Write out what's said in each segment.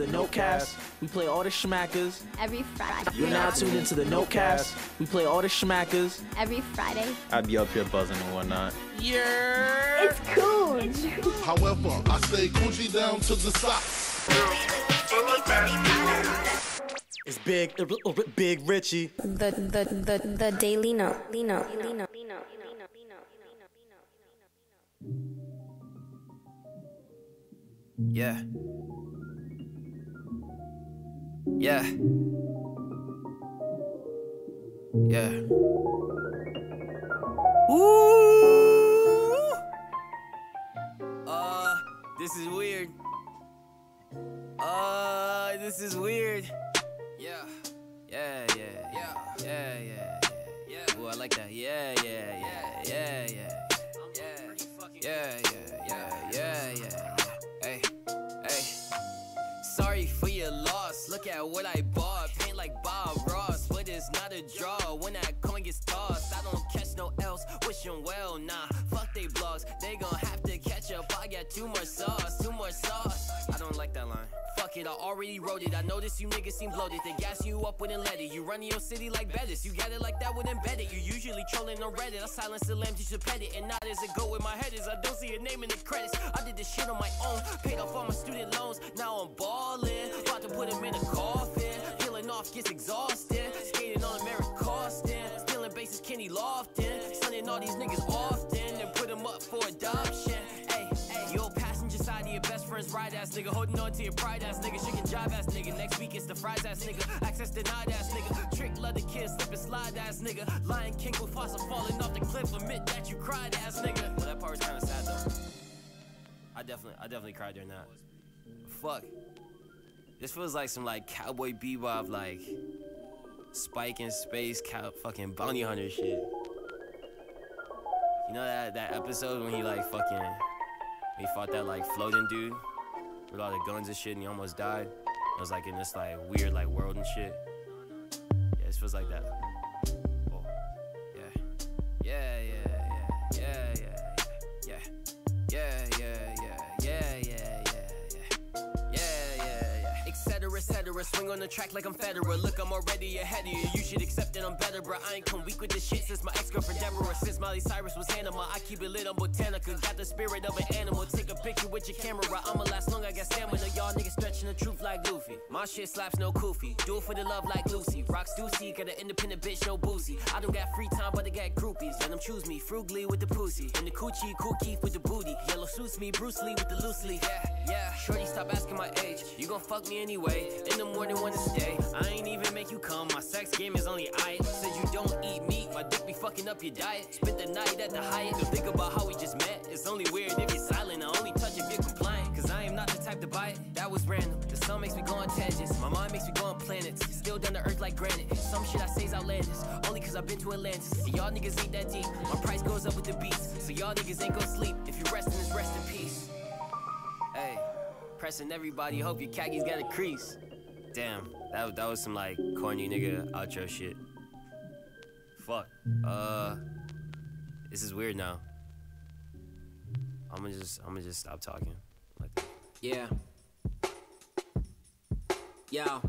the Notecast. We play all the schmackers every Friday. You're now tuned into the Notecast. We play all the schmackers every Friday. I'd be up here buzzing and whatnot. Yeah, it's cool. However, I stay Gucci down to the socks. It's big Richie. The Daily Note. Yeah. Yeah. Yeah. Ooh. This is weird. This is weird. Yeah. Yeah. Ooh, I like that. Yeah. Hey. Sorry for your loss. Look at what I bought. Paint like Bob Ross, but it's not a draw. When that coin gets tossed, I don't catch no else. Wish them well, nah. Fuck they blogs. They gon' have to catch up. I got too much sauce. I don't like that line. Fuck it, I already wrote it. I noticed you niggas seem bloated. They gas you up with a letter. You run your city like Bettis. You got it like that with embedded. You usually trolling on Reddit. I silence the lambs, you should pet it. And not as it go with my head is I don't see a name in the credits. I did this shit on my own. Paid off all my student loans. Now I'm ballin'. About to put him in a coffin. Peeling off gets exhausted. Skating on American Costin. Stealing bases Kenny Lofton. Sunning all these niggas often. And put them up for adoption. Hey, yo, passenger side of your best friend's ride ass nigga. Holding on to your pride ass nigga. Chicken jive ass nigga. Next week it's the fries ass nigga. Access denied ass nigga. Trick love the kids, slip and slide ass nigga. Lion King with Fossa falling off the cliff. Admit that you cried ass nigga. Well, that part was kinda sad though. I definitely cried during that. Fuck. This feels like some like Cowboy Bebop, like Spike in Space, fucking bounty hunter shit. You know that episode when he like fucking, he fought that like floating dude with all the guns and shit and he almost died? It was like in this like weird like world and shit. Yeah, this feels like that. Oh, yeah. Etc. Swing on the track like I'm Federer. Look, I'm already ahead of you. You should accept that I'm better, bro. I ain't come weak with this shit since my ex-girlfriend Deborah. Since Miley Cyrus was Hanama, I keep it lit on Botanica. Got the spirit of an animal. Take a picture with your camera. I'ma last long, I got stamina. Y'all niggas stretching the truth like Luffy. My shit slaps, no koofy. Do it for the love like Lucy. Rock Stussy, got an independent bitch, no boozy. I don't got free time, but I got groupies. Let them choose me, frugally with the pussy. And the coochie, cool Keith with the booty. Yellow suits me, Bruce Lee with the loose leaf. Yeah. Shorty, stop asking my age. You gon' fuck me anyway. In the morning, wanna stay. I ain't even make you come. My sex game is only aight. Said you don't eat meat. My dick be fucking up your diet. Spent the night at the Hyatt. Don't think about how we just met. It's only weird if you're silent. I only touch if you're compliant. Cause I am not the type to buy it. That was random. The sun makes me go on tangents. My mind makes me go on planets. Still down to earth like granite. Some shit I say is outlandish. Only cause I've been to Atlantis. And y'all niggas ain't that deep. My price goes up with the beats. So y'all niggas ain't gon' sleep. If you restin', is rest in peace. Hey, pressing everybody. Hope your khakis got a crease. Damn, that was some like corny nigga outro shit. Fuck. This is weird now. I'ma just stop talking. Like that. Yeah. Yo.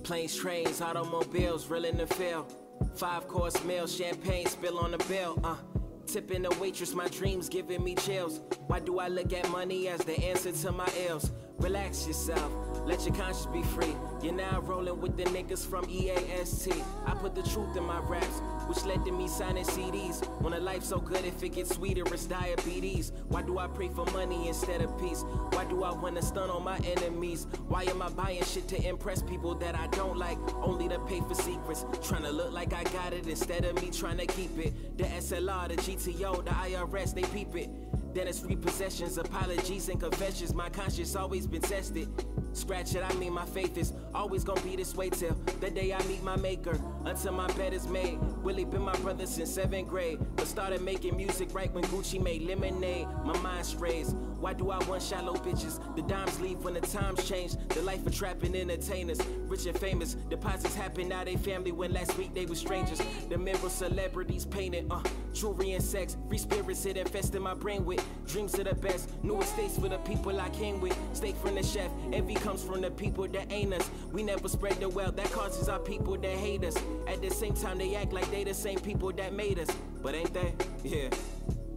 Planes, trains, automobiles, reeling the field. 5-course meal, champagne spill on the bill. Tipping the waitress, my dreams giving me chills. Why do I look at money as the answer to my ills? Relax yourself, let your conscience be free. You're now rolling with the niggas from EAST. I put the truth in my raps, which led to me signing CDs. Want a life so good if it gets sweeter, it's diabetes. Why do I pray for money instead of peace? Why do I wanna stun on my enemies? Why am I buying shit to impress people that I don't like, only to pay for secrets? Trying to look like I got it instead of me trying to keep it. The SLR, the GTO, the IRS, they peep it. Then it's repossessions, apologies and confessions. My conscience always been tested. Scratch it, I mean my faith is always gonna be this way till the day I meet my maker. until my bed is made. Willie been my brother since 7th grade, but started making music right when Gucci made Lemonade. My mind strays. Why do I want shallow bitches? The dimes leave when the times change. The life of trapping entertainers, rich and famous. Deposits happen now they family when last week they were strangers. The mirror celebrities painted, jewelry and sex. Free spirits it infested my brain with dreams of the best. New estates for the people I came with. Steak from the chef. Envy comes from the people that ain't us. We never spread the wealth that causes our people that hate us. At the same time they act like they the same people that made us. But ain't they? Yeah.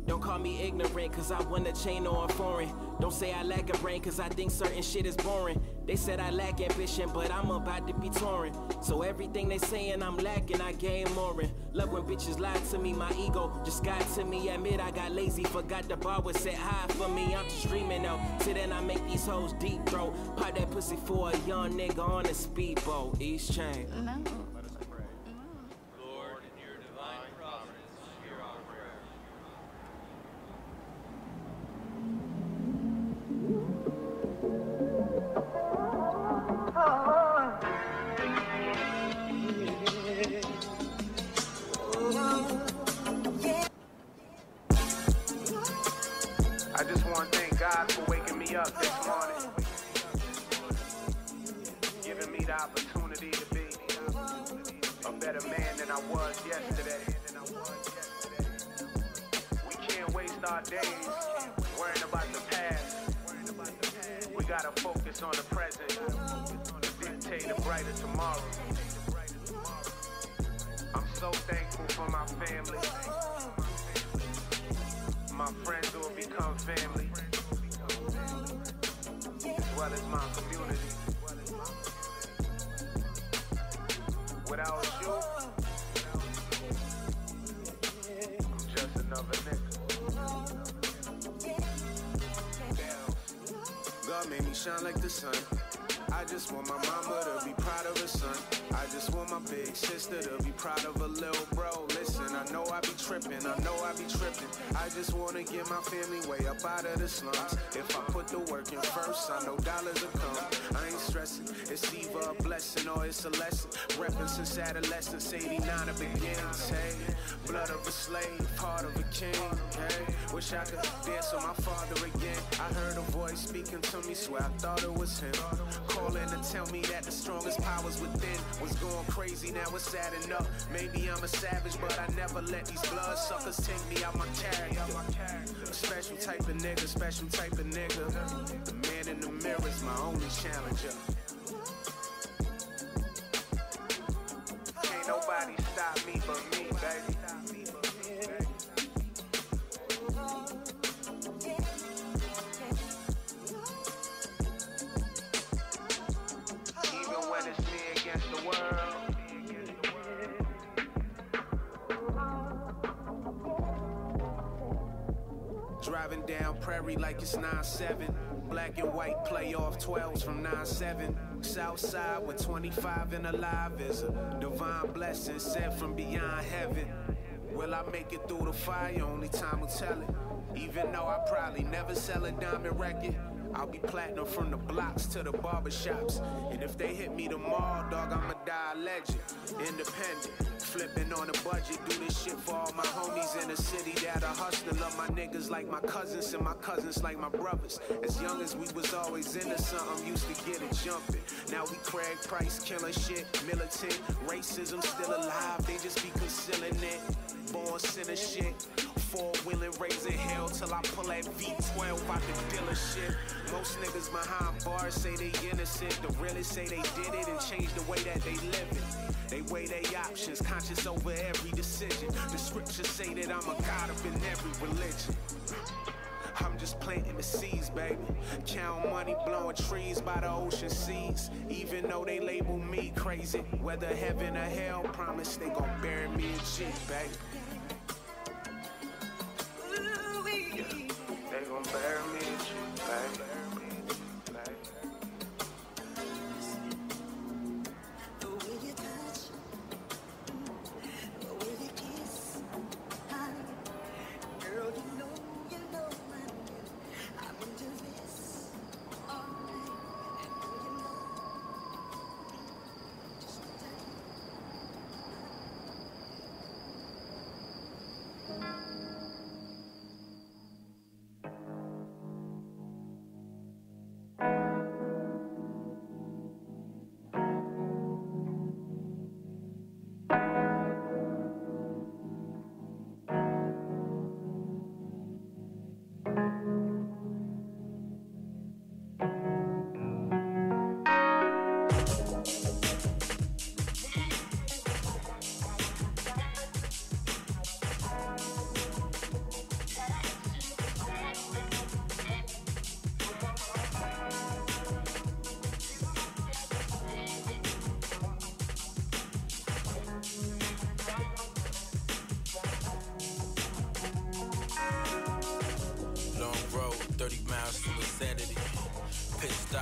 Don't call me ignorant cause I want a chain or a foreign. Don't say I lack a brain cause I think certain shit is boring. They said I lack ambition but I'm about to be touring. So everything they saying I'm lacking I gain more in. Love when bitches lie to me, my ego just got to me. Admit I got lazy, forgot the bar was set high for me. I'm just dreaming though, till then I make these hoes deep throat. Pop that pussy for a young nigga on a speedboat. East chain. No. I just want to thank God for waking me up this morning, giving me the opportunity to be a better man than I was yesterday. We can't waste our days worrying about the past. We gotta focus on the present to dictate a brighter tomorrow. I'm so thankful for my family. My friends who will become family, as well as my community. Without you, I'm just another nigga. God made me shine like the sun. I just want my mama to be proud of her son. I just want my big sister to be proud of her little bro. Listen, I know I be tripping, I just wanna get my family way up out of the slums. If I put the work in first, I know dollars will come. I ain't stressing, it's either a blessing or it's a lesson. Reppin' since adolescence, 89 it begins, hey. Blood of a slave, heart of a king, hey. Wish I could dance on my father again. I heard a voice speaking to me, swear I thought it was him. Calling to tell me that the strongest powers within was going crazy, now it's adding up. Maybe I'm a savage, but I never let these bloodsuckers take me out my character. A special type of nigga, special type of nigga. The man in the mirror is my only challenger. Can't nobody stop me but me, baby. Even when it's me against the world. Driving down Prairie like it's 9-7. Black and white playoff 12s from 9-7. Southside with 25 and alive is a divine blessing sent from beyond heaven. Will I make it through the fire? Only time will tell it. Even though I probably never sell a diamond record, I'll be platinum from the blocks to the barbershops. And if they hit me tomorrow, dog, I'ma die a legend. Independent, flipping on a budget. Do this shit for all my homies in the city that are hustling. Love my niggas like my cousins and my cousins like my brothers. As young as we was always into something, used to get it jumping. Now we Craig Price killing shit, militant. Racism still alive, they just be concealing it. Born sinner shit. Four-wheeling, raising hell till I pull that V12 out the dealership. Most niggas behind bars say they innocent. The realest say they did it and changed the way that they live it. They weigh their options, conscious over every decision. The scriptures say that I'm a god up in every religion. I'm just planting the seeds, baby. Count money, blowing trees by the ocean seas. Even though they label me crazy, whether heaven or hell, promise they gon' bury me in G, baby. They gon' bury me in G, baby.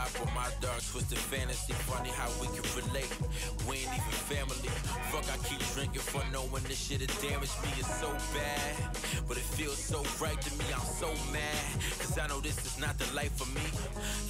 vibe with my dark twisted fantasy. Funny how we can relate. We ain't even family. Fuck, I keep drinking for knowing this shit has damaged me. It's so bad, but it feels so right to me. I'm so mad, cause I know this is not the life for me.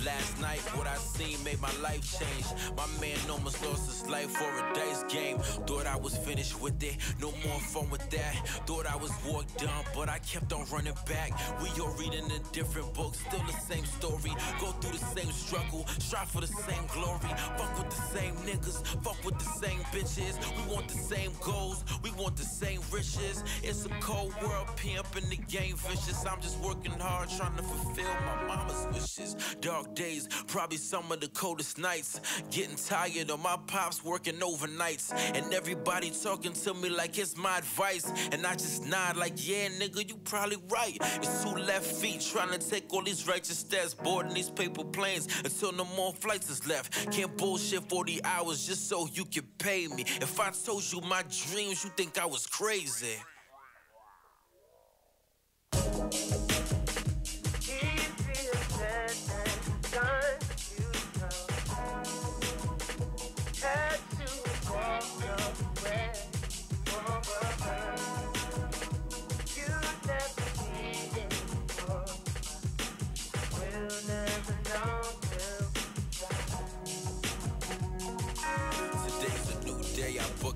Last night, what I seen made my life change. My man almost lost his life for a dice game. Thought I was finished with it, no more fun with that. Thought I was walked done, but I kept on running back. We all reading a different book, still the same story. Go through the same struggle, strive for the same glory. Fuck with the same niggas, fuck with the same bitches. We want the same goals, we want the same riches. It's a cold world, pimp in the game vicious. I'm just working hard, trying to fulfill my mama's wishes. Dark days, probably some of the coldest nights. Getting tired of my pops working overnights. And everybody talking to me like it's my advice. And I just nod like, yeah, nigga, you probably right. It's 2 left feet trying to take all these righteous steps. Boarding these paper planes until no more flights is left. Can't bullshit 40 hours just so you can pay me. If I told you my dreams, you think I was crazy.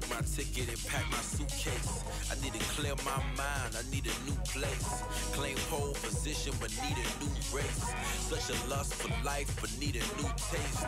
My ticket and pack my suitcase. I need to clear my mind, I need a new place. Claim pole position but need a new race. Such a lust for life but need a new taste.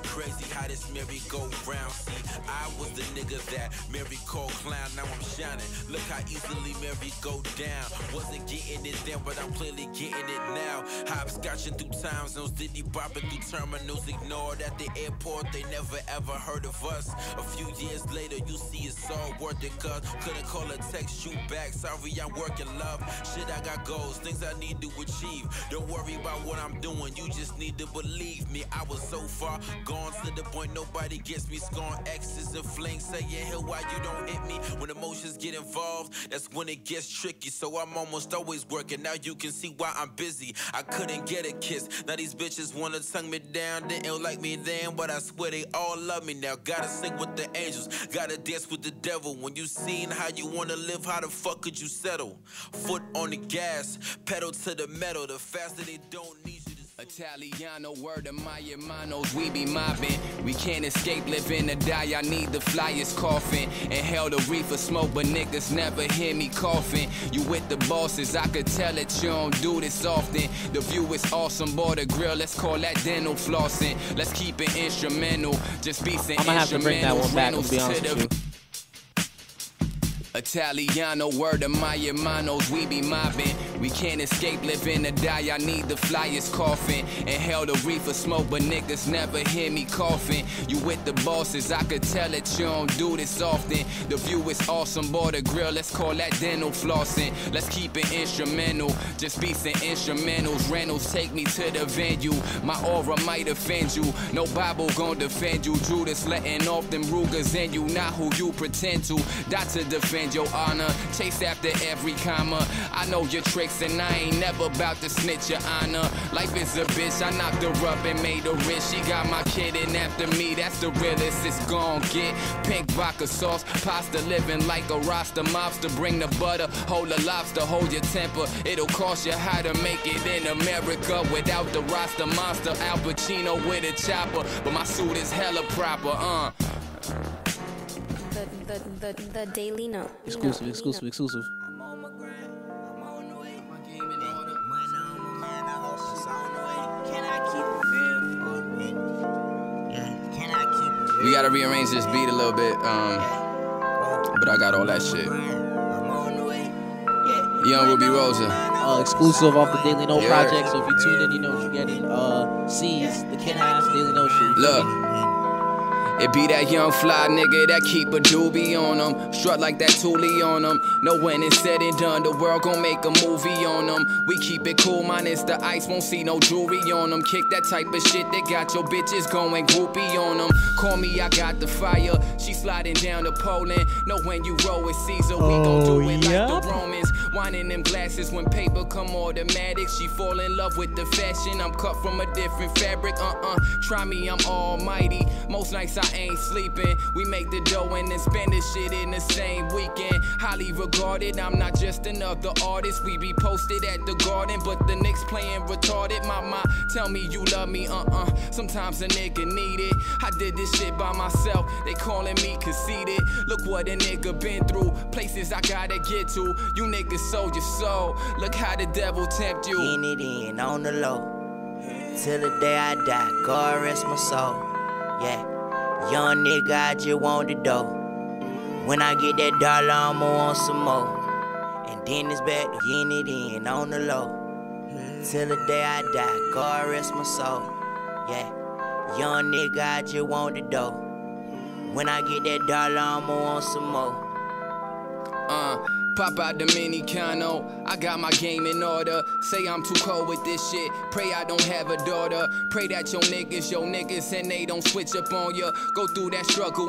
Crazy how this merry-go-round. See, I was the nigga that Mary called clown. Now I'm shining, look how easily Mary go down. Wasn't getting it then but I'm clearly getting it now. Hopscotching through time zones, diddy bopping through terminals. Ignored at the airport, they never ever heard of us. A few years later you see it's all worth it, cuz couldn't call or text you back. Sorry, I'm working, love. Shit, I got goals, things I need to achieve. Don't worry about what I'm doing, you just need to believe me. I was so far gone to the point nobody gets me. Scorn exes and flings, saying, hey, why you don't hit me? When emotions get involved, that's when it gets tricky. So I'm almost always working, now you can see why I'm busy. I couldn't get a kiss, now these bitches wanna tongue me down. They don't like me then, but I swear they all love me now. Gotta sing with the angels, gotta dance with the devil. When you seen how you wanna live, how the fuck could you settle? Foot on the gas, pedal to the metal. The faster they don't need you to Italiano, word of my hermanos, we be mobbing. We can't escape living or die, I need the flyest coffin. Inhale the reefer smoke, but niggas never hear me coughing. You with the bosses, I could tell that you don't do this often. The view is awesome, boy, the grill, let's call that dental flossing. Let's keep it instrumental, just be some instrumentals. I'm gonna have to bring that one back, to be honest with you. Italiano, word of my hermanos, we be mobbing. We can't escape living or die, I need the flyest coffin. Inhale the reefer smoke, but niggas never hear me coughing. You with the bosses, I could tell that you don't do this often. The view is awesome, boy, the grill, let's call that dental flossing. Let's keep it instrumental, just be some instrumentals. Reynolds, take me to the venue, my aura might offend you. No Bible gon' defend you, Judas letting off them Rugers in you. Not who you pretend to, die to defend your honor, chase after every comma. I know your tricks and I ain't never about to snitch your honor. Life is a bitch, I knocked her up and made her rich. She got my kid in after me, that's the realest it's gon' get. Pink vodka sauce, pasta living like a Rasta mobster. Bring the butter, hold the lobster, hold your temper. It'll cost you how to make it in America without the Rasta monster. Al Pacino with a chopper, but my suit is hella proper, The Daily Note. Exclusive. I'm on my grind, I'm on the way. My game in order. Money on my mind, I hope she's on the way. Can I keep it real for a minute? Yeah, can I keep it real? We gotta rearrange this beat a little bit, but I got all that shit. I'm on the way. Young Ruby Rosa. Exclusive off the Daily Note project. So if you tune in, you know what you're getting. C's, the Ken Ass Daily Note shit. Look. It be that young fly nigga that keep a doobie on him. Strut like that Thule on him. Know when it's said and done, the world gon' make a movie on them. We keep it cool, minus the ice, won't see no jewelry on them. Kick that type of shit that got your bitches going groupie on them. Call me, I got the fire. She sliding down to Poland. Know when you roll with Caesar, we gon' do it like the Romans. Wine in them glasses when paper come automatic. She fall in love with the fashion. I'm cut from a different fabric. Try me, I'm almighty. Most nights I ain't sleeping. We make the dough and then spend this shit in the same weekend. Highly regarded, I'm not just another artist. We be posted at the garden, but the Knicks playing retarded. Mama, tell me you love me, sometimes a nigga need it. I did this shit by myself, they calling me conceited. Look what a nigga been through, places I gotta get to. You niggas sold your soul, look how the devil tempt you. In it in, on the low, till the day I die, God rest my soul. Yeah, young nigga, I just want the dough. When I get that dollar, I'ma want some more. And then it's back to in it in, on the low, till the day I die, God rest my soul. Yeah, young nigga, I just want the dough. When I get that dollar, I'ma want some more. Pop out Dominicano, I got my game in order. Say I'm too cold with this shit, pray I don't have a daughter. Pray that your niggas and they don't switch up on ya. Go through that struggle,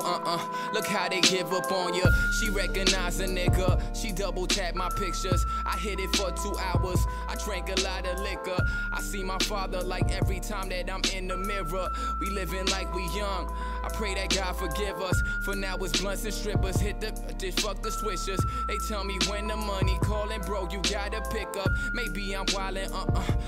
look how they give up on ya. She recognize a nigga, she double tap my pictures. I hit it for 2 hours, I drank a lot of liquor. I see my father like every time that I'm in the mirror. We living like we young, I pray that God forgive us. For now it's blunts and strippers, hit the dish, fuck the swishers. They tell me when the money calling, bro, you gotta pick up. Maybe I'm wildin',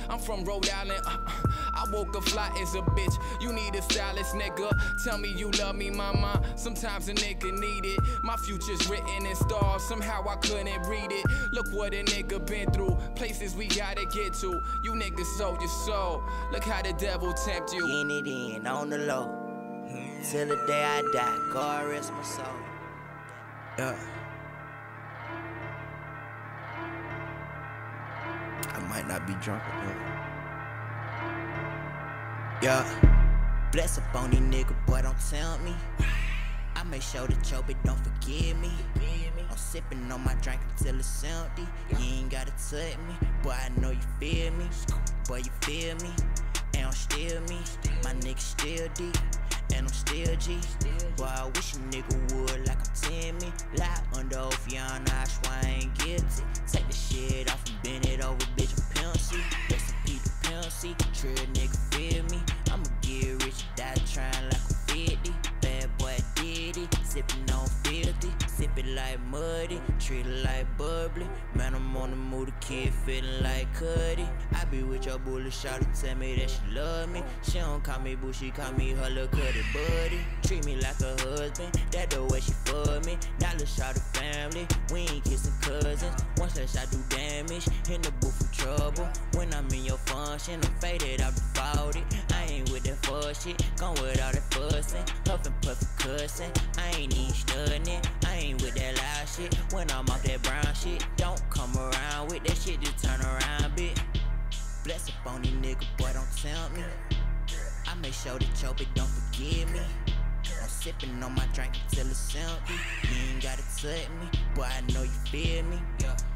I'm from Rhode Island, I woke up fly as a bitch. You need a stylist, nigga. Tell me you love me, mama. Sometimes a nigga need it. My future's written in stars. Somehow I couldn't read it. Look what a nigga been through. Places we gotta get to. You niggas sold your soul. Look how the devil tempt you. In it in, on the low, till the day I die. God rest my soul. Yeah. I might not be drunk enough. Yeah. Bless up on these niggas, boy, don't tell me. I make sure that your bitch don't forgive me. I'm sipping on my drink until it's empty. You ain't gotta touch me, boy, I know you feel me. Boy, you feel me, and don't steal me. My nigga still deep, and I'm still G. Boy, I wish a nigga would like I'm Timmy. Lie under oath, y'all know I swear I ain't guilty. Take the shit off and bend it over, bitch, I'm P.C. Rest in peace to P.C. True nigga feel me. I'ma get rich, die trying like I'm 50. Bad boy did it, sippin' on 50. Sip it like muddy, treat it like bubbly. Man, I'm on the move, the kid feeling like Cuddy. I be with your bullet shot to tell me that she love me. She don't call me boo, she call me her little Cuddy buddy. Treat me like a husband, that the way she for me. Now let's shout the family, we ain't kissing cousins. Once that shot do damage, in the booth for trouble. When I'm in your function, I'm faded out the 40. I ain't with that fuck shit, gone with all that fussing. Huffin' puffin' cussin', I ain't even stunning. I ain't with that loud shit, when I'm off that brown shit. Don't come around with that shit, just turn around, bitch. Bless up on these niggas, boy, don't tell me. I make sure that your bitch don't forgive me. I'm sipping on my drink until it's empty. You ain't gotta touch me, boy, I know you feel me.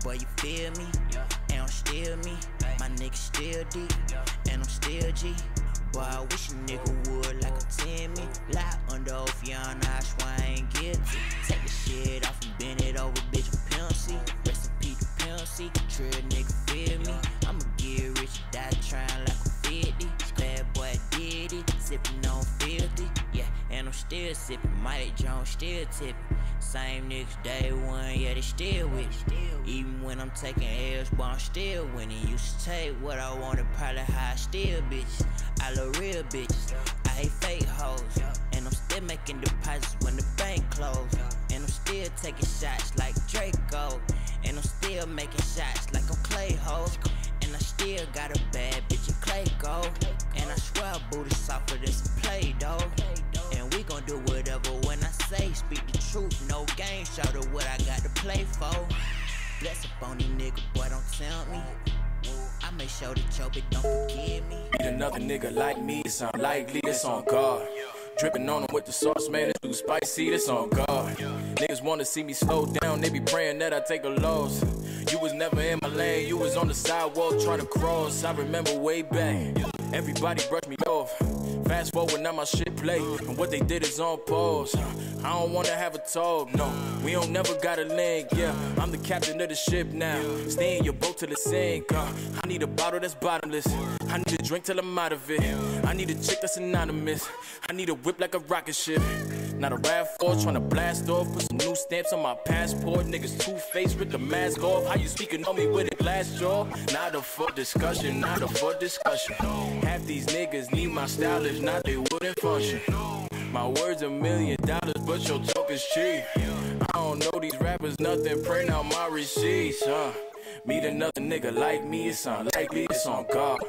Boy, you feel me, and don't steal me. My nigga still deep, and I'm still G. Boy, I wish a nigga would like I'm Timmy. Lie under oath, y'all know I swear I ain't guilty. Take the shit off and bend it over, bitch, I'm P.C. Rest in peace to P.C. True nigga feel me. I'ma get rich, die trying like I'm 50. Bad boy did it, sippin' on 50. Yeah, and I'm still sippin', Mike Jones still tippin'. Same niggas day one, yeah, they still with me. Even when I'm taking L's, but I'm still winning. Used to take what I wanted, probably how I still bitches. I love real bitches, I hate fake hoes. And I'm still making deposits when the bank closed. And I'm still taking shots like Draco. And I'm still making shots like I'm Clay Ho. And I still got a bad bitch in Clay Go. And I swear booty softer than some Play-Doh. And we gon' do whatever when I say. Speak the truth, no game, show to what I got to play for. Bless up on these niggas, boy, don't tell me. I make sure that your bitch don't forgive me. Need another nigga like me, it's unlikely, it's on guard. Dripping on them with the sauce, man, it's too spicy, it's on guard. Niggas wanna see me slow down, they be praying that I take a loss. You was never in my lane, you was on the sidewalk trying to cross. I remember way back, everybody brushed me off. Fast forward, now my shit play, and what they did is on pause. I don't wanna have a talk, no, we don't never got a link, yeah. I'm the captain of the ship now, stay in your boat till it sink. I need a bottle that's bottomless, I need a drink till I'm out of it. I need a chick that's anonymous, I need a whip like a rocket ship. Not a RAV4 tryna blast off, put some new stamps on my passport. Niggas two-faced with the mask off. How you speaking on me with a glass jaw? Not up for discussion, not up for discussion. Half these niggas need my style, if not they wouldn't function. My words $1 million, but your talk is cheap. I don't know these rappers nothing, print out my receipts, Meet another nigga like me, it's unlikely, it's on God.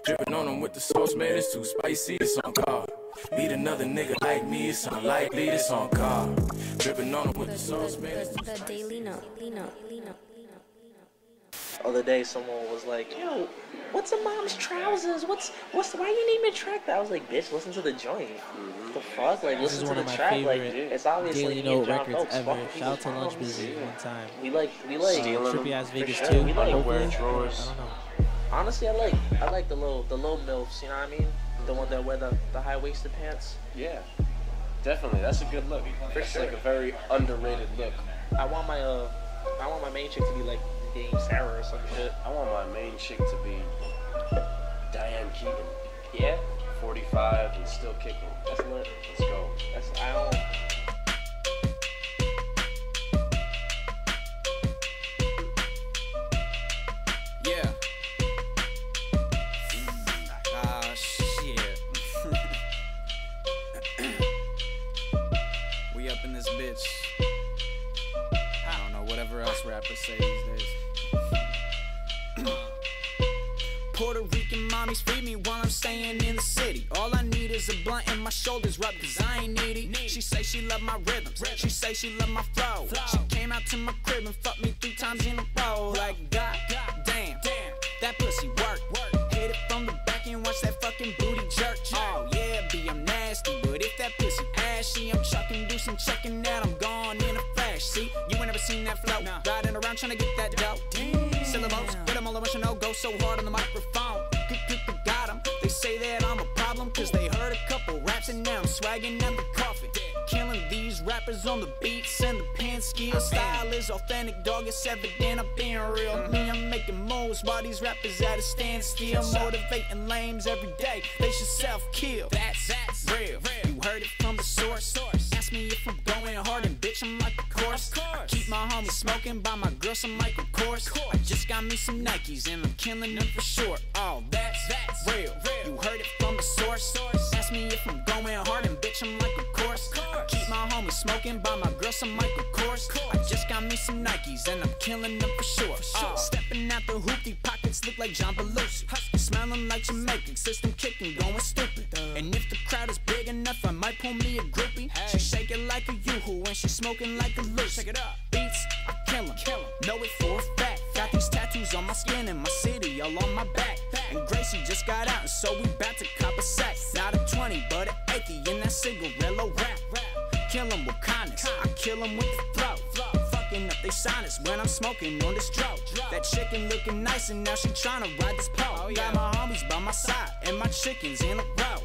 Dripping on them with the sauce, man, it's too spicy, it's on God. Meet another nigga like me, it's unlikely, it's on God. Dripping on them with the sauce, man, it's too spicy. The Daily Note. Other day, someone was like, "Yo, what's a mom's trousers? Why you name it track that?" I was like, "Bitch, listen to the joint. The fuck? Like, listen to the track. Like, it's obviously Daily Note records ever. Shout out to Lunch Busy one time. We like Trippy Ass Vegas sure. too. We like wearing drawers. I don't know. Honestly, I like the little milfs. You know what I mean? The one that wear the high waisted pants. Yeah, definitely. That's a good look. It's like a very underrated look. I want my main chick to be like Dame Sarah or some shit. I want my main chick to be Diane Keaton. Yeah. 45 and still kicking. That's lit. Let's go. I don't. Yeah. Shit. We up in this bitch. I don't know, whatever else rappers say these days. Puerto Rican mommies feed me while I'm staying in the city. All I need is a blunt and my shoulders rub, cause I ain't needy. She say she love my rhythms, she say she love my flow. She came out to my crib and fucked me 3 times in a row. Like, god damn, that pussy work. Hit it from the back and watch that fucking booty jerk. Oh yeah, B, I'm nasty, but if that pussy ashy, I'm chucking, do some checking out, I'm gone in a flash. See, you ain't never seen that flow, riding around trying to get that dough. Syllables, but I'm all emotional, go so hard on the microphone. Got 'em. They say that I'm a problem, cause they heard a couple raps and now I'm swagging out the coffin. Killing these rappers on the beats and the pen skill. Style is authentic, dog, it's evident I'm being real. Me, I'm making moves while these rappers at a standstill. Motivating lames every day, they should self-kill. That's real. You heard it from the source. Ask me if I'm going hard and bitch, I'm like a course. I keep my homies smoking, by my girl some like of course. I just got me some Nikes and I'm killing them for sure. Oh, that's real. You heard it from the source. Ask me if I'm going hard and bitch, I'm like a course. I keep my homies smoking, by my girl some Michael Kors. I just got me some Nikes and I'm killing them for sure. Stepping out the hoopty, pockets look like John Belushi. Smelling like Jamaican, system kicking, going stupid. And if the crowd is big enough, I might pull me a groupie. She shake it like a yoo-hoo and she smoking like a loose. Check it out. Beats, I kill 'em. Know it for a fact. Got these tattoos on my skin and my city all on my back. And Gracie just got out and so we bout to cop a sack. Not a 20 but an 80 in that cigarello rap. Kill 'em with kindness, I kill 'em with the throat. Fucking up they sinus when I'm smoking on this drought. That chicken looking nice and now she tryna ride this pole. Got my homies by my side and my chickens in a row.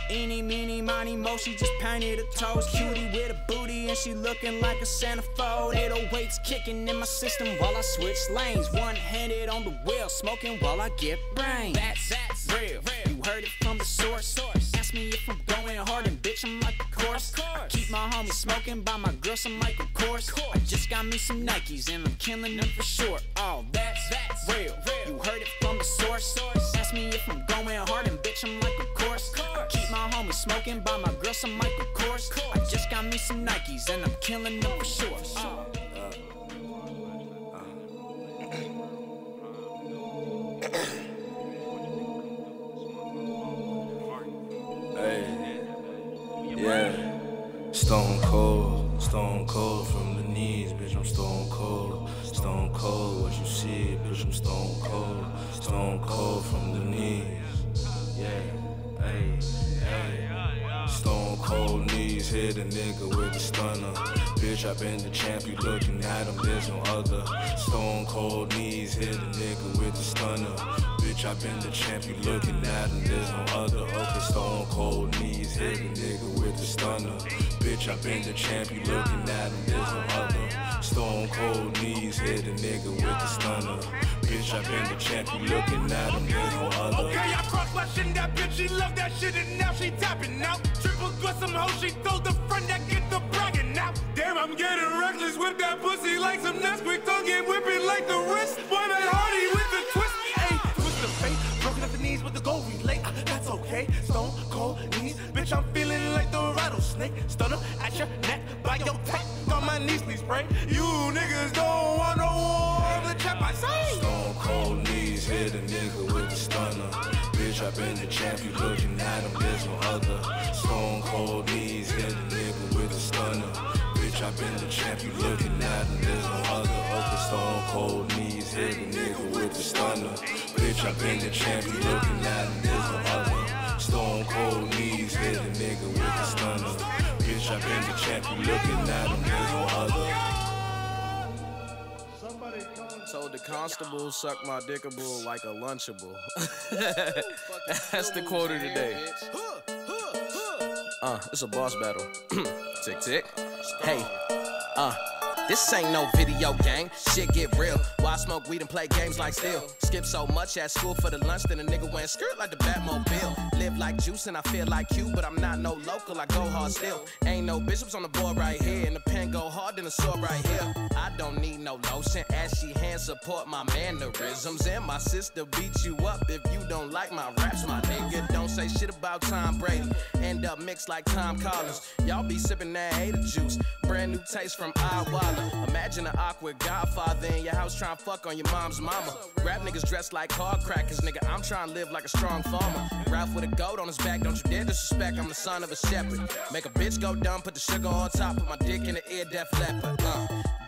Eeny, meeny, miny, mo, she just painted her toes. Cutie with a booty and she looking like a centerfold. 808's kicking in my system while I switch lanes. One-handed on the wheel, smoking while I get brain. That's real. You heard it from the source. Ask me if I'm going hard and bitch, I'm like a course. I keep my homies smoking, by my girl some Michael Kors. I just got me some Nikes and I'm killing them for sure. Oh, that's real. You heard it from the source. Ask me if I'm going hard and bitch, I'm like a course. I keep my homies smoking, by my girl some Michael Kors. I just got me some Nikes and I'm killing them for sure. Yeah, stone cold from the knees, bitch, I'm stone cold, what you see, bitch, I'm stone cold from the knees, yeah, hey, stone cold knees, hit a nigga with the stunner. Bitch, I been the champ, you looking at him, there's no other. Stone cold knees, hit a nigga with the stunner. Bitch, I been the champ, you looking at him, there's no other. Okay, stone cold knees, hit a nigga with the stunner. Bitch, I been the champ, you looking at him, there's no other. Stone cold knees, hit a nigga with the stunner. Bitch, I been the champ, you looking at him, there's no other. Okay, I crossed my shit, that bitch, she love that shit, and now she tapping out. Triple with some hoes, she told the friend that get the bragging out. Damn, I'm getting reckless, whip that pussy like some Nesquik, don't get whipping like the wrist. Boy, that Hardy with the twist, ayy, twist the face, broken at the knees with the gold relay, that's okay. Stone cold knees, bitch, I'm feeling like the rattlesnake. Stunner at your neck, by your tack, on my knees, please pray. You niggas don't want no war, the chap I say. Stone cold knees, hit a nigga with the stunner. Bitch, I been the champ, you looking at him, there's no other. Stone cold knees, hit a nigga with the stunner. Bitch, I been the champ, you looking at him, there's no other. Okay, stone cold knees, hit a nigga with the stunner. Bitch, I been the champ, you looking at him, there's no other. Stone cold knees, hit a nigga with the stunner. Bitch, I been the champ, you looking at him, there's no other. So the constable sucked my dickable like a lunchable. That's the quote of the day. It's a boss battle. Tick tick. Hey. This ain't no video game, shit get real. Why smoke weed and play games like steel? Skip so much at school for the lunch, then a nigga went skirt like the Batmobile. Live like juice and I feel like you, but I'm not no local, I go hard still. Ain't no bishops on the board right here, and the pen go hard than the sword right here. I don't need no lotion, ashy hands support my mannerisms. And my sister beat you up if you don't like my raps, my nigga. Don't say shit about Tom Brady, end up mixed like Tom Collins. Y'all be sipping that hater juice, brand new taste from Iowa. Imagine an awkward godfather in your house trying to fuck on your mom's mama. Rap niggas dressed like hard crackers, nigga. I'm trying to live like a strong farmer. Ralph with a goat on his back, don't you dare disrespect. I'm the son of a shepherd. Make a bitch go dumb, put the sugar on top, put my dick in the ear, Def Leppard.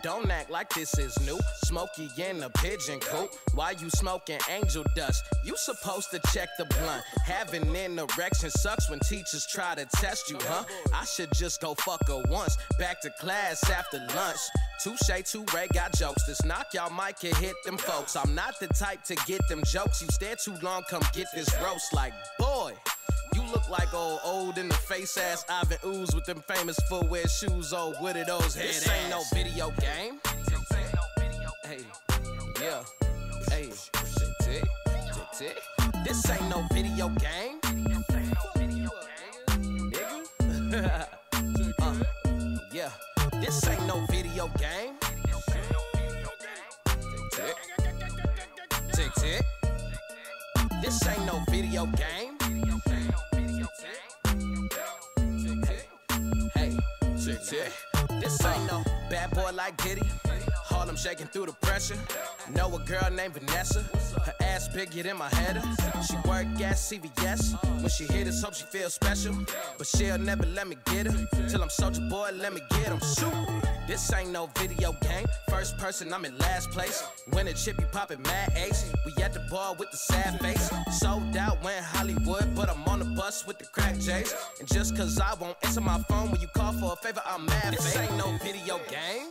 Don't act like this is new. Smokey in a pigeon coop. Why you smoking angel dust? You supposed to check the blunt. Having an erection sucks when teachers try to test you, huh? I should just go fuck her once. Back to class after lunch. Touche, Toure got jokes. This knockout might can hit them folks. I'm not the type to get them jokes. You stare too long, come get this roast. Like, boy, you look like old in the face ass Ivan Ooze with them famous footwear shoes. Oh, what are those head This ain't no video game. Hey, yeah, hey, tick, tick, tick. This ain't no video game. Nigga, yeah, this ain't no video game. Tick, tick, tick. This ain't no video game. Hey, tick, tick. This ain't no bad boy like Diddy. Harlem shaking through the pressure. Know a girl named Vanessa. Her ass bigger than my header. She work at CVS. When she hit us, hope she feels special. But she'll never let me get her. Till I'm Soulja Boy, let me get him. Shoot. This ain't no video game. First person, I'm in last place. When a chip, you poppin' mad ace. We at the bar with the sad face. Sold out, went Hollywood, but I'm on the bus with the crack J's. And just cause I won't answer my phone when you call for a favor, I'm mad. This ain't no video game.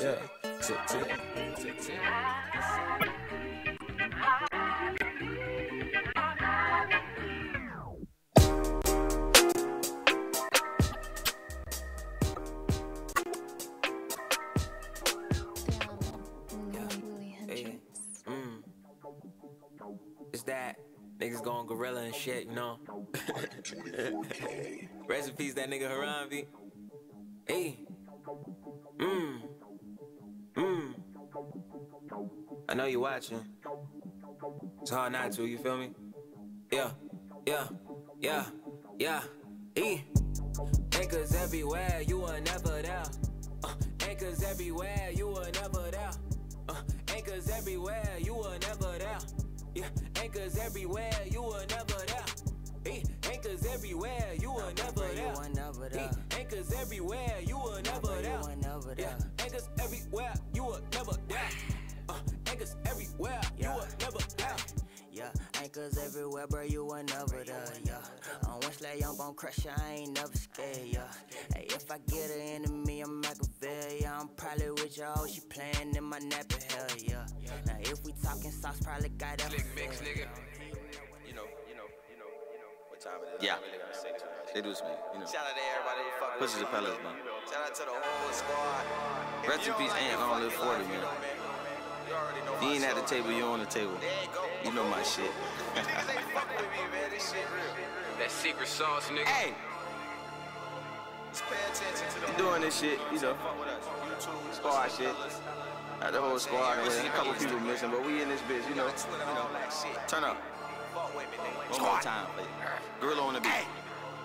Yeah. Tick, tick, tick, tick. It's that niggas going gorilla and shit, you know. Rest in peace, that nigga Harambe. Hey. I know you watching. It's hard not to, you feel me? Yeah. Anchors everywhere, you were never there. Anchors everywhere, you were never there. Anchors everywhere, you were never there. Yeah, anchors everywhere, you were never there. Anchors everywhere, you were never there. Anchors everywhere, you were never there. Yeah, anchors everywhere, you were never there. Anchors everywhere, you were never there. Yeah, anchors niggas everywhere, bro, you were never there, yeah. On Wednesday, young bone crusher, I ain't never scared, yeah. Hey, if I get an enemy, I'm Machiavelli, yeah. I'm probably with your hoe, she playing in my nappy hell, yeah. Now if we talking sauce, probably got that mix, nigga. You know what time it is. Yeah. I really gotta say too much. They do me, you know. Shout out to everybody who fuck with Pussies and Pellets, man. Shout out to the whole squad. Rest in peace, Ant on live 40, man. If you ain't at the table, you on the table. You know my shit. Niggas ain't fucking with me, man. This shit real. That secret sauce, nigga. Hey! Just pay attention to the doing this shit, you know. Squad shit. Not the whole squad, there's a couple people missing, but we in this bitch, you know. Turn up. One more time, please. Gorilla on the beat.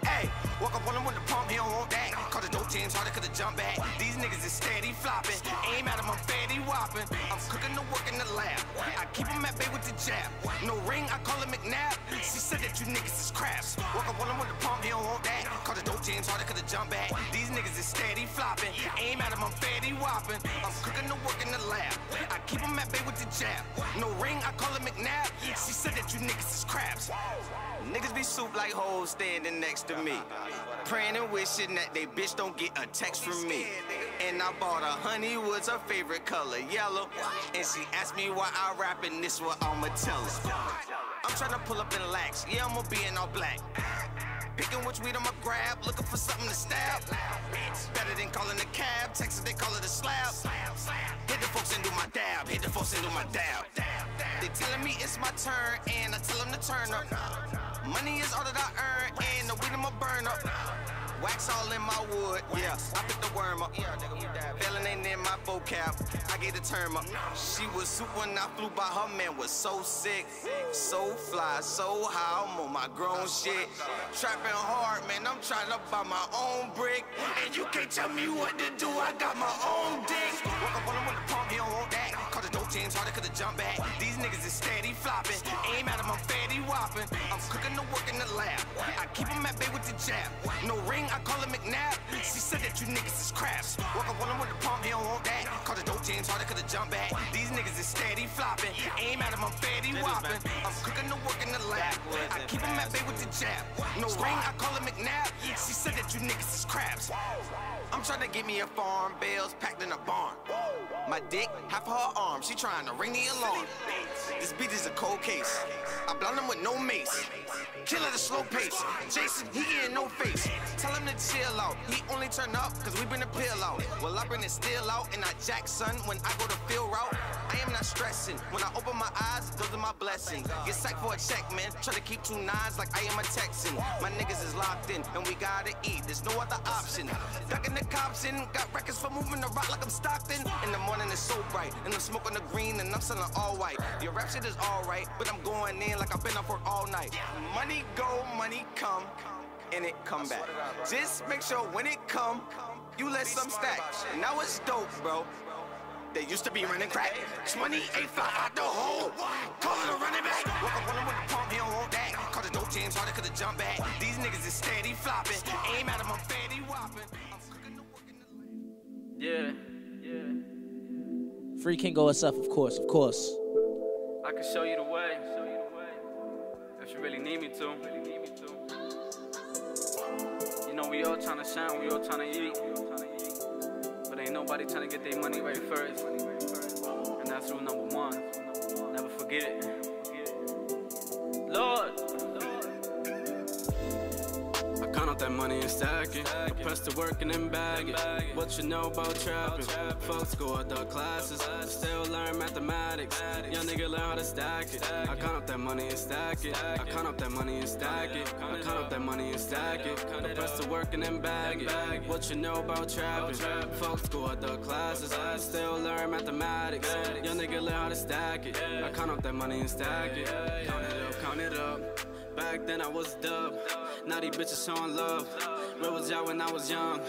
Hey, woke up on him with the pump, he don't want that. Call the dope teams harder, could have jumped back. These niggas is steady flopping. Aim at him, I'm fatty whopping. I'm cooking the work in the lab. I keep him at bay with the jab. No ring, I call him McNabb. She said that you niggas is craps. Woke up on him with the pump, he don't want that. Call the dope teams harder, could have jumped back. These niggas is steady flopping. Aim at him, I'm fatty whopping. I'm cooking the work in the lab. I keep him at bay with the jab. No ring, I call him McNabb. She said that you niggas is craps. Niggas be soup like hoes standing next to me. Praying and wishing that they bitch don't get a text from me. And I bought her Honeywoods, her favorite color, yellow. And she asked me why I rap, and this what I'ma tell her. I'm trying to pull up in lax, yeah, I'ma be in all black. Picking which weed I'ma grab, looking for something to stab. Better than calling a cab, Texas they call it a slab. Hit the folks and do my dab, hit the folks and do my dab. They telling me it's my turn, and I tell them to turn up. Money is all that I earn, and the weed I'ma burn up. Wax all in my wood, yeah, I picked the worm up. Failing ain't in my vocab, I gave the term up. She was soup when I flew by, her man was so sick. So fly, so high, I'm on my grown shit. Trapping hard, man, I'm trying to buy my own brick. And you can't tell me what to do, I got my own dick. Woke up on him with the pump, he don't want that. Call the dope teams harder, could have jumped back. These niggas is steady flopping. Aim at him, I'm fatty whopping. I'm cooking the work in the lab. I keep him at bay with the jab. No ring, I call him McNabb. She said that you niggas is craps. Woke up on him with the pump, he don't want that. Call the dope teams harder, could have jumped back. These niggas is steady flopping. Aim at him, I'm fatty whopping. I'm cooking the work in the lab. I keep him at bay with the jab. No ring, I call him McNabb. She said that you niggas is craps. I'm trying to get me a farm, bales packed in a barn. My dick, half of her arm, she trying to ring the alarm. This beat is a cold case. I blind him with no mace. Kill at a slow pace. Jason, he getting no face. Tell him to chill out. He only turn up cause we bring the pill out. Well, I bring the steel out and I jack son when I go the field route. I am not stressing. When I open my eyes, those are my blessings. Get sacked for a check, man. Try to keep 2 nines like I am a Texan. My niggas is locked in and we gotta eat. There's no other option. Back in the cops in, got records for moving the rock like I'm Stockton. In the morning it's so bright, and I'm smoking the green and I'm selling all white. Your rap shit is alright, but I'm going in like I've been up work all night. Money go, money come, and it come back. Just make sure when it come, you let some stack. Now it's dope, bro. They used to be running crack. 28 fly out the hole. Call it a running back. Woke up on him with the pump, he don't want that. Call the dope teams harder, could have jumped back. These niggas is steady flopping. Aim at him, I'm fatty whopping. Yeah. Free Kingo SF, of course. I can show you the way. If you really need me to. You know we all tryna shine, we all tryna eat. But ain't nobody tryna get their money right first. And that's rule number 1. Never forget it. Lord. I count up that money and stack it. I press to work and then bag it. What you know about trapping? Folks go adult classes, still learn mathematics. Young nigga learn how to stack it. I count up that money and stack it. I count up that money and stack it. I count up that money and stack it. I press to work and then bag it. What you know about trapping? Folks go adult classes, still learn mathematics. Young nigga learn how to stack it. I count up that money and stack it. Count it up. Back then I was dub. Now these bitches showing love. Where was y'all when I was young?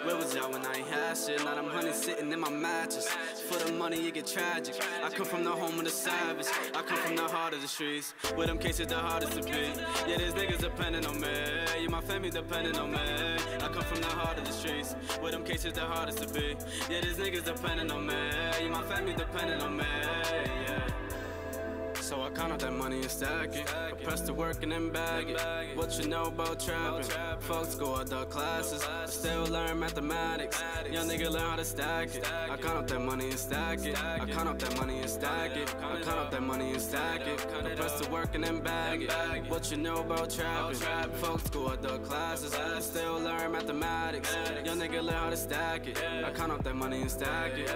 Where was y'all when I ain't had shit? Now them honeys sitting in my mattress. For the money it get tragic. I come from the home of the savage. I come from the heart of the streets. Where them cases the hardest to beat. Yeah, there's niggas depending on me. You my family depending on me. I come from the heart of the streets. Where them cases the hardest to beat. Yeah, there's niggas depending on me. You my family depending on me. Yeah. So I I count up that money and stack it. I press the work and then bag it. What you know about trapping? Folks go adult classes, still learn mathematics. Young nigga learn how to stack it. I count up that money and stack it. I count up that money and stack it. I count up that money and stack it. I press the work and then bag it. What you know about trapping? Folks go adult classes, still learn mathematics. Young nigga learn how to stack it. I count up that money and stack it.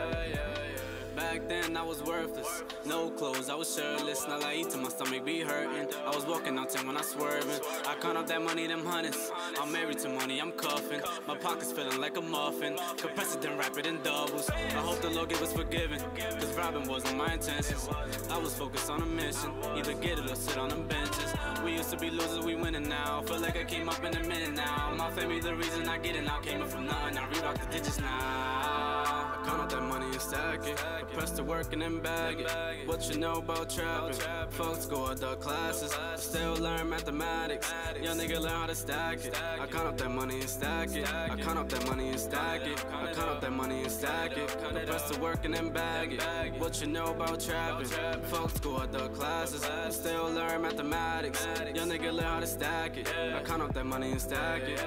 Back then I was worthless, no clothes, I was shirtless. Now I eat till my stomach be hurting. I was walking out 10 when I swerving. I count up that money, them hundreds. I'm married to money, I'm coughing. My pockets feeling like a muffin. Compress it, then wrap it in doubles. I hope the Lord give us forgiven, cause robbing wasn't my intentions. I was focused on a mission, either get it or sit on them benches. We used to be losers, we winning now. Feel like I came up in a minute now. My family the reason I get it now. Came up from nothing, I reroute the digits now. I count up that money and stack it. I press the work and then bag it. What you know about trapping? Folks go adult classes, still learn mathematics. Young nigga learn how to stack it. I count up that money and stack it. I count up that money and stack it. I count up that money and stack it. I press the work and then bag it. What you know about trapping? Folks go adult classes, still learn mathematics. Young nigga learn how to stack it. I count up that money and stack it.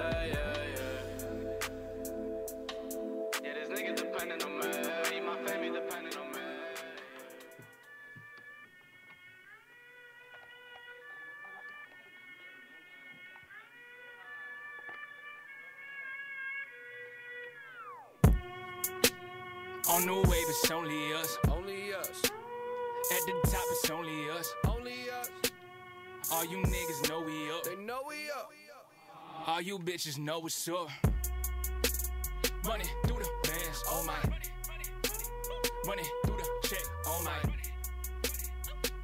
Yeah, this nigga depending on me. My family depending on me. On the wave, it's only us. Only us. At the top, it's only us. Only us. All you niggas know we up. They know we up. All you bitches know what's up. Running through the bands, oh my. Running through the check, oh my.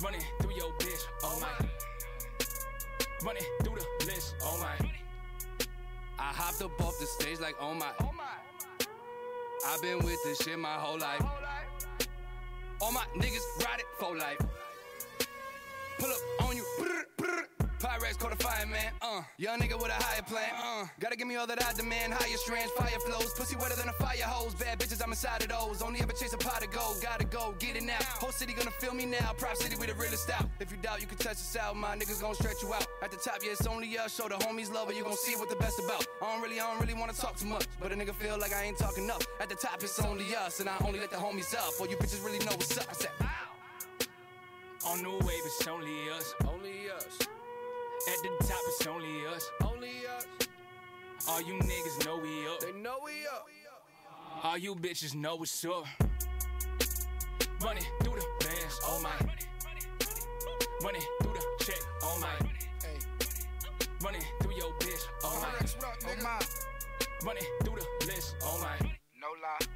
Running through your bitch, oh my. Running through the list, oh my. I hopped up off the stage like, oh my. I've been with this shit my whole life. All my niggas ride it for life. Pull up on you. Pyrex caught a fireman, young nigga with a higher plan, gotta give me all that I demand. Higher strands, fire flows, pussy wetter than a fire hose. Bad bitches, I'm inside of those. Only ever chase a pot of gold. Gotta go, get it now. Whole city gonna feel me now. Prop city with the realest out. If you doubt, you can touch us out. My niggas gonna stretch you out. At the top, yeah, it's only us. Show the homies love, and you gon' see what the best about. I don't really wanna talk too much, but a nigga feel like I ain't talking enough. At the top, it's only us, and I only let the homies up. Or you bitches really know what's up. I said, ow. On the wave, it's only us. Only us. At the top, it's only us. Only us. All you niggas know we up. They know we up. All you bitches know what's up. Running through the bands, oh my. Running through the check, oh my. Running through your bitch, oh my. Running through the list, oh my. No lie,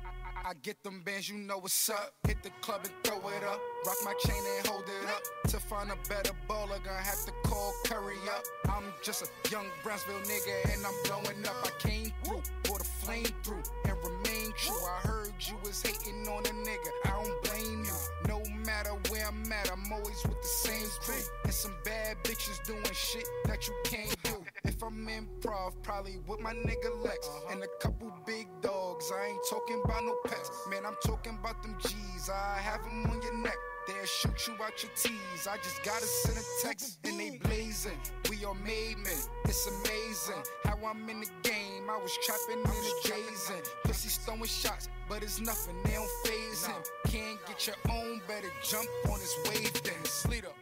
I get them bands, you know what's up. Hit the club and throw it up. Rock my chain and hold it up. To find a better baller, gonna have to call Curry up. I'm just a young Brownsville nigga and I'm blowing up. I came through, brought a flame through, and remain true. I heard you was hating on a nigga, I don't blame you. No matter where I'm at, I'm always with the same crew. And some bad bitches doing shit that you can't do. If I'm improv, probably with my nigga Lex and a couple big dogs. I ain't talking about no pets, man, I'm talking about them G's. I have them on your neck, they'll shoot you out your tees. I just gotta send a text and they blazing. We are made men, it's amazing how I'm in the game. I was trapping in the gazing. Pussies throwing shots, but it's nothing, they don't phase him. Can't get your own, better jump on his wave then. Sleet up.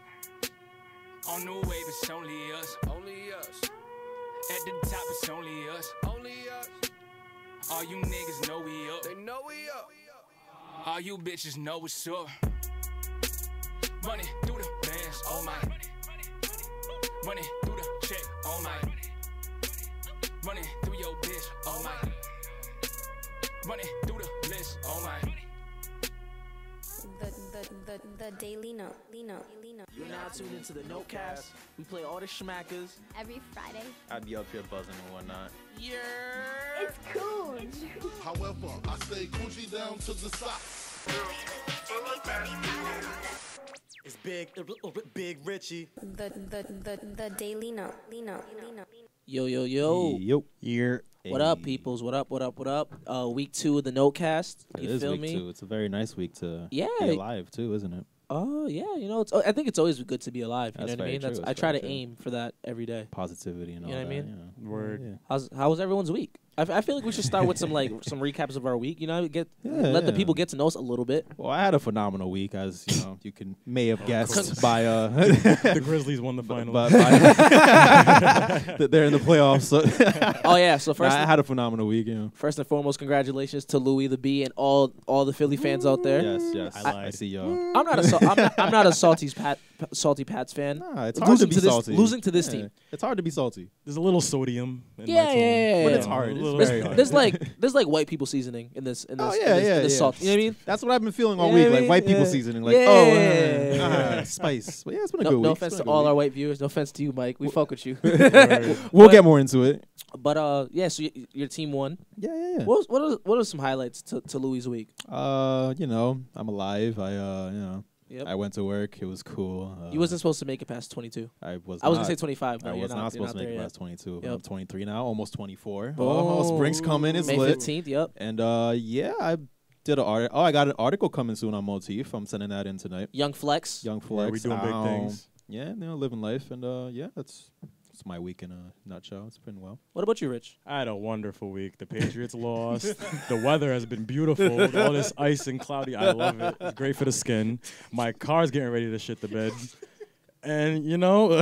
On the wave, it's only us. Only us. At the top, it's only us. Only us. All you niggas know we up. They know we up. All you bitches know what's up. Running through the bands, oh my. Running through the check, oh my. Running through your bitch, oh my. Running through the list, oh my. The Daily Note. You're now tuned into the Notecast. We play all the schmackers Every Friday. I'd be up here buzzing and whatnot. Yeah. It's cool. However, I stay Gucci down to the socks. It's Big Richie. The Daily Note. Yo. Yo. Here. What up, peoples? What up? Week 2 of the Notecast. You It is feel week me? 2. It's a very nice week to Yeah. be alive, too, isn't it? Yeah, you know, I think it's always good to be alive. You That's know what I very mean? true. I try to aim for that every day. Positivity and all You know that. what I mean? Yeah. Word. Yeah. How was everyone's week? I feel like we should start with some some recaps of our week. You know, let the people get to know us a little bit. Well, I had a phenomenal week, as you know, you may have guessed by the Grizzlies won the final. They're in the playoffs. So Oh yeah, so first I had a phenomenal week. You know. First and foremost, congratulations to Louie the B and all the Philly fans out there. Yes. I see y'all. I'm not a salty Pats fan. Nah, it's hard to be salty. Losing to this team. It's hard to be salty. There's a little sodium. In Yeah, my tone. yeah. But it's hard. It's very hard. There's like white people seasoning in this. Oh this salt. You know what I mean? That's what I've been feeling all You know week, what I like mean? white people Yeah. seasoning. Like, spice. But yeah, it's been a good week. No offense to all our white viewers. No offense to you, Mike. We fuck with you. We'll get more into it. But yeah, so your team won. Yeah. What are some highlights to Louie's week? You know, I'm alive. Yep. I went to work. It was cool. You wasn't supposed to make it past 22. I was gonna say 25. But I you're was not supposed to make it there past 22. Yep. I'm 23 now, almost 24. Boom. Spring's coming. It's May lit. 15th. Yep. And yeah, I did an article. I got an article coming soon on Motif. I'm sending that in tonight. Young Flex. Young Flex. we doing big things. Yeah, you know, living life. And yeah, that's my week in a nutshell. It's been well. What about you, Rich? I had a wonderful week. The Patriots lost. The weather has been beautiful. With all this ice and cloudy. I love it. It's great for the skin. My car's getting ready to shit the bed. And, you know,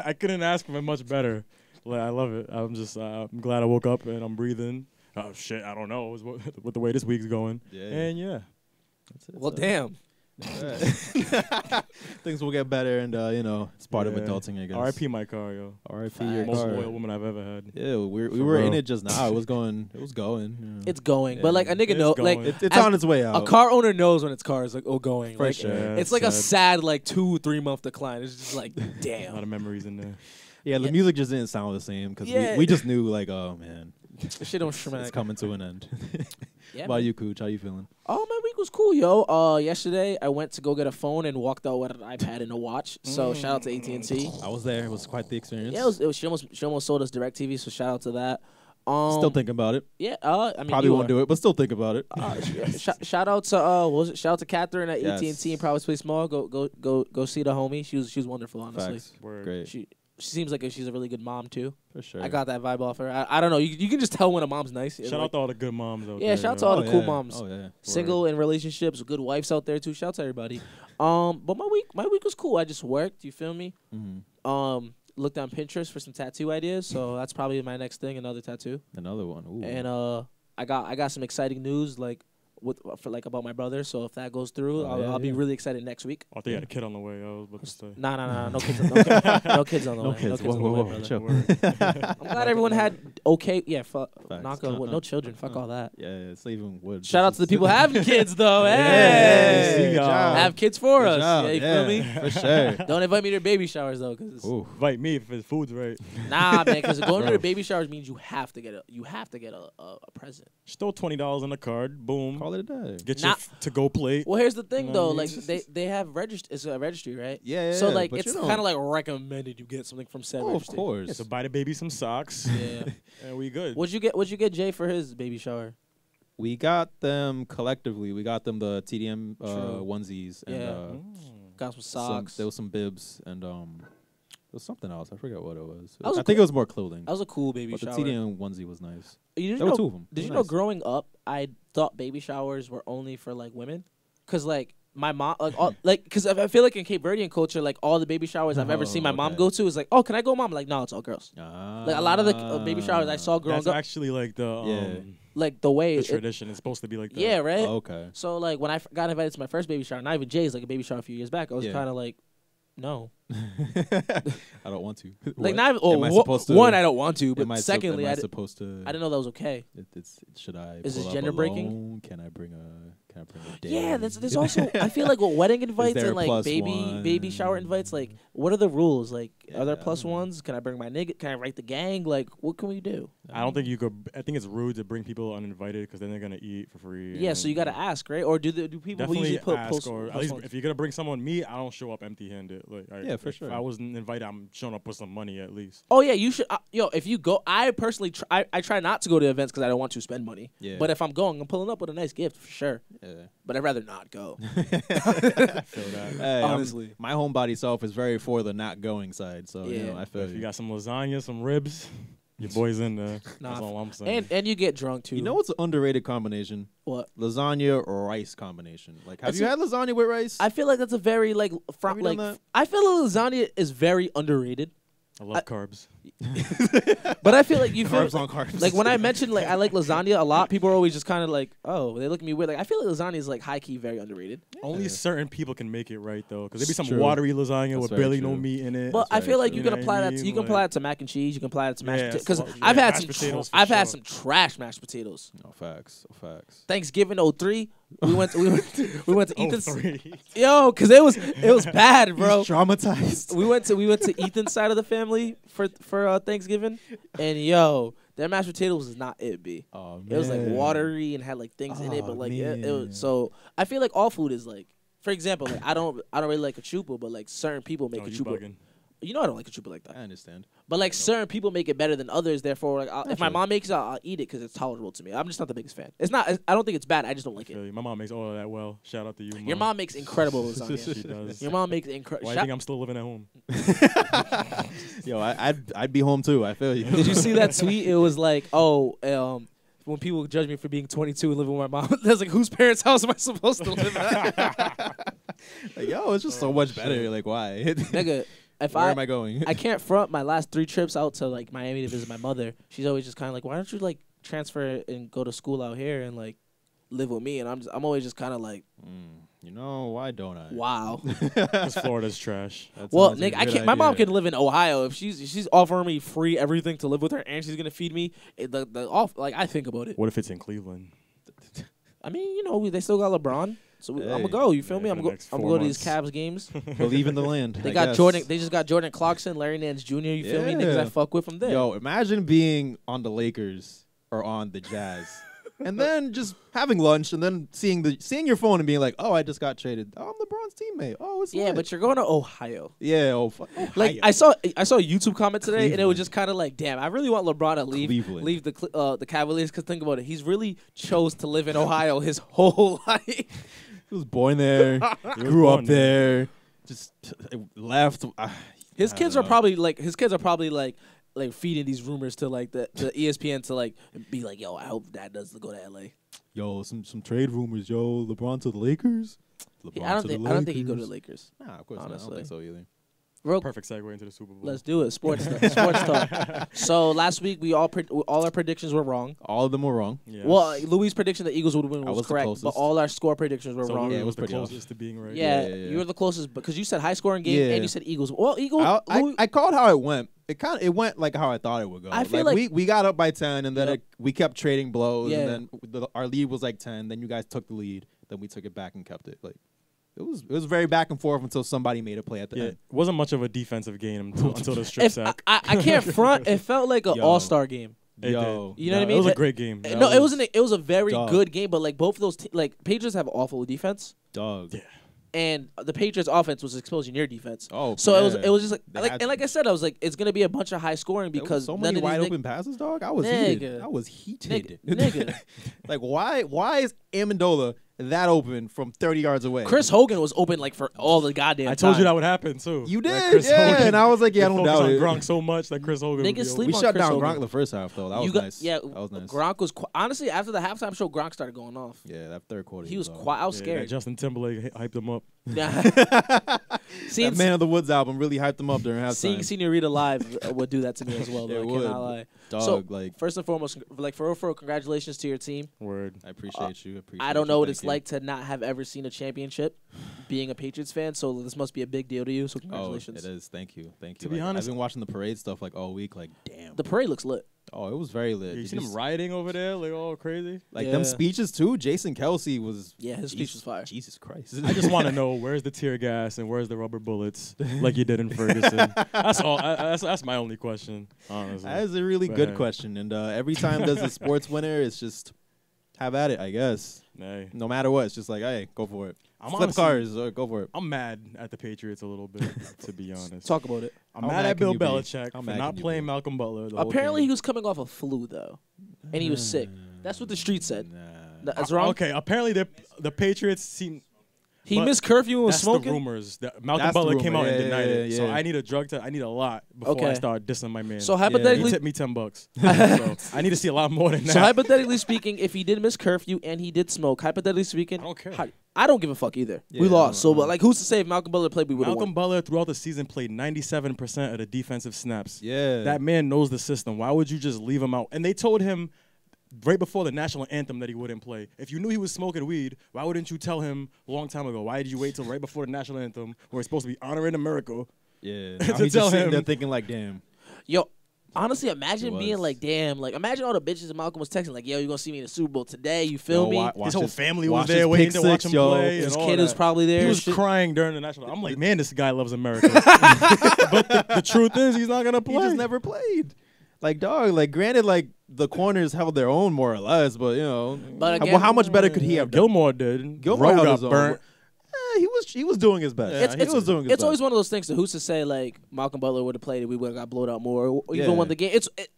I couldn't ask for much better. Like, I love it. I'm just I'm glad I woke up and I'm breathing. Oh, shit, I don't know with the way this week's going. Yeah. And, yeah. That's it. Well, damn. Things will get better, and you know, it's part of adulting, I guess. R.I.P. my car, yo. R.I.P. your Most car. loyal woman I've ever had. Yeah, we were in it just now. It was going. It's Yeah. going, but like a nigga know, like it's on its way out. A car owner knows when its car is like going. For like, sure. It's like a sad like 2-3 month decline. It's just like A damn. lot of memories in there. Yeah, the music just didn't sound the same because we just knew like, oh man, Shit don't smack. it's coming to an end. Yeah, How about you, Cooch? How you feeling? Oh, my week was cool, yo. Yesterday I went to go get a phone and walked out with an iPad and a watch. So shout out to AT&T. I was there. It was quite the experience. Yeah, she almost sold us DirecTV. So shout out to that. Still thinking about it. Yeah, I mean, Probably won't do it, but still think about it. Shout out to what was it? Shout out to Catherine at Yes. AT&T and Providence Place Mall. Go see the homie. She was wonderful, honestly. Facts. Great. She seems like she's a really good mom too. For sure. I got that vibe off her. I don't know. You can just tell when a mom's nice. Shout out to all the good moms out there. Yeah, shout out to all the cool moms. Oh yeah. Single in relationships, good wives out there too. Shout out to everybody. But my week was cool. I just worked. You feel me? Mm-hmm. Looked on Pinterest for some tattoo ideas. So that's probably my next thing. Another tattoo. Another one. Ooh. And I got some exciting news about my brother. So if that goes through, I'll be really excited next week. I thought you had a kid on the way. I was about to say. Nah, no kids. No kids on the way. Kids. No kids on the way, brother. I'm glad everyone had okay. Yeah, knock on wood. No children. Fuck all that. Yeah, it's even wood. Shout out to the people having kids though. Hey, Hey, have kids for Good us. job. Yeah, you feel me? For sure. Don't invite me to baby showers though, cause Invite me if the food's right. nah, man, because going to the baby showers means you have to get a present. Just throw $20 on the card. Boom. Call it a day. Get your to-go plate. Well, here's the thing You know though, what I like mean? they have it's a registry, right? Yeah. So like but it's you kind don't- of like recommended you get something from said Oh, of registry. course. Yeah, so buy the baby some socks. Yeah. And we good. What'd you get Jay for his baby shower? We got them collectively. We got them the TDM True. onesies. And, Yeah. Got some socks. There was some bibs and there was something else. I forget what it was. That was I think it was more clothing. That was a cool baby but shower. the TDM onesie was nice. There were two of them. Did They you were know nice. growing up, I thought baby showers were only for like women? Cause like my mom, cause I feel like in Cape Verdean culture, like all the baby showers I've ever seen my mom go to is like, oh, can I go, mom? Like, no, it's all girls. Like a lot of the baby showers I saw growing That's up, actually like the like the way the it- tradition. It's supposed to be like that. yeah, right. Oh, okay. So like when I got invited to my first baby shower, not even Jay's, like a baby shower a few years back, I was Yeah. kind of like, no. I don't want to. Like What? not even, Am I supposed to? one, I don't want to, am but I secondly, am I I supposed to? didn't know that was okay. Should I? Is pull this up gender breaking? alone? Can I bring a date? Yeah, there's also I feel like with wedding invites there and a like plus baby shower invites, like what are the rules? Like are there plus I don't know. ones? Can I bring my nigga? Can I write the gang? Like what can we do? I don't think you could. I think it's rude to bring people uninvited because then they're gonna eat for free. Yeah, so you got to ask, right? Or do people Definitely usually put ask, post or at plus least ones? if you're gonna bring someone, me, I don't show up empty-handed. Like, Yeah, for if sure. I wasn't invited, I'm showing up with some money at least. Oh yeah, you should. If you go, I personally I try not to go to events because I don't want to spend money. Yeah. But if I'm going, I'm pulling up with a nice gift for sure. but I'd rather not go. I feel that. Hey, honestly, my homebody self is very for the not going side. So you know, I feel if you got some lasagna, some ribs, your boy's in there. That's all I'm saying. And you get drunk too. You know what's an underrated combination? What? Lasagna or rice combination. Like, have you had lasagna with rice? I feel like that's a very I feel lasagna is very underrated. I love carbs. But I feel like you feel carbs on carbs. Like when I mentioned I like lasagna a lot, people are always just kind of like, oh, they look at me weird. Like I feel like lasagna is like high key very underrated. Only certain people can make it right though, because there be some True. watery lasagna That's with very barely true. no meat in it. But I feel like you can know apply what I that. mean? You can apply it to mac and cheese. You can apply it to mashed potatoes. Because yeah, I've had mashed potatoes for I've had sure. some trash mashed potatoes. No facts. Thanksgiving 03, we went to Ethan's. 03. Yo, because it was bad, bro. He's traumatized. We went to Ethan's side of the family for Thanksgiving, and yo, their mashed potatoes was not it, B. Oh, it was like man. watery and had like things in it, but like it man. was. So I feel like all food is like, for example, like I don't really like a chupa, but like certain people make a you chupa. bugging. You know I don't like a chupa like that. I understand. But like certain people make it better than others. Therefore, like if my Naturally. mom makes it, I'll eat it because it's tolerable to me. I'm just not the biggest fan. It's not. I don't think it's bad. I just don't like it. Feel you. My mom makes all of that well. Shout out to you, Mom. Your mom makes incredible lasagna. She does. Your mom makes incredible. Why do you think I'm still living at home? Yo, I'd be home too. I feel you. Did you see that tweet? It was like, when people judge me for being 22 and living with my mom, that's like, whose parents' house am I supposed to live at? Like, yo, it's just so much better. Like, why? Nigga, Where am I going? I can't front my last 3 trips out to like Miami to visit my mother. She's always just kind of like, why don't you like transfer and go to school out here and like live with me? And I'm always just kind of like, you know, why don't I? wow. Because Florida's trash. Well, Nick, I can't. My mom can live in Ohio if she's offering me free everything to live with her and she's gonna feed me. I think about it. What if it's in Cleveland? I mean, you know, they still got LeBron. So I'm gonna go. You feel me? I'm gonna go to these Cavs games. Believe in the land. They I got guess. Jordan. They just got Jordan Clarkson, Larry Nance Jr. You feel me? Niggas I fuck with from there. Yo, imagine being on the Lakers or on the Jazz, and then just having lunch, and then seeing your phone and being like, "Oh, I just got traded. Oh, I'm LeBron's teammate. Oh, it's lit." But you're going to Ohio. Yeah, Ohio. Like I saw a YouTube comment today, and it was just kind of like, "Damn, I really want LeBron to leave the Cavaliers." Because think about it, he's really chose to live in Ohio his whole life. He was born there, grew up there, just left. His kids are probably like feeding these rumors to like the ESPN to like be like, yo, I hope Dad does go to LA. Yo, some trade rumors. Yo, LeBron to the Lakers. I don't think he'd go to the Lakers. Nah, of course not. I don't think so either. Perfect segue into the Super Bowl. Let's do it. Sports talk. So last week all our predictions were wrong. All of them were wrong. Yes. Well, Louis' prediction that Eagles would win was correct, but all our score predictions were wrong. Yeah, it was the pretty closest to being right. Yeah, you were the closest because you said high scoring game and you said Eagles. Well, Eagles. I called how it went. It went like how I thought it would go. I feel like we got up by 10, and then we kept trading blows, Yeah. and then our lead was like 10. Then you guys took the lead. Then we took it back and kept it. Like it was very back and forth until somebody made a play at the end. It wasn't much of a defensive game until the strip sack. I can't front. It felt like an all-star game. You know what I mean? It was a great game. No, it wasn't. It was a very good game, but like both of those, Patriots have awful defense. Dog. Yeah. And the Patriots' offense was exposing your defense. Oh, so yeah. it was just like I said, I was like, it's gonna be a bunch of high scoring because so many wide open passes, dog. I was heated. I was heated. Nigga. Like why is Amendola that open from 30 yards away? Chris Hogan was open like for all the goddamn time. I told you that would happen too. You did, yeah. And I was like, yeah, I don't doubt it. Gronk so much that Chris Hogan. Niggas sleep we on shut Chris down Hogan. Gronk in the first half though. That was nice. Yeah, that was nice. Gronk was honestly after the halftime show, Gronk started going off. Yeah, that third quarter. He was quiet. I was scared. Justin Timberlake hyped him up. That Man of the Woods album really hyped him up during halftime. Seeing Senorita live would do that to me as well. Though. I cannot lie. Dog, so, like first and foremost, like for real, congratulations to your team. Word. I appreciate you. I don't know what it's like to not have ever seen a championship, being a Patriots fan. So this must be a big deal to you. So congratulations. Oh, it is. Thank you. To be honest, I've been watching the parade stuff like all week. Like, damn, the parade looks lit. Oh, it was very lit. You see them rioting over there, like all crazy. Like them speeches too. Jason Kelsey was. Yeah, his speech was fire. Jesus Christ. I just want to know where's the tear gas and where's the rubber bullets, like you did in Ferguson. That's all. That's my only question, honestly. That is a really good question, and every time there's a sports winner, it's just have at it, I guess. Hey. No matter what, it's just like, hey, go for it. I'm Flip honestly, cars, go for it. I'm mad at the Patriots a little bit, to be honest. Talk about it. I'm mad at Bill Belichick for not be? playing Malcolm Butler. Apparently, he was coming off a flu though, and he was sick. That's what the street said. Nah. That's wrong. Okay, apparently the Patriots seem. He missed curfew and was smoking? That's the rumors. Malcolm Butler came out and denied it. So yeah. I need a drug test. I need a lot before I start dissing my man. So hypothetically, he tipped me $10. So I need to see a lot more than that. So hypothetically speaking, if he did miss curfew and he did smoke, hypothetically speaking, I don't care. I don't give a fuck either. We lost. So like, who's to say if Malcolm Butler played, we would have won? Malcolm Butler throughout the season played 97% of the defensive snaps. Yeah, that man knows the system. Why would you just leave him out? And they told him right before the national anthem that he wouldn't play. If you knew he was smoking weed, why wouldn't you tell him a long time ago? Why did you wait till right before the national anthem, where it's supposed to be honoring America? Yeah, to he's tell just sitting him there thinking like, damn. Yo, honestly, imagine being like, damn, like imagine all the bitches that Malcolm was texting, like, yo, you gonna see me in the Super Bowl today? You feel me? His whole family was there waiting to watch him play. His kid was probably there. He was crying during the national. I'm like, man, this guy loves America. But the truth is, he's not gonna play. He just never played. Like, dog, like, granted, like, the corners held their own more or less, but, you know. But again, how much better could he have done? Gilmore did. Gilmore got held his burnt. He was doing his best. He was doing his best. It's always one of those things. So who's to say, like, Malcolm Butler would have played and we would have got blown out more, or even won the game?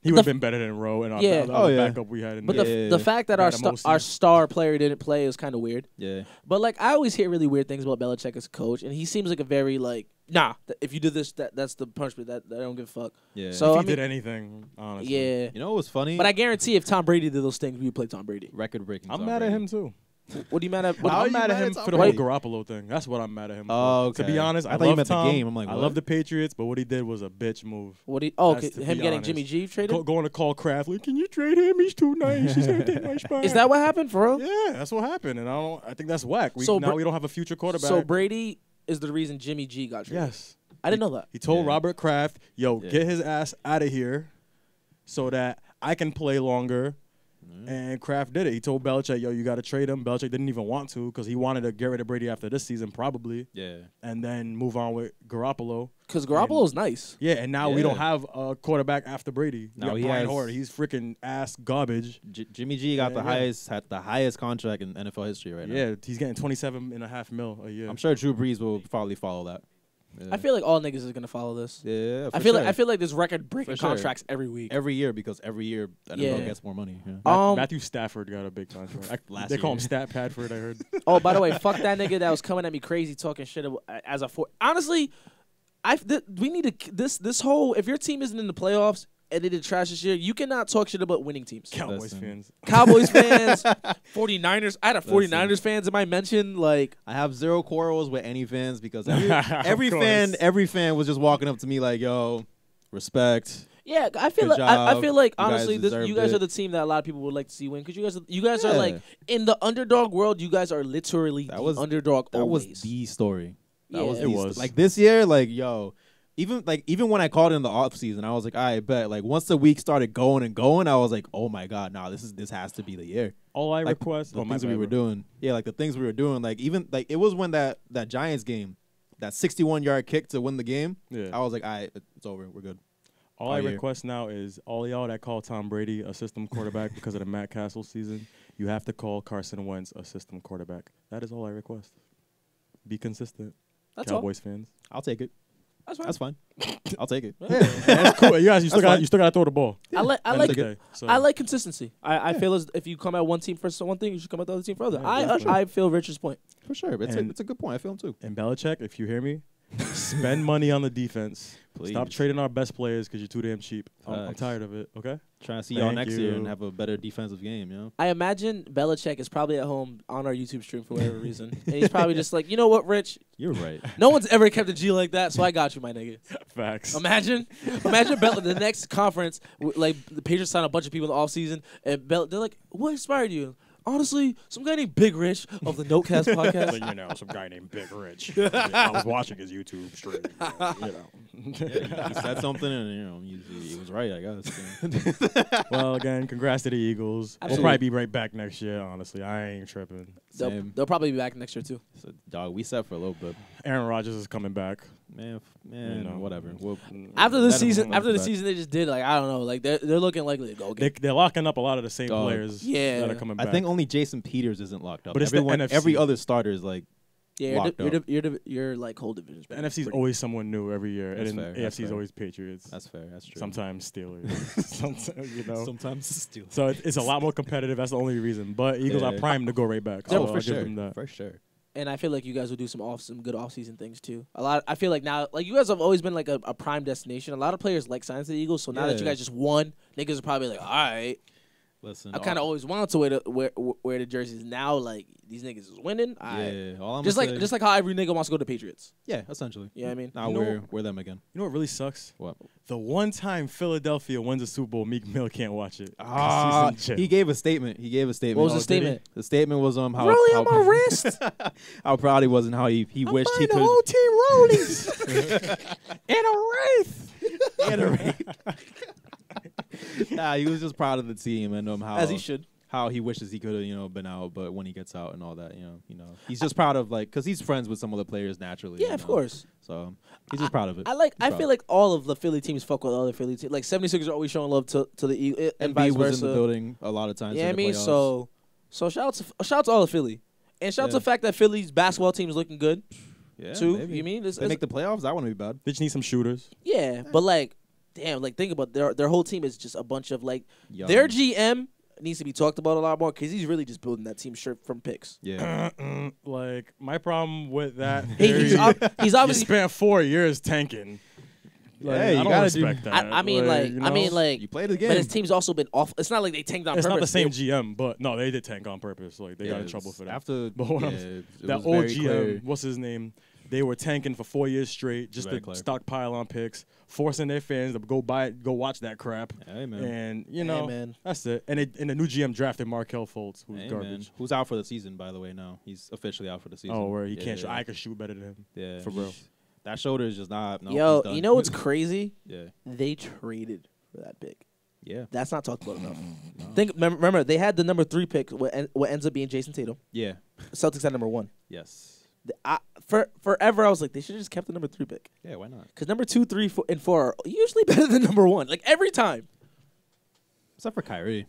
He would have been better than Rowe and our backup we had in But there. the fact that our star player didn't play is kind of weird. Yeah. But, like, I always hear really weird things about Belichick as a coach, and he seems like a very, like, nah, if you do this, that's the punishment. That I don't give a fuck. Yeah. So if he did anything, honestly. Yeah. You know what was funny? But I guarantee if Tom Brady did those things, we would play Tom Brady. Record breaking. I'm mad at him too. What are you mad at? I'm mad at him for the whole Garoppolo thing. That's what I'm mad at him for. Oh, okay. To be honest, I I thought you love meant the Tom. game. I'm like, I what? love the Patriots, but what he did was a bitch move. What he? Him getting honest. Jimmy G traded? Going to call Kraft, like, can you trade him? He's too nice. He's gonna take my spot. Is that what happened for real? Yeah, that's what happened, and I think that's whack. We don't have a future quarterback. So Brady is the reason Jimmy G got traded. Yes, I didn't know that. He told Robert Kraft, "Yo, get his ass out of here, so that I can play longer." And Kraft did it. He told Belichick, yo, you got to trade him. Belichick didn't even want to because he wanted to get rid of Brady after this season probably. Yeah. And then move on with Garoppolo. Because Garoppolo's nice. Yeah, and now we don't have a quarterback after Brady. Now he Brian Hoyer. He's freaking ass garbage. Jimmy G got the highest contract in NFL history right now. Yeah, he's getting $27.5 million a year. I'm sure Drew Brees will probably follow that. Yeah. I feel like all niggas is gonna follow this. Yeah, I feel like there's record-breaking contracts every week. Every year because every year the NFL gets more money. Yeah. Matthew Stafford got a big contract. They call him Stat Padford, I heard. Oh, by the way, fuck that nigga that was coming at me crazy talking shit as a honestly, we need to this whole if your team isn't in the playoffs and they did trash this year, you cannot talk shit about winning teams. Cowboys fans, 49ers. I had a 49ers fans in my mention. Like, I have zero quarrels with any fans because every fan was just walking up to me like, yo, respect. Yeah, I feel like honestly, you guys are the team that a lot of people would like to see win because you guys are like in the underdog world. You guys are literally the underdog. That was the story. That Yeah. was like this year, like yo. Even when I called in the off season, I was like, I bet. Like once the week started going, I was like, oh my god, this has to be the year. All I request the things we were doing, like the things we were doing, like even like it was when that Giants game, that 61-yard kick to win the game. Yeah, I was like, it's over, we're good. All I request now is all y'all that call Tom Brady a system quarterback because of the Matt Castle season, you have to call Carson Wentz a system quarterback. That is all I request. Be consistent. That's Cowboys fans. I'll take it. That's fine. I'll take it. Yeah, that's cool. You guys, you still got to throw the ball. I like consistency. I feel as if you come at one team for one thing, you should come at the other team for other. I feel Rich's point for sure. It's a good point. I feel him too. And Belichick, if you hear me, spend money on the defense. Please. Stop trading our best players because you're too damn cheap. I'm tired of it. Okay. Trying to see y'all next year and have a better defensive game. You know. I imagine Belichick is probably at home on our YouTube stream for whatever reason, and he's probably just like, you know what, Rich? You're right. No one's ever kept a G like that, so I got you, my nigga. Facts. Imagine the next conference, like the Patriots sign a bunch of people in the offseason, and they're like, what inspired you? Honestly, some guy named Big Rich of the Notecast podcast. Some guy named Big Rich. I was watching his YouTube stream. He said something, and he was right, I guess. Well, again, congrats to the Eagles. Absolutely. We'll probably be right back next year. Honestly, I ain't tripping. They'll probably be back next year too. So, dog, we set for a little bit. Aaron Rodgers is coming back. Man, whatever. After the season, they just did like I don't know, like they're looking likely to go again. They're locking up a lot of the same players. Yeah, that are coming back. I think only Jason Peters isn't locked up. But it's every other starter is like Yeah, locked up. you're like whole divisions. The NFC's always someone new every year, That's and fair, then that's AFC's fair. always Patriots. That's fair. That's true. Sometimes Steelers. Sometimes, you know. Sometimes Steelers. So it's a lot more competitive. That's the only reason. But Eagles are primed to go right back. So for I'll sure. give them that. For sure. And I feel like you guys will do some good off-season things too. I feel like now, like you guys have always been like a prime destination. A lot of players like signing to the Eagles. So now that you guys just won, niggas are probably like, all right. Listen, I kind of always wanted to wear the jerseys. Now, like these niggas is winning. all I'm just gonna like how every nigga wants to go to Patriots. Yeah, essentially. Yeah, I mean, now we're them again. You know what really sucks? What? The one time Philadelphia wins a Super Bowl, Meek Mill can't watch it. He gave a statement. What was the statement? The statement was how rolling on my wrist. How proud he was and how he wished he could. the whole team rollies in a wraith. Nah, he was just proud of the team and how as he should. How he wishes he could have been out, but when he gets out and all that, he's just proud of because he's friends with some of the players naturally. Yeah, of course. So he's just proud of it. I feel like all of the Philly teams fuck with other Philly teams. Like 76ers are always showing love to the Eagles and vice versa. Was in the building a lot of times. Yeah, in the playoffs. So shout out to all of Philly, and shout out to the fact that Philly's basketball team is looking good. Yeah, too. Maybe. You mean they make the playoffs? That wouldn't be bad. They just need some shooters. Yeah, but like, damn, like think about their whole team is just a bunch of like Young. Their GM needs to be talked about a lot more because he's really just building that team shirt from picks. Yeah, like my problem with that, he's obviously you spent 4 years tanking. Like, yeah, I don't respect that. I mean, you played the game, but his team's also been awful. It's not like they tanked on purpose. It's not the same GM, but no, they did tank on purpose. Like they got in trouble for that. After but that old GM, what's his name? They were tanking for 4 years straight just to stockpile on picks, forcing their fans to go watch that crap. Hey, man. And that's it. And the new GM drafted Markelle Fultz, who's garbage. Man. Who's out for the season, by the way? Now he's officially out for the season. Oh, where he can't shoot. I can shoot better than him. Yeah, for real. That shoulder is just not. No, yo, you know what's crazy? Yeah, they traded for that pick. Yeah, that's not talked about enough. Remember, they had the number 3 pick, what ends up being Jason Tatum. Yeah, Celtics had number 1. Yes. Forever, I was like, they should have just kept the number 3 pick. Yeah, why not? Because number 2, 3, 4, and 4 are usually better than number 1. Like every time. Except for Kyrie.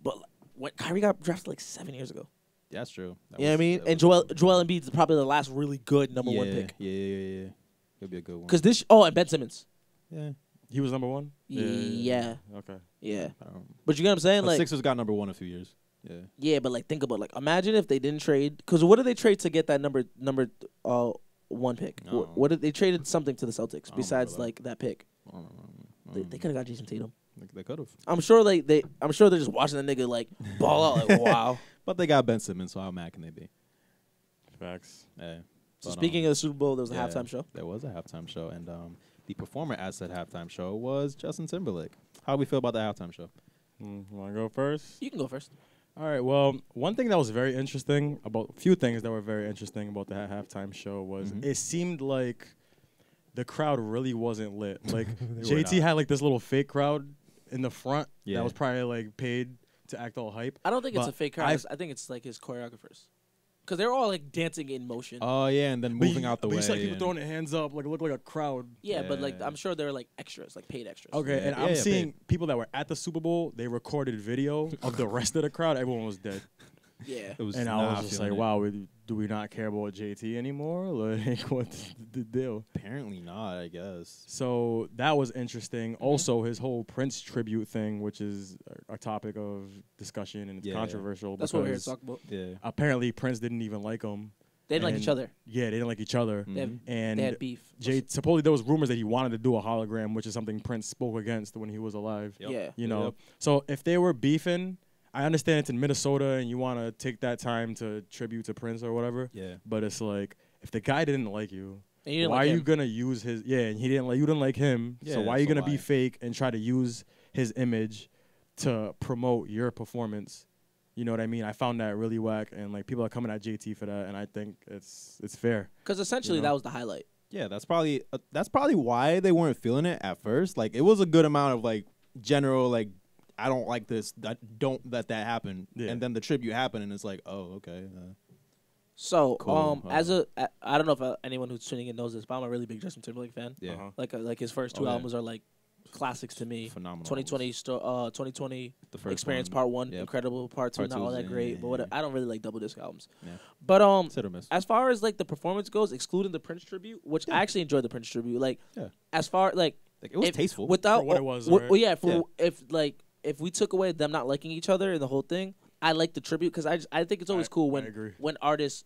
But when Kyrie got drafted like 7 years ago. Yeah, that's true. You know what I mean? And Joel Embiid is probably the last really good number 1 pick. Yeah. He'll be a good one. Because and Ben Simmons. Yeah. He was number 1? Yeah. Okay. Yeah. But you know what I'm saying? But like Sixers got number 1 a few years. Yeah. Yeah, but like think about imagine if they didn't trade. Because what did they trade to get that number 1 pick? No. What did they traded something to the Celtics besides like that pick? They could have got Jason Tatum. They could have. I'm sure I'm sure they're just watching the nigga like ball out like wow. But they got Ben Simmons, so how mad can they be? Facts. Yeah. So speaking of the Super Bowl, there was a halftime show. There was a halftime show, and the performer at said halftime show was Justin Timberlake. How do we feel about the halftime show? Want to go first? You can go first. All right. Well, one thing that was very interesting a few things that were very interesting about the halftime show was it seemed like the crowd really wasn't lit. Like JT had like this little fake crowd in the front that was probably like paid to act all hype. I don't think it's a fake crowd. I think it's like his choreographers. Because they're all like dancing in motion. Oh, yeah, and then moving out the way. But you see like people throwing their hands up, like it looked like a crowd. Yeah, but like I'm sure they're like extras, like paid extras. Okay, and I'm seeing people that were at the Super Bowl, they recorded video of the rest of the crowd. Everyone was dead. Yeah. And I was just like, wow, do we not care about JT anymore? Like, what's the deal? Apparently not, I guess. So that was interesting. Also, his whole Prince tribute thing, which is a topic of discussion and it's controversial. That's what we're here to talk about. Yeah. Apparently, Prince didn't even like him. They didn't like each other. Yeah, they didn't like each other. They had beef. Supposedly there was rumors that he wanted to do a hologram, which is something Prince spoke against when he was alive. Yep. Yeah. You know, so if they were beefing, I understand it's in Minnesota and you want to take that time to tribute to Prince or whatever. Yeah. But it's like, if the guy didn't like you, why are you gonna use his? Yeah, and you didn't like him. Yeah, so why are you gonna be fake and try to use his image to promote your performance? You know what I mean? I found that really whack, and like people are coming at JT for that, and I think it's fair. Because essentially that was the highlight. Yeah, that's probably why they weren't feeling it at first. Like it was a good amount of like general like I don't like this. Don't let that happen. Yeah. And then the tribute happened, and it's like, oh, okay. So, cool. I don't know if anyone who's tuning in knows this, but I'm a really big Justin Timberlake fan. Yeah. Like his first 2 albums are like classics to me. Phenomenal. 2020 The first Experience one. Part 1, Yep. incredible. Part 2, Part not all two's- that great, yeah, but whatever. I don't really like double disc albums. Yeah. But It's hit or miss. as far as like the performance goes, excluding the Prince tribute, which I actually enjoyed the Prince tribute. Like, as far like it was tasteful. without For what it was, well, right? yeah. If we took away them not liking each other and the whole thing, I like the tribute because I think it's always cool when artists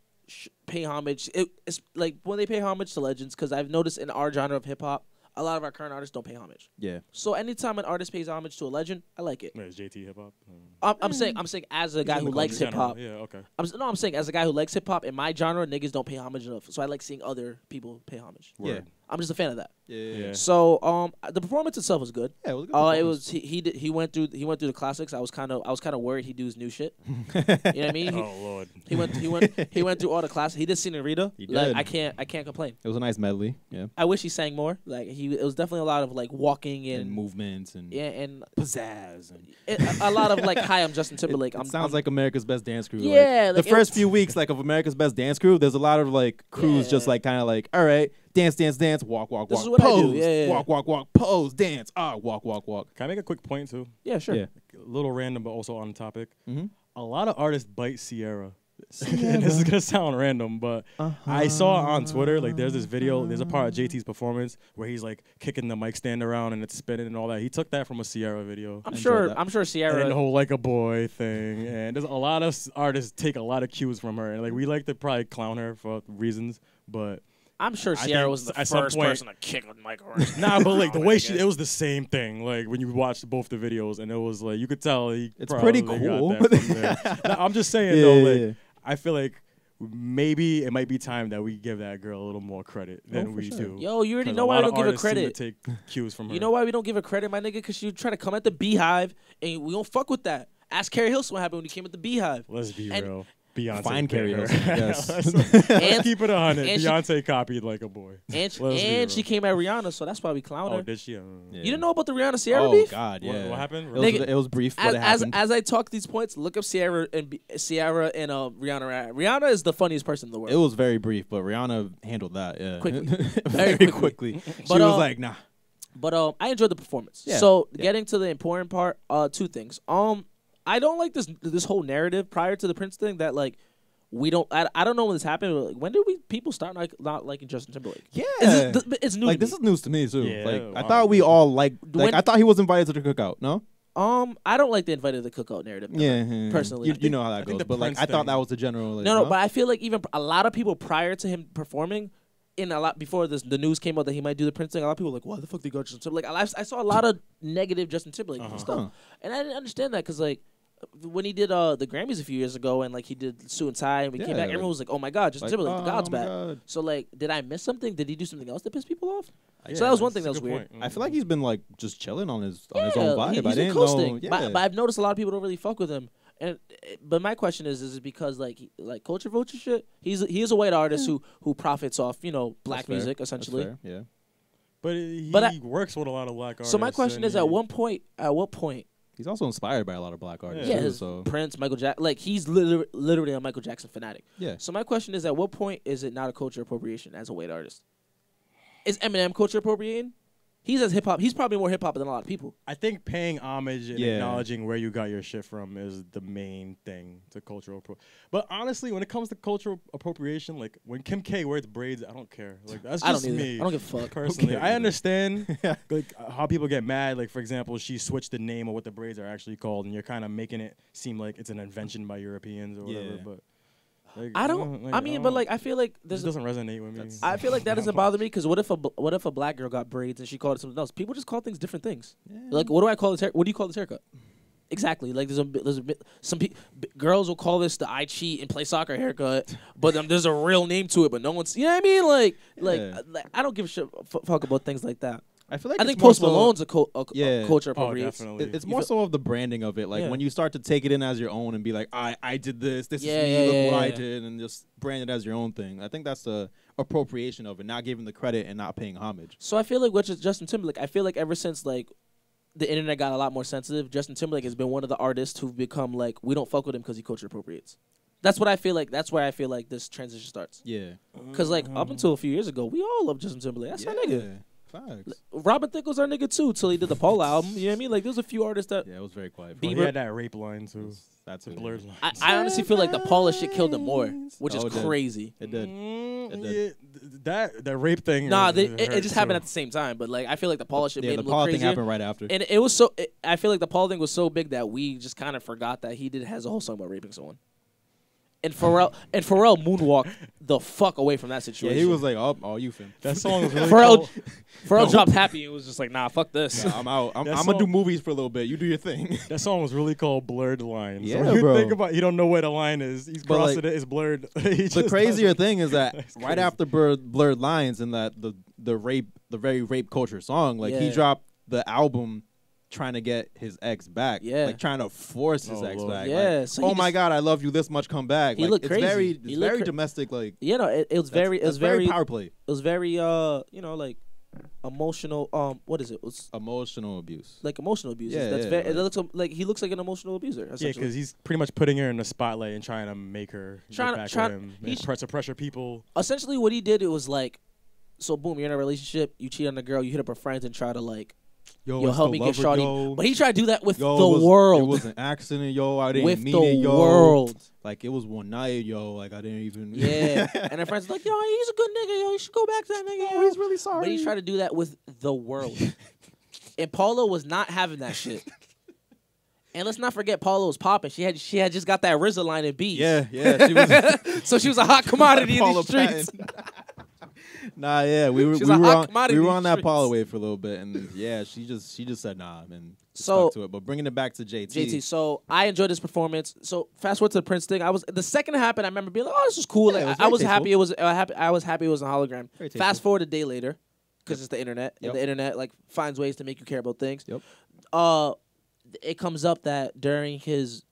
pay homage. It's like when they pay homage to legends, because I've noticed in our genre of hip hop, a lot of our current artists don't pay homage. Yeah. So anytime an artist pays homage to a legend, I like it. Wait, is JT hip hop? I'm saying as a guy in who the likes culture hip hop. general. Yeah, okay. I'm saying as a guy who likes hip hop in my genre, niggas don't pay homage enough. So I like seeing other people pay homage. Yeah. I'm just a fan of that. Yeah. So the performance itself was good. Yeah, it was a good It performance. was he went through the classics. I was kind of worried he'd do his new shit. You know what I mean? Oh Lord. He went through all the classics. He did Senorita. He Like did. I can't complain. It was a nice medley. Yeah. I wish he sang more. Like it was definitely a lot of like walking And movements and and pizzazz and a lot of like hi, I'm Justin Timberlake. It sounds like America's Best Dance Crew. Yeah, like, like, the first few weeks, like of America's Best Dance Crew, there's a lot of like crews just like kind of like, all right, dance, dance, dance, walk, walk, This walk, is what I do. pose, Yeah. walk, pose, dance, walk, walk, walk. Can I make a quick point too? Yeah, sure. Yeah. A little random, but also on topic. Mhm. A lot of artists bite Sierra. And this is gonna sound random, but I saw on Twitter like there's this video. There's a part of JT's performance where he's like kicking the mic stand around and it's spinning and all that. He took that from a Sierra video. I'm sure Sierra. And the whole like a boy thing. And there's a lot of artists take a lot of cues from her. And like we like to probably clown her for reasons, but I'm sure I Sierra think was the at some first point- person to kick with Michael Orange. Nah, but like the way it was the same thing. Like when you watched both the videos, and it was like you could tell It's pretty probably got cool. that from there. Nah, I'm just saying though, like I feel like maybe it might be time that we give that girl a little more credit than we do. Yo, you already 'Cause know a why lot we of don't give her artists seem to credit. Take cues from her. You know why we don't give her credit, my nigga? Because she tried to come at the Beehive, and we don't fuck with that. Ask Carrie Hilson what happened when he came at the Beehive. Let's be And- real. Beyonce Fine bit Carrie her. Hilson, yes. Let's keep it 100. and she- Beyonce copied like a boy. And Let's be she real. came at Rihanna, so that's why we clown her. Oh, did she? You didn't know about the Rihanna Sierra Oh beef? God, yeah. What happened? It was brief. What happened? As I talk these points, look up Sierra and Rihanna. Rihanna is the funniest person in the world. It was very brief, but Rihanna handled that. Yeah, Quickly. very Very quickly. She But, was like, nah. But I enjoyed the performance. Yeah, So yeah. getting to the important part, two things. I don't like this whole narrative prior to the Prince thing that like we don't. I don't know when this happened. But, like, when did people start not liking Justin Timberlake? Yeah, it's new. Like to this me. is news to me too. Yeah, like I wow. thought we all like When- I thought he was invited to the cookout. No. I don't like the invited to the cookout narrative. Personally, you know how that think goes. the But like Prince I thought thing- that was the general. Like, No, but I feel like even a lot of people prior to him performing, before the news came out that he might do the Prince thing, a lot of people were like, why the fuck did he go Justin Timberlake? I saw a lot of negative Justin Timberlake and stuff, and I didn't understand that because like when he did the Grammys a few years ago and like he did Suit and Tie and we came Yeah, back, like- everyone was like, oh my God, Justin like, Timberlake, the God's my back. God. So like, did I miss something? Did he do something else that pissed people off? Yeah, So that was one that's thing a that was good weird. point. I feel like he's been like just chilling on his own Yeah, vibe. I he's didn't know. coasting. Yeah. But I've noticed a lot of people don't really fuck with him. But my question is it because like culture vulture shit? He is a white artist who profits off black That's fair. music That's essentially. fair, yeah. But he But works with a lot of black artists. So my question and is at what point? He's also inspired by a lot of black artists. Yeah, too, his so Prince, Michael Jackson, like he's literally a Michael Jackson fanatic. Yeah. So my question is, at what point is it not a culture appropriation as a white artist? Is Eminem culture appropriating? He's as hip hop. He's probably more hip hop than a lot of people. I think paying homage and Yeah. acknowledging where you got your shit from is the main thing to cultural. But honestly, when it comes to cultural appropriation, like when Kim K wears braids, I don't care. Like that's I don't just either. me. I don't give a fuck. Personally, cares I either? understand like how people get mad. Like for example, she switched the name of what the braids are actually called, and you're kind of making it seem like it's an invention by Europeans or whatever. Yeah. But like, I don't. I mean, but like I feel like this there's. doesn't resonate with me. I feel like that doesn't bother me because what if a black girl got braids and she called it something else? People just call things different things. Like what do I call this? What do you call this haircut? Exactly. Like some girls will call this the I cheat and play soccer haircut, but there's a real name to it, but no one's. You know what I mean? Like I don't give a shit fuck about things like that. I feel like I it's think more Post so- Malone's a Yeah. culture Oh, appropriation. definitely. It's You more feel- so of the branding of it. Like Yeah. when you start to take it in as your own and be like, I did this. This Yeah, is me. yeah, Look yeah, what I yeah. did, and just brand it as your own thing. I think that's the appropriation of it, not giving the credit and not paying homage. So I feel like which is Justin Timberlake. I feel like ever since like the internet got a lot more sensitive, Justin Timberlake has been one of the artists who've become like we don't fuck with him because he culture appropriates. That's what I feel like. That's where I feel like this transition starts. Yeah. Because like up until a few years ago, we all loved Justin Timberlake. That's my nigga. Facts. Robin Thicke was our nigga too till he did the Paul album. You know what I mean? Like, there's a few artists that. Yeah, it was very quiet. He had that rape line too. That's a blurred line. I honestly feel like the Paula shit killed him more, which is crazy. It did. That rape thing. Nah, it just happened at the same time. But like, I feel like the Paula shit made him look Paula crazier. thing happened right after. And it was so. I feel like the Paula thing was so big that we just kind of forgot that he has a whole song about raping someone. And Pharrell moonwalked the fuck away from that situation. Yeah, he was like, "Oh, you fin." That song was really Pharrell dropped Happy and was just like, "Nah, fuck this. Yeah, I'm out. I'm gonna do movies for a little bit. You do your thing." That song was really called "Blurred Lines." Yeah, so bro. Think about, you don't know where the line is. He's crossing it. It's blurred. The crazier thing is that right after Blurred Lines and that the very rape culture song, like he dropped the album trying to get his ex back, like trying to force his ex back. Yeah, like, so oh my God, I love you this much. Come back. He like, looked it's crazy. It's very domestic. Like it was very power play. It was very like emotional. What is it? It was emotional abuse. Like emotional abuse. Yeah, That's yeah, very. like, It looks like he looks like an emotional abuser. Yeah, because he's pretty much putting her in the spotlight and trying to make her get back with him. To pressure people. Essentially, what he did, it was like, so boom, you're in a relationship, you cheat on a girl, you hit up her friends and try to like. Yo, help me get shawty. But he tried to do that with the world. It was an accident, yo. I didn't mean it, yo. World. Like, it was one night, yo. Like, I didn't even. Yeah. And her friends like, yo, he's a good nigga, yo. You should go back to that nigga, yo. He's really sorry. But he tried to do that with the world. And Paula was not having that shit. And let's not forget, Paula was popping. She had just got that RZA line in beats. Yeah. She was. So she was a hot commodity in the streets. Nah, yeah, we were on that Paula wave for a little bit, and yeah, she just said nah, and stuck to it. But bringing it back to JT. So I enjoyed this performance. So fast forward to the Prince thing. The second it happened, I remember being like, oh, this is cool. Yeah, Like, I was happy. I was happy it was a hologram. Fast forward a day later, because it's the internet, and the internet like finds ways to make you care about things. Yep. It comes up that during his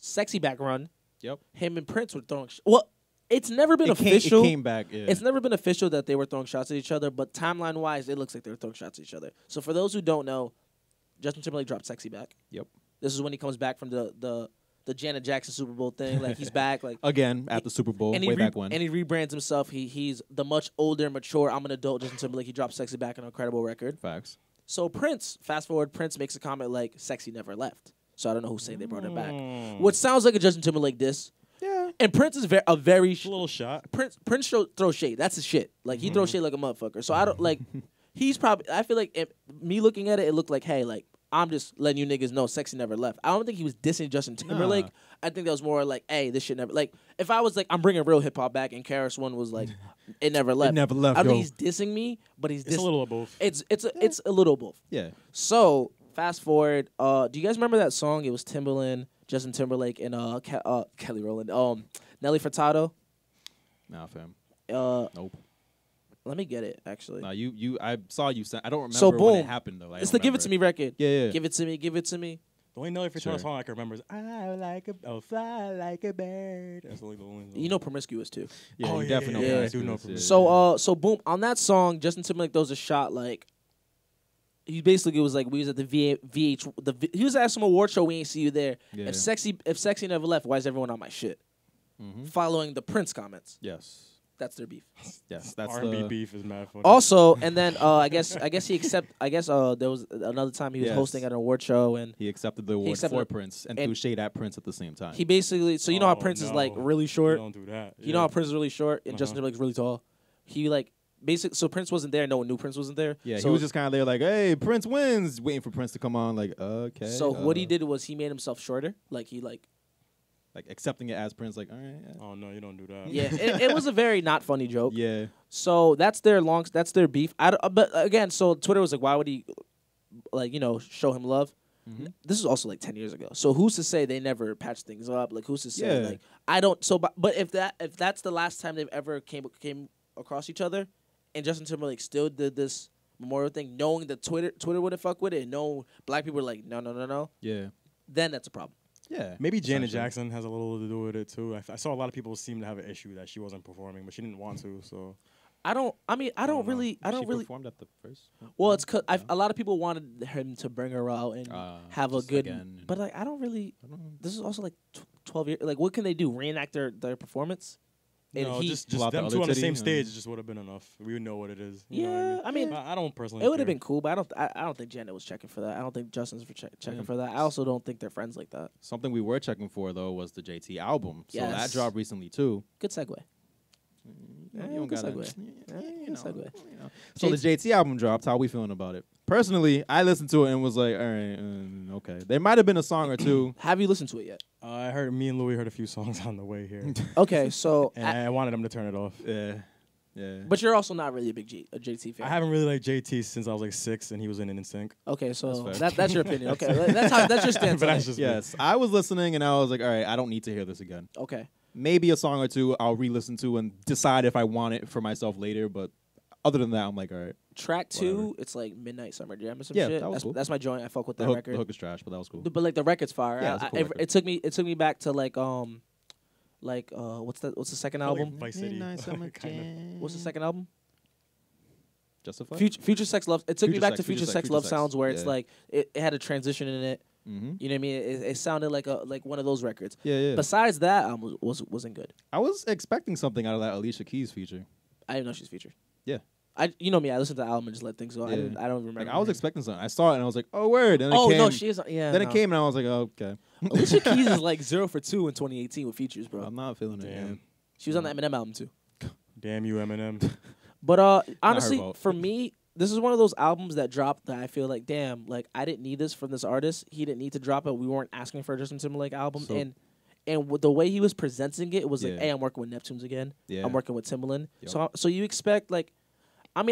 sexy back run, him and Prince were throwing. It's never been official. It came back. Yeah. It's never been official that they were throwing shots at each other, but timeline-wise, it looks like they were throwing shots at each other. So for those who don't know, Justin Timberlake dropped "Sexy" back. Yep. This is when he comes back from the Janet Jackson Super Bowl thing. Like he's back. Like again at the Super Bowl, way back when. And he rebrands himself. He's the much older, mature. I'm an adult Justin Timberlake. He dropped "Sexy" back, an incredible record. Facts. So Prince, fast forward, Prince makes a comment like "Sexy never left." So I don't know who's saying they brought it back. What sounds like a Justin Timberlake diss. Yeah. And Prince is a little shot. Prince throws shade. That's his shit. Like he throws shade like a motherfucker. So I don't like. He's probably. I feel like me looking at it, it looked like, hey, like I'm just letting you niggas know "Sexy" never left. I don't think he was dissing Justin Timberlake. Nah. I think that was more like, hey, this shit never. Like if I was like, I'm bringing real hip hop back, and Karis One was like, it never left. It never left. I think he's dissing me, but he's a little of both. It's a little of both. Yeah. So fast forward. Do you guys remember that song? It was Timbaland, Justin Timberlake, and Kelly Rowland. Nelly Furtado. Nah, fam. Nope. Let me get it. Actually. Nah, I saw you. I don't remember so boom, when it happened though. It's the "Give It to Me" record. Yeah. Give it to me. Give it to me. The only Nelly Furtado song I can remember is "I'll fly like a bird." That's only the only. You know "Promiscuous" too. Yeah, you definitely know. I do know "Promiscuous." So boom, on that song, Justin Timberlake throws a shot like. He basically was like, we was at the VH. He was at some award show. We ain't see you there. Yeah. If sexy never left, why is everyone on my shit? Following the Prince comments. Yes. That's their beef. Yes, that's R&B beef is mad funny. Also, and then I guess there was another time he was hosting at an award show and he accepted the award for Prince and threw shade at Prince at the same time. He basically you know how Prince is like really short. Don't do that. You know how Prince is really short and Justin Timberlake's really tall. He like basically so Prince wasn't there. No one knew Prince wasn't there. Yeah, so he was just kind of there like, hey, Prince wins, waiting for Prince to come on. Like, okay. So what he did was he made himself shorter. Like he like accepting it as Prince, like, all right. Yeah. Oh no, you don't do that. Yeah, it was a very not funny joke. Yeah. So that's their beef. But again, so Twitter was like, why would he, like, show him love? This is also like 10 years ago. So who's to say they never patched things up? Like who's to say? Like I don't. So but if that's the last time they've ever came across each other, and Justin Timberlake still did this memorial thing, knowing that Twitter wouldn't fuck with it, and no black people were like, no. Yeah. Then that's a problem. Yeah, maybe Janet Jackson has a little to do with it too. I saw a lot of people seem to have an issue that she wasn't performing, but she didn't want to. So I don't really. Performed at the first. Well, it's cause a lot of people wanted him to bring her out and have a good. But like, I don't really. This is also like 12 years. Like, what can they do? Reenact their performance? And no, he just them two on the same stage just would have been enough. We would know what it is. You know what I mean, I don't personally. It would have been cool, but I don't think Janet was checking for that. I don't think Justin's checking for that. I also don't think they're friends like that. Something we were checking for though was the JT album. So Yes. that dropped recently too. Good segue. You Good gotta- segue. Good segue. So the JT album dropped. How we feeling about it? Personally, I listened to it and was like, all right, okay. There might have been a song or two. Have you listened to it yet? I heard me and Louie heard a few songs on the way here. Okay, so and I wanted him to turn it off. Yeah. But you're also not really a big JT fan. I haven't really liked JT since I was like 6 and he was in NSYNC. Okay, so That's that's your opinion. Okay, that's your stance. But on that's it. just Yes, I was listening and I was like, all right, I don't need to hear this again. Okay. Maybe a song or two I'll re-listen to and decide if I want it for myself later. But other than that, I'm like, all right. Track 2, it's like Midnight Summer Jam or some Yeah, shit. that was cool. That's my joint. I fuck with that The record. hook is trash, but that was cool. But like the record's fire. Yeah, it's a cool record. It took me back to like what's the second album? Vice City. What's the second album? Justified? Future Sex Love. It took me Future back Sex, to Future Future Sex Sex, Love Future sounds Sex. where it's Yeah. like it had a transition in it. Mm-hmm. You know what I mean? It sounded like one of those records. Yeah. Besides that, wasn't good. I was expecting something out of that Alicia Keys feature. I didn't know she's featured. Yeah. You know me. I listened to the album and just let things go. Yeah. I don't remember. Like, I was expecting something. I saw it and I was like, oh, word. And Oh, it came, no, she is. Yeah. Then no. it came and I was like, oh, okay. Alicia Keys is like 0 for 2 in 2018 with features, bro. I'm not feeling it. Damn. Man. She was on the Eminem album too. Damn you, Eminem. But honestly, fault. for me, this is one of those albums that dropped that I feel like, damn, like I didn't need this from this artist. He didn't need to drop it. We weren't asking for a Justin Timberlake album, So- and with the way he was presenting it, it was like, Yeah. hey, I'm working with Neptunes again. Yeah. I'm working with Timbaland. Yep. So you expect like, I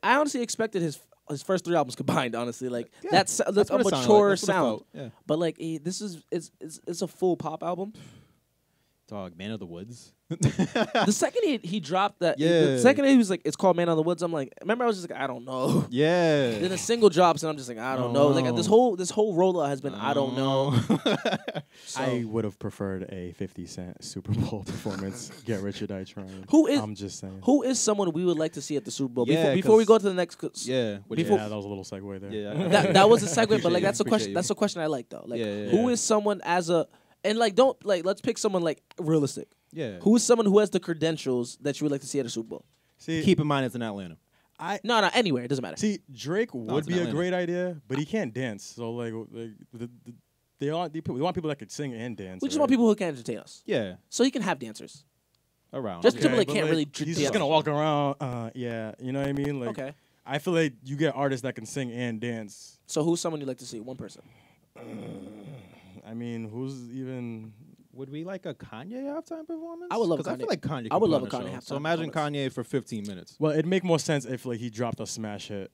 honestly expected his first 3 albums combined. Honestly, like Yeah, that's a what it sounded like. mature That's what it sound. felt. Yeah. But like this is it's a full pop album. Dog, Man of the Woods. The second he dropped that, Yeah. the second he was like, it's called Man on the Woods. I'm like, remember I was just like, I don't know. Yeah. Then a single drops and I'm just like, I don't know. Like this whole rollout has been, I don't know. So, I would have preferred a 50 Cent Super Bowl performance. Get Rich or Die Trying. I'm just saying. Who is someone we would like to see at the Super Bowl? Yeah, Before we 'cause- go to the next. Yeah. Before, Yeah, that was a little segue there. Yeah. that was a segue, but Appreciate like that's a you. question. Appreciate That's a question I like though. Like, Yeah. who is someone as a and like don't like let's pick someone like realistic. Yeah. Who is someone who has the credentials that you would like to see at a Super Bowl? See, Keep in mind it's in Atlanta. No, anywhere. It doesn't matter. See, Drake would it's in be a Atlanta. great idea, but he can't dance. So like they want people that could sing and dance. We just right? want people who can entertain us. Yeah. So he can have dancers. Around. Justin Okay, Timberlake but, can't like, really. He's just gonna walk around. Yeah, you know what I mean. Like, Okay. I feel like you get artists that can sing and dance. So who's someone you'd like to see? One person. I mean, who's even? Would we like a Kanye halftime performance? I would love 'Cause I Kanye. feel like Kanye. I would could love put a on Kanye show. halftime So imagine performance. Kanye for 15 minutes. Well, it'd make more sense if like he dropped a smash hit.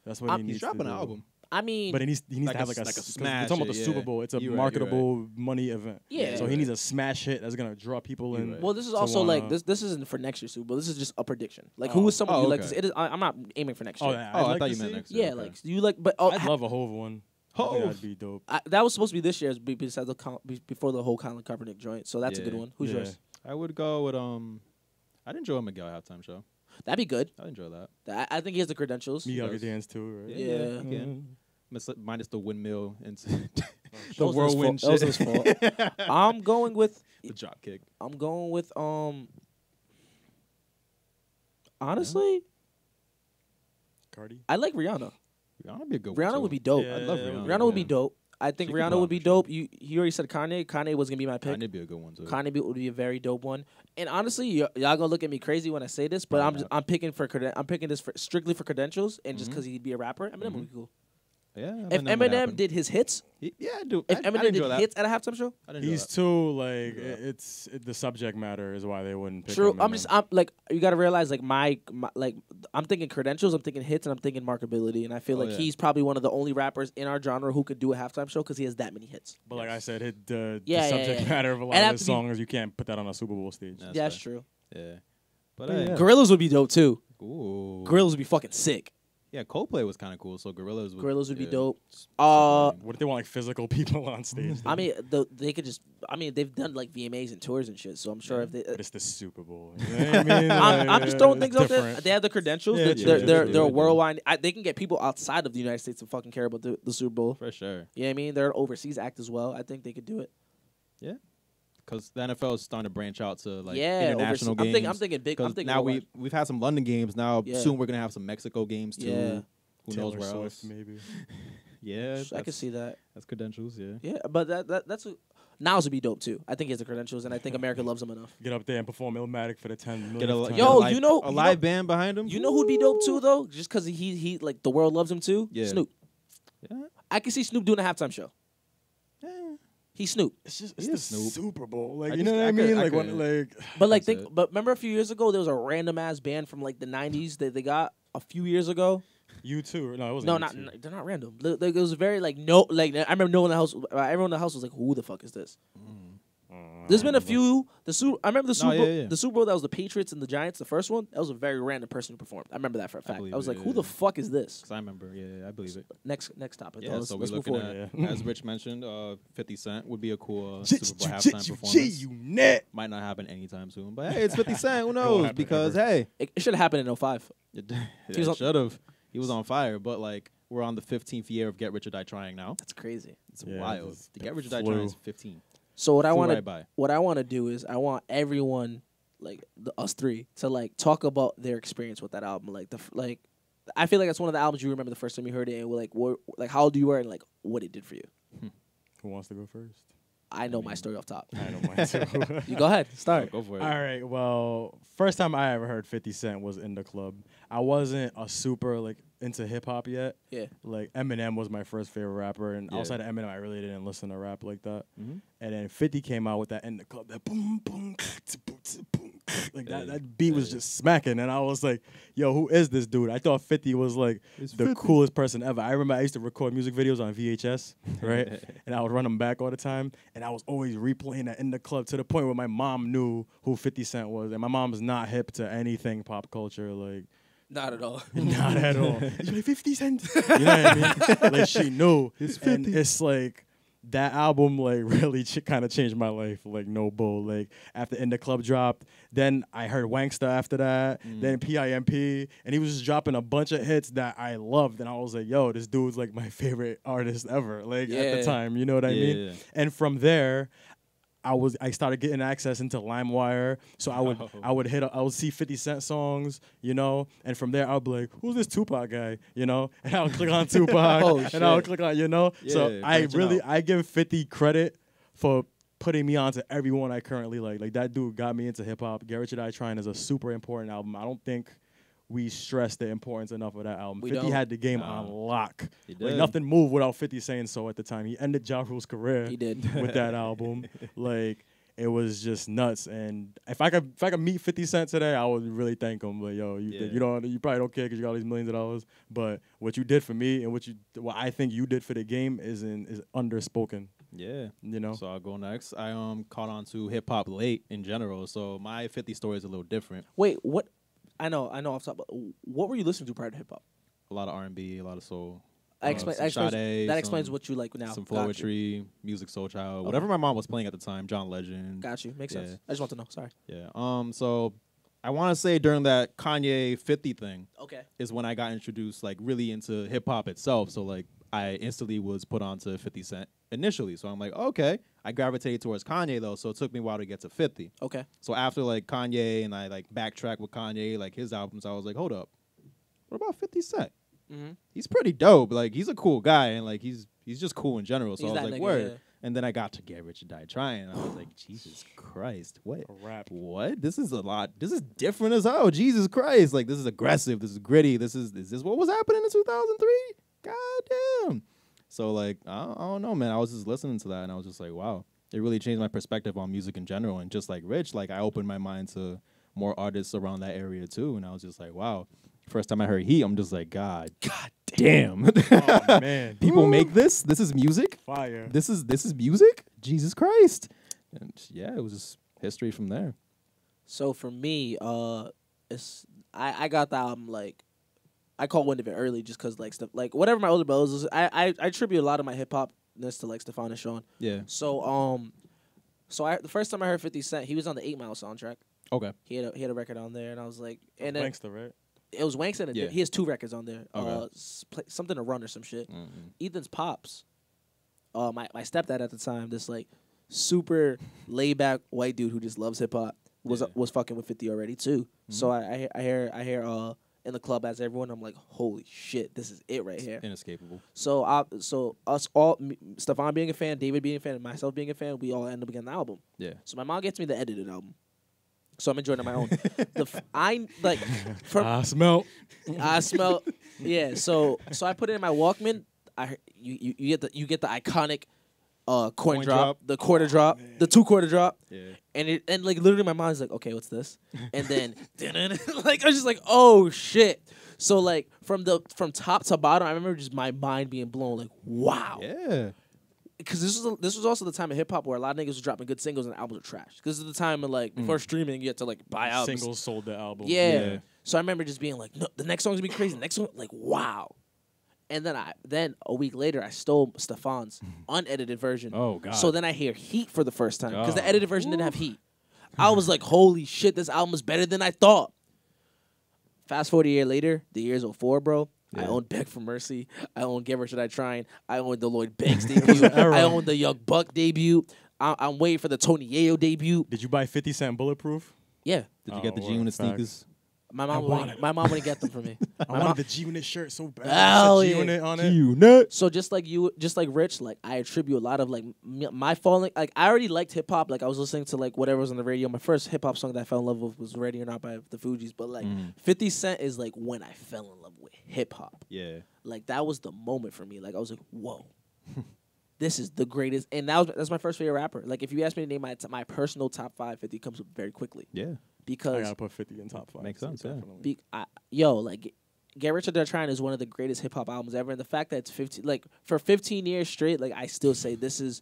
That's what he needs He's dropping to an do. album. I mean, But he needs Like to have a- like a, like a 'cause smash we're talking about hit, the yeah. Super Bowl. It's a You're right, you're marketable money event. Yeah. So he needs a smash hit that's gonna draw people in. right. well, this is to also like wanna- this isn't for next year's Super Bowl. This is just a prediction. Like who is someone Oh, you like to okay. see? It is, I'm not aiming for next year. yeah, Oh, I'd I like thought to you meant see- next year. Yeah, Okay. like you like, but I'd love a Hove one. I think Hove. that'd be dope. that was supposed to be this year's besides before the whole Colin Kaepernick joint. So that's a good Yeah. one. Who's Yeah. yours? I would go with I'd enjoy a Miguel halftime show. That'd be good. I'd enjoy that. I think he has the credentials. Miguel does. could dance too, right? Yeah. he can. Minus the windmill and That the was his whirlwind fault. shit. That was his fault. I'm going with. The drop kick. I'm going with honestly, Cardi. I like Rihanna. Rihanna would be a good one. Rihanna too. would be dope. Yeah, I'd love yeah, Rihanna. Rihanna would be Yeah. dope. I think She could Rihanna pull would off be the dope. You already said Kanye. Kanye was gonna be my pick. Kanye'd be a good one too. Kanye would be a very dope one. And honestly, y'all gonna look at me crazy when I say this, but I'm picking this strictly for credentials and just because he'd be a rapper. Eminem would be cool. Yeah. If would Eminem happen. did his hits, Yeah, I do. if I'd Eminem enjoy did that. hits at a halftime show, I'd enjoy He's that. too like it's the subject matter is why they wouldn't pick true. him. I'm like you got to realize like my like I'm thinking credentials, I'm thinking hits, and I'm thinking marketability, and I feel like yeah. he's probably one of the only rappers in our genre who could do a halftime show because he has that many hits. But like I said, the Yeah, subject yeah. matter of a lot It'd of have his to be- songs, you can't put that on a Super Bowl stage. That's That's fair. true. Yeah. But Yeah. Gorillas would be dope too. Ooh. Gorillas would be fucking sick. Yeah, Coldplay was kind of cool. So Gorillaz would Be yeah. dope. What if they want like physical people on stage? I mean, they could just. I mean, they've done like VMAs and tours and shit. So I'm sure if they. But it's the Super Bowl. You know what I mean? I'm just throwing It's things out there. different. They have the credentials. Yeah, They're worldwide. They can get people outside of the United States to fucking care about the Super Bowl. For sure. You know what I mean? They're an overseas act as well. I think they could do it. Yeah. because the NFL is starting to branch out to like Yeah, international overseas. games. I'm thinking big. I'm 'Cause thinking now worldwide. we've had some London games. Now Yeah. soon we're gonna have some Mexico games too. Yeah. Who Taylor knows where Swift, else? maybe. Yeah, I can that's- see that. That's credentials. Yeah. Yeah, but that's Niles would be dope too. I think he has the credentials, and I think America loves him enough. Get up there and perform Illmatic for the 10 Get a millionth time. Yo, live- you know a live band behind him. You know who'd be dope too though? Just because he like the world loves him too. Yeah. Snoop. Yeah. I can see Snoop doing a halftime show. He's Snoop. It's just it's the Super Bowl. Like I you just- know what I I mean? could- I Like when could- like But like That's think. But remember a few years ago there was a random ass band from like the '90s that they got a few years ago. U2. No, it wasn't. No, U2. they're not random. Like, it was very like no. Like I remember no one in the house. Everyone in the house was like, "Who the fuck is this?" There's been a few. I remember the Super Bowl. yeah. The Super Bowl that was the Patriots and the Giants. The first one that was a very random person who performed. I remember that for a fact. believe I was it, like, "Who yeah. the fuck is this?" 'Cause I remember. Yeah, I believe it. Next topic. Yeah, though. Let's so we're move looking forward. at, as Rich mentioned, 50 Cent would be a cool Super Bowl halftime performance. G-Unit. Might not happen anytime soon, but hey, it's 50 Cent. Who won't knows? happen Because ever. hey, It should have happened in 05. it was on- should have. He was on fire, but like we're on the 15th year of Get Rich or Die Trying now. That's crazy. It's Yeah, wild. this The Get Rich or Die flew. Trying is 15. So what I Flew want right by. to do is I want everyone like us three to like talk about their experience with that album. Like I feel like that's one of the albums you remember the first time you heard it, and like how old you were and like what it did for you. Who wants to go first? I know my story off top. I know mine too. You go ahead, start. Go for it. All right. Well, first time I ever heard 50 Cent was in the club. I wasn't a super like into hip hop yet. Yeah. Like Eminem was my first favorite rapper, and Yeah. outside of Eminem, I really didn't listen to rap like that. Mhm. And then 50 came out with that in the club, that boom boom, boom, like that beat was just smacking, and I was like, "Yo, who is this dude?" I thought 50 was like the coolest person ever. I remember I used to record music videos on VHS, right? And I would run them back all the time, and I was always replaying that in the club to the point where my mom knew who 50 Cent was, and my mom's not hip to anything pop culture, like. Not at all. Not at all. She's like 50 Cent. You know what I mean? Like she knew. And it's like that album like really kind of changed my life. Like no bull. Like after In the Club dropped, then I heard Wanksta after that. Then PIMP, and he was just dropping a bunch of hits that I loved. And I was like, yo, this dude's like my favorite artist ever. Like at the time, you know what I mean? Yeah. And from there, I started getting access into LimeWire, so I would see 50 Cent songs, you know, and from there I would be like, who's this Tupac guy, you know, and I would click on Tupac, and I would click on, you know, so Yeah, I give 50 credit for putting me onto everyone I currently like. Like that dude got me into hip hop. Get Rich or Die Trying is a super important album. I don't think we stress the importance enough of that album. We 50 don't. had the game on lock. He Like did. nothing moved without 50 saying so at the time. He ended Ja Rule's career. He did. With that album. Like it was just nuts. And if I could meet 50 Cent today, I would really thank him. But yo, you probably don't care because you got all these millions of dollars. But what you did for me and what I think you did for the game is underspoken. Yeah. You know? So I'll go next. I caught on to hip hop late in general. So my 50 story is a little different. Wait, what? I know off top. But what were you listening to prior to hip hop? A lot of R&B, a lot of soul. That Sade, explains what you like now. Some Got you. poetry, music, soul child, whatever my mom was playing at the time. John Legend. Got you. Makes sense. I just want to know. Sorry. Yeah. So I want to say during that Kanye 50 thing. Okay. Is when I got introduced like really into hip hop itself. So like I instantly was put onto 50 Cent initially. So I'm like, okay. I gravitated towards Kanye though, so it took me a while to get to 50. Okay. So after like Kanye and I like backtrack with Kanye, like his albums, I was like, hold up. What about 50 Cent? Mm-hmm. He's pretty dope. Like he's a cool guy and like he's just cool in general. So He's I was that like, nigga, word. yeah. And then I got to Get Rich or Die Trying. And I was like, Jesus Christ, what? A rap. What? This is a lot. This is different as hell. Jesus Christ. Like this is aggressive. This is gritty. Is this what was happening in 2003? God damn. So like, I don't know, man. I was just listening to that and I was just like, wow. It really changed my perspective on music in general. And just like Rich, like I opened my mind to more artists around that area too. And I was just like, wow. First time I heard Heat, I'm just like, God damn. Oh, man. People make this? This is music? Fire. This is music? Jesus Christ. And yeah, it was just history from there. So for me, I got the album like I caught wind of it early just because like stuff like whatever my older brothers was, I attribute a lot of my hip hopness to like Stefan and Sean. Yeah. So the first time I heard 50 Cent, he was on the 8 Mile soundtrack. Okay. He had a record on there, and I was like, and then Wanksta, right? it was Wanksta. And Yeah. he has 2 records on there. Okay. Something to Run or some shit. Mm-hmm. Ethan's pops. My stepdad at the time, this like super laid back white dude who just loves hip hop was fucking with 50 already too. So I hear in the club as everyone, I'm like, holy shit, this is it right here. Inescapable. So us all, Stefan being a fan, David being a fan, and myself being a fan, we all end up getting the album. Yeah. So my mom gets me the edited album. So I'm enjoying it on my own. I smell. Yeah. So I put it in my Walkman. You get the iconic coin drop, the quarter drop, the 2 quarter drop. Yeah. And like literally my mind's like, okay, what's this? And then like I was just like, oh shit. So like from top to bottom, I remember just my mind being blown. Like, wow. Yeah. Because this was also the time of hip hop where a lot of niggas was dropping good singles and albums were trash. Because this is the time of like before streaming, you had to like buy albums. Singles sold the album. Yeah. So I remember just being like, no, the next song's gonna be crazy. The next song, like, wow. And then a week later, I stole Stefan's unedited version. Oh god. So then I hear Heat for the first time because the edited version didn't have Heat. I was like, holy shit, this album is better than I thought. Fast forward a year later, the year's 04, bro. Yeah. I own Beg for Mercy. I own Get Rich or Die Trying. I own the Lloyd Banks debut. I own the Young Buck debut. I'm waiting for the Tony Yayo debut. Did you buy 50 Cent Bulletproof? Yeah. Did you get the G-Unit sneakers? My mom wouldn't get them for me. I wanted the G-Unit shirt so bad. Hell yeah. G-Unit on it. G-Unit. So just like Rich, like I attribute a lot of like my falling. Like I already liked hip hop. Like I was listening to like whatever was on the radio. My first hip hop song that I fell in love with was "Ready or Not" by the Fugees. But like 50 Cent is like when I fell in love with hip hop. Yeah. Like that was the moment for me. Like I was like, whoa. This is the greatest, and that's my first favorite rapper. Like, if you ask me to name my personal top 5, 50 comes up very quickly. Yeah, because I gotta put 50 in top 5. Makes sense. Like, Get Rich or Die Trying is one of the greatest hip hop albums ever, and the fact that it's 15, like for 15 years straight, like I still say this is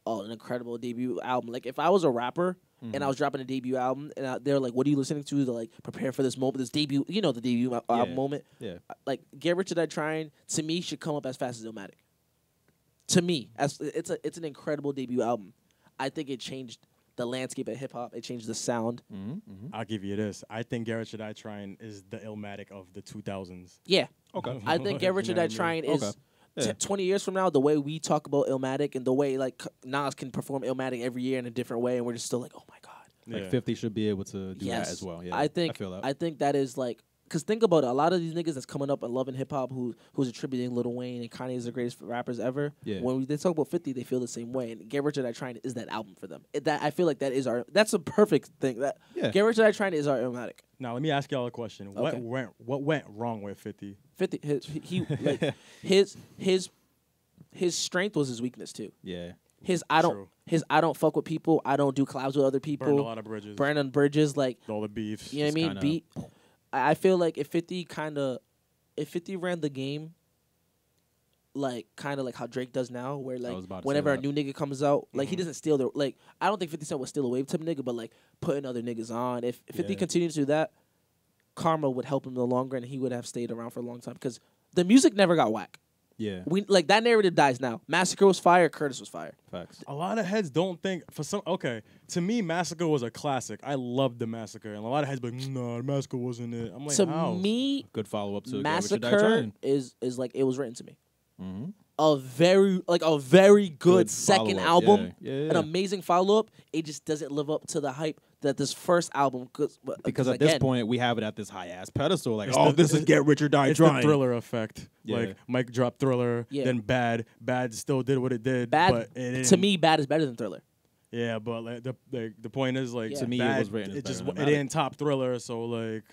an incredible debut album. Like, if I was a rapper and I was dropping a debut album, and they're like, "What are you listening to like prepare for this moment, this debut?" You know, the debut album moment. Yeah, like Get Rich or Die Trying to me should come up as fast as Illmatic. To me, it's an incredible debut album. I think it changed the landscape of hip hop. It changed the sound. I'll give you this. I think Get Rich or Die Trying is the Illmatic of the 2000s. Yeah. Okay. I think Get Rich or Die Trying is 20 years from now, the way we talk about Illmatic and the way like Nas can perform Illmatic every year in a different way, and we're just still like, oh my god. Like 50 should be able to do that as well. Yeah, I feel that. I think that is like. Because think about it, a lot of these niggas that's coming up and loving hip hop, who's attributing Lil Wayne and Kanye as the greatest rappers ever. Yeah. When they talk about 50, they feel the same way. And Get Rich or Die Trying is that album for them. I feel like that's a perfect thing. Get Rich or Die Trying is our Illmatic. Now let me ask y'all a question. Okay. What went wrong with 50? 50. His strength was his weakness too. Yeah. I don't fuck with people. I don't do collabs with other people. Burned a lot of bridges. Burn on bridges, like all the beefs. You know what I mean? I feel like if 50 ran the game, like kind of like how Drake does now, where like whenever a new nigga comes out, like he doesn't steal I don't think 50 Cent would steal a wave type of nigga, but like putting other niggas on. If 50 continued to do that, karma would help him no longer, and he would have stayed around for a long time because the music never got whack. Yeah, we like that narrative dies now. Massacre was fire. Curtis was fire. Facts. A lot of heads don't think to me, Massacre was a classic. I loved the Massacre, and a lot of heads be like, no, the Massacre wasn't it. I'm like, to how? me, good follow up to Massacre is like it was written to me. A very good second album, an amazing follow up. It just doesn't live up to the hype that this first album because at this point we have it at this high ass pedestal. Like, this is Get Rich or Die It's Trying. the Thriller effect. Yeah. Like Mike dropped Thriller, then Bad still did what it did. Bad to me, Bad is better than Thriller. Yeah, but like the point is like to me Bad, it was written. It didn't top Thriller, so like.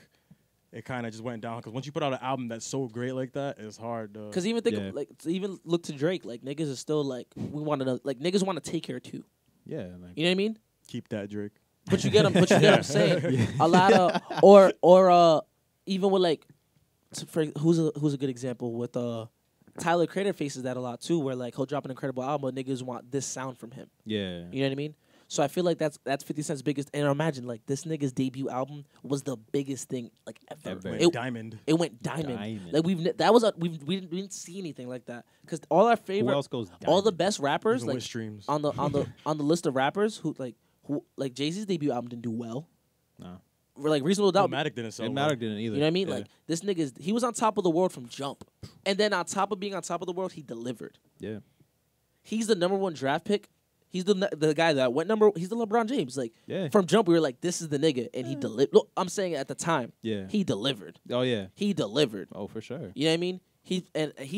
It kind of just went down because once you put out an album that's so great like that, it's hard to. Because even think of, like even look to Drake, like niggas is still like we want to like niggas want to take care too. Yeah, like, you know what I mean. Keep that Drake. But you get him. But you get what I'm saying. A lot of or even with like, who's a good example with Tyler Creator faces that a lot too, where like he'll drop an incredible album, but niggas want this sound from him. Yeah, you know what I mean. So I feel like that's 50 Cent's biggest. And imagine like this nigga's debut album was the biggest thing like ever. It went diamond. It went diamond. Like we didn't see anything like that because all our favorite, who else goes diamond? All the best rappers even like streams. on the list of rappers who like Jay-Z's debut album didn't do well. No. Like Reasonable Doubt. Illmatic didn't sell. Illmatic didn't either. You know what I mean? Yeah. Like this he was on top of the world from jump, and then on top of being on top of the world, he delivered. Yeah. He's the #1 draft pick. He's the guy that went number. He's the LeBron James. Like from jump, we were like, this is the nigga, and he delivered. Look, I'm saying at the time, he delivered. Oh yeah, he delivered. Oh for sure. You know what I mean? He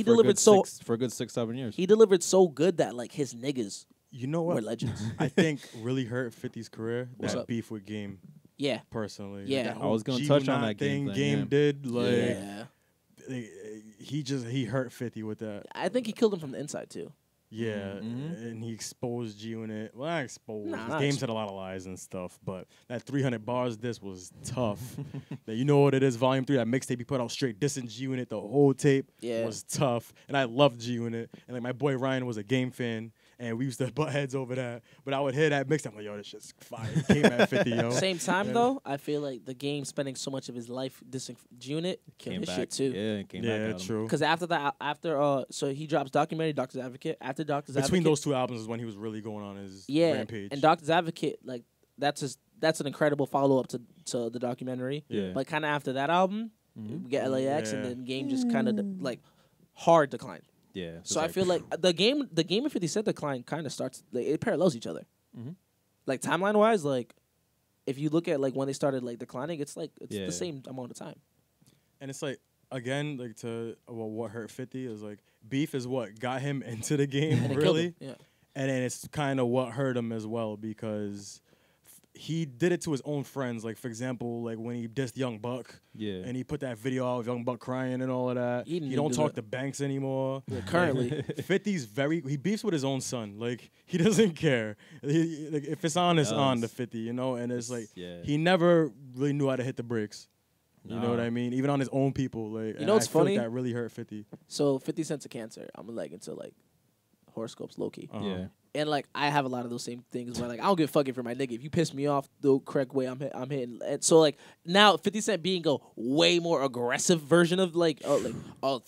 delivered for a good 6-7 years. He delivered so good that like his niggas. You know what? Were legends. I think really hurt 50's career. What's that up? beef with Game. Yeah. Personally. Yeah. Like I was gonna touch on that thing. Game did like. Yeah. He hurt 50 with that. I think he killed him from the inside too. Yeah, and he exposed G-Unit. Well, not exposed. Nah, Games had a lot of lies and stuff, but that 300 bars disc was tough. That you know what it is, Volume 3, that mixtape he put out straight dissing G-Unit, the whole tape was tough. And I loved G-Unit. And like my boy Ryan was a Game fan, and we used to butt heads over that. But I would hear that mixtape, I'm like, yo, this shit's fire. It came at 50, yo. Same time, though, I feel like the Game spending so much of his life dissing G-Unit killed his shit, too. Yeah, it came back at him. True. Because after that, so he drops documentary, Doctor's Advocate. After Doctor's Advocate. Between those two albums is when he was really going on his rampage. And Doctor's Advocate, like, that's an incredible follow-up to the documentary. Yeah. But kind of after that album, we get LAX, and then Game just kind of, like, hard decline. Yeah. So I feel like the game and 50 Cent decline kind of starts. Like, it parallels each other. Like timeline wise, like if you look at like when they started like declining, it's like the same amount of time. And it's like again, like what hurt 50 is like beef is what got him into the game really. Yeah. And then it's kind of what hurt him as well because he did it to his own friends. Like, for example, like when he dissed Young Buck. Yeah. And he put that video out of Young Buck crying and all of that. He don't talk to Banks anymore. Yeah, currently. 50's he beefs with his own son. Like, he doesn't care. Like, if it's on, it's on the 50, you know? And it's like, he never really knew how to hit the brakes. You know what I mean? Even on his own people. Like, you know what's funny? Like that really hurt 50. So 50 Cent's a Cancer. I'm like into like horoscopes low-key. Yeah. And like I have a lot of those same things where like I don't give a fuck for my nigga. If you piss me off the correct way, I'm hitting. And so like now 50 Cent being a way more aggressive version of like a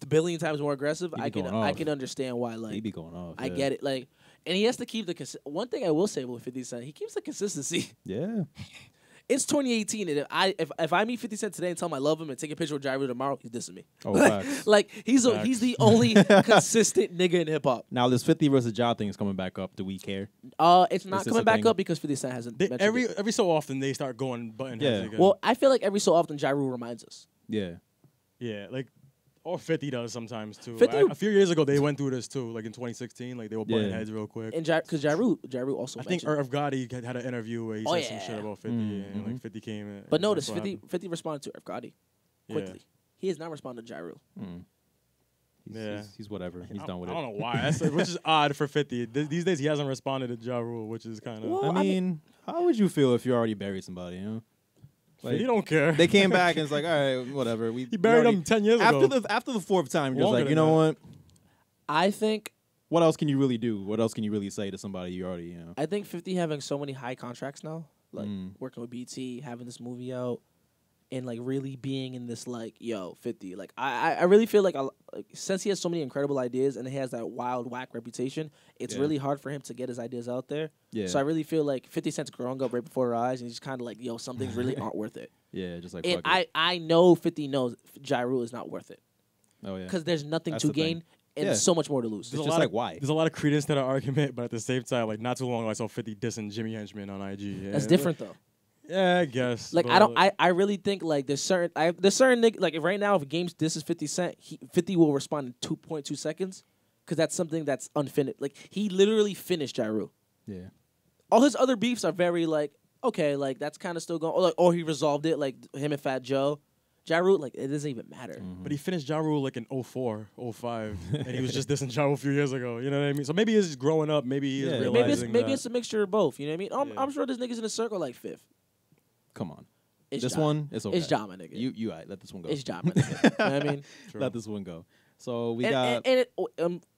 billion times more aggressive, I can understand why like he be going off. I get it. Like, and he has to keep the one thing I will say about 50 Cent, he keeps the consistency. Yeah. It's 2018, and if I meet 50 Cent today and tell him I love him and take a picture with Gyro tomorrow, he's dissing me. Oh, like he's the only consistent nigga in hip hop. Now this 50 versus Ja thing is coming back up. Do we care? It's not coming back up because 50 Cent hasn't. Every so often they start going button heads again. Well, I feel like every so often Gyro reminds us. Yeah. Yeah, like. Or 50 does sometimes too. 50 a few years ago they went through this too, like in 2016, like they were butting heads real quick. And because Gyro also. I think Irv Gotti had an interview where he said some shit about 50, and like 50 came in. But notice 50 responded to Irv Gotti quickly. Yeah. He has not responded to Gyro. He's whatever. He's done with it. I don't know why, which is odd for 50. These days he hasn't responded to Ja Rule, which is kind of. Well, I mean, how would you feel if you already buried somebody? You know. Like, he don't care. They came back and it's like, all right, whatever. He buried him 10 years ago. After the fourth time, you're just like, you know what? I think. What else can you really do? What else can you really say to somebody you already, you know? I think 50 having so many high contracts now, like working with BT, having this movie out, and like really being in this like, yo, 50. Like I really feel like since he has so many incredible ideas and he has that wild whack reputation, it's really hard for him to get his ideas out there. Yeah. So I really feel like 50 Cent's growing up right before our eyes, and he's kind of like, yo, some things really aren't worth it. Yeah, just like. And I know 50 knows Ja Rule is not worth it. Oh yeah. Because there's nothing to gain. And so much more to lose. It's just like why? There's a lot of credence to the argument, but at the same time, like not too long ago, I saw 50 dissing Jimmy Henchman on IG. Yeah. That's different though. Yeah, I guess. Like I really think like there's certain nigga, like right now if Games disses 50 Cent, 50 will respond in 2.2 seconds because that's something that's unfinished. Like he literally finished Ja Rule. Yeah. All his other beefs are very like okay, like that's kind of still going. Or he resolved it like him and Fat Joe. Ja Rule, like, it doesn't even matter. But he finished Ja Rule, like, in 04, 05. And he was just dissing Ja Rule a few years ago. You know what I mean? So maybe he's growing up. Maybe he is realizing maybe it's a mixture of both. You know what I mean? I'm sure there's niggas in a circle like Fifth. Come on. It's this Ja. one, it's okay. It's Ja, my nigga. You let this one go. It's Ja, my nigga. You know what I mean? Let this one go. So we got... And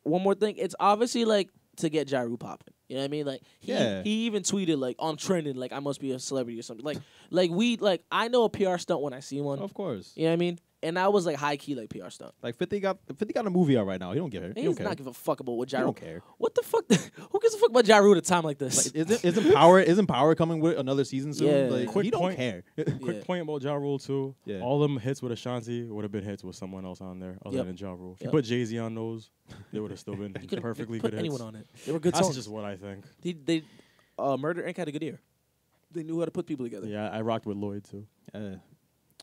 one more thing. It's obviously, like, to get Ja Rule popping. You know what I mean? Like he even tweeted like on trending like I must be a celebrity or something. Like I know a PR stunt when I see one. Of course. You know what I mean? And that was like high key like PR stuff. Like 50 got a movie out right now. He don't care. He does not give a fuck about what Ja Rule. He don't care. What the fuck? Who gives a fuck about Ja Rule at a time like this? Like, isn't Power coming with another season soon? Yeah. Like, he don't care. Quick point about Ja Rule too. Yeah. All them hits with Ashanti would have been hits with someone else on there other than Ja Rule. If you put Jay-Z on those, they would have still been perfectly put good anyone hits. on it. They were good That's songs. just what I think. They Murder Inc. had a good ear. They knew how to put people together. Yeah, I rocked with Lloyd too.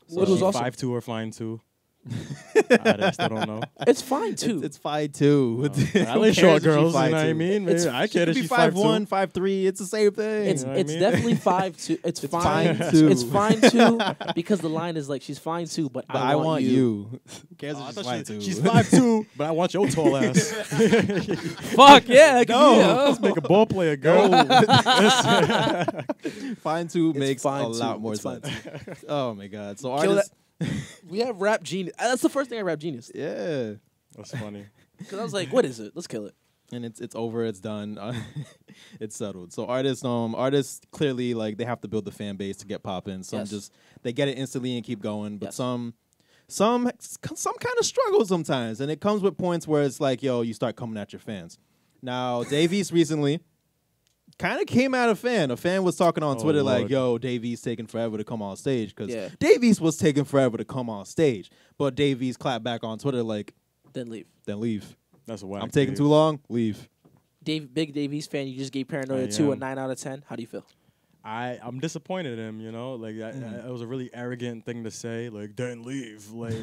What was awesome? 5'2" or flying 2. I still don't know. It's fine too. It's fine too. I like short girls. You know what I mean? Maybe I care that she's she's 5'1", 5'3". It's the same thing. It's You know what I mean? definitely 5'2". It's fine too. It's fine too because the line is like she's fine too, but I want you. Who cares if she's 5'2"? She's 5'2", but I want your tall ass. Fuck yeah! Let's make a ball player, girl. Fine too makes fine a lot too. more It's fine sense. Oh my god! So Kill artists, We have Rap Genius. That's the first thing I Rap Genius. yeah, That's funny. Because I was like, what is it? Let's kill it. and it's over. It's done. It's settled. So artists clearly like they have to build the fan base to get popping. Some just they get it instantly and keep going, but some kind of struggle sometimes, and it comes with points where it's like, yo, you start coming at your fans. Now, Dave East recently kind of came at a fan. A fan was talking on Twitter like, yo, Dave East taking forever to come on stage because Dave East was taking forever to come on stage. But Dave East clapped back on Twitter like, Then leave. That's whack. I'm taking too long. Leave. Big Dave East fan, you just gave Paranoia 2 a 9 out of 10. How do you feel? I'm disappointed in him, you know? Like, it was a really arrogant thing to say. Like, then leave. Like,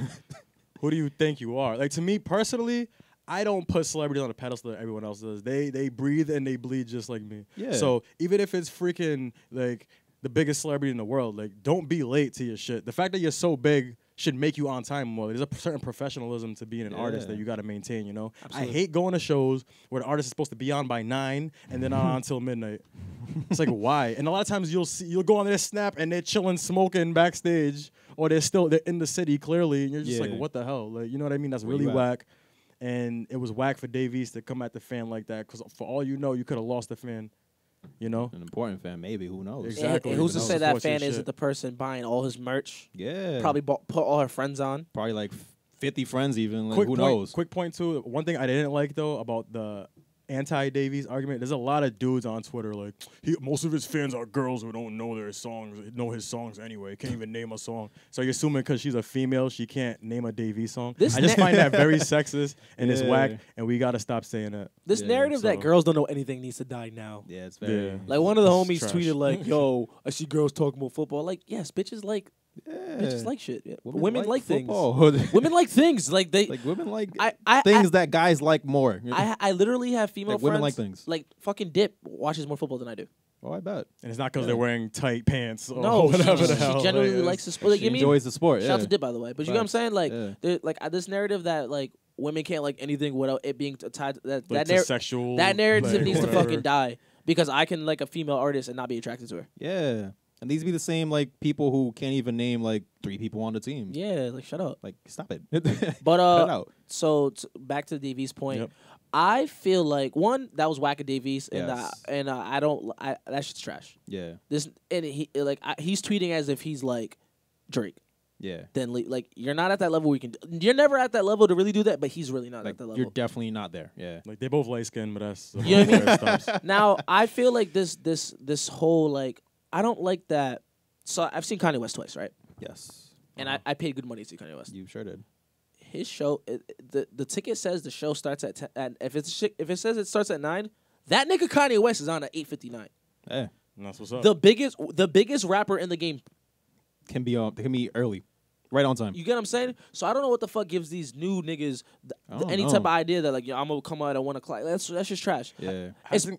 who do you think you are? Like, to me, personally, I don't put celebrities on a pedestal that everyone else does. They breathe and they bleed just like me. Yeah. So even if it's freaking like the biggest celebrity in the world, like don't be late to your shit. The fact that you're so big should make you on time more. There's a certain professionalism to being an artist that you got to maintain, you know? Absolutely. I hate going to shows where the artist is supposed to be on by 9 and then not on until midnight. It's like, why? And a lot of times you'll go on their snap and they're chilling, smoking backstage, or they're in the city clearly, and you're just like, what the hell? Like, you know what I mean? That's really whack. And it was whack for Dave East to come at the fan like that, because for all you know, you could have lost the fan. You know, an important fan, maybe. Who knows? Exactly. And who's to say that fan isn't the person buying all his merch? Yeah. Probably put all her friends on. Probably like 50 friends even. Like, who knows? Quick point too. One thing I didn't like though about the anti-Davies argument, there's a lot of dudes on Twitter like, most of his fans are girls who don't know their songs, know his songs anyway, can't even name a song. So you're assuming because she's a female, she can't name a Davies song. I just find that very sexist and it's whack, and we got to stop saying that. This narrative that girls don't know anything needs to die now. Yeah, it's very... Like, one of the homies tweeted like, yo, I see girls talking about football. Like, yes, bitches like... Bitches like shit. Yeah. Women like things. Women like things. Like women like things that guys like more. I literally have female friends. Women like things. Like fucking Dip watches more football than I do. Oh, I bet. And it's not because they're wearing tight pants or whatever the hell. She genuinely likes the sport. Like, she enjoys the sport. Shout out to Dip, by the way. But you know what I'm saying? Like, this narrative that like women can't like anything without it being tied to that sexual. That narrative like, needs to fucking die, because I can like a female artist and not be attracted to her. Yeah. And these be the same like people who can't even name like 3 people on the team. Yeah, like shut up. Like stop it. But so back to Davies' point. Yep. I feel like one that was whack at Davies, and I don't. That shit's trash. Yeah. He's tweeting as if he's like Drake. Yeah. Then like you're not at that level where you can. You're never at that level to really do that, but he's really not at that level. You're definitely not there. Yeah. Like they both light skinned, but that's you know what I mean. Now I feel like this whole like. I don't like that. So I've seen Kanye West twice, right? Yes. And I paid good money to see Kanye West. You sure did. His show, the ticket says the show starts at 10. And if it says it starts at 9, that nigga Kanye West is on at 8:59. Hey, that's what's up. The biggest rapper in the game can be early. Right on time. You get what I'm saying? So I don't know what the fuck gives these new niggas any type of idea that like, yo, I'm gonna come out at 1 o'clock. That's just trash. Yeah.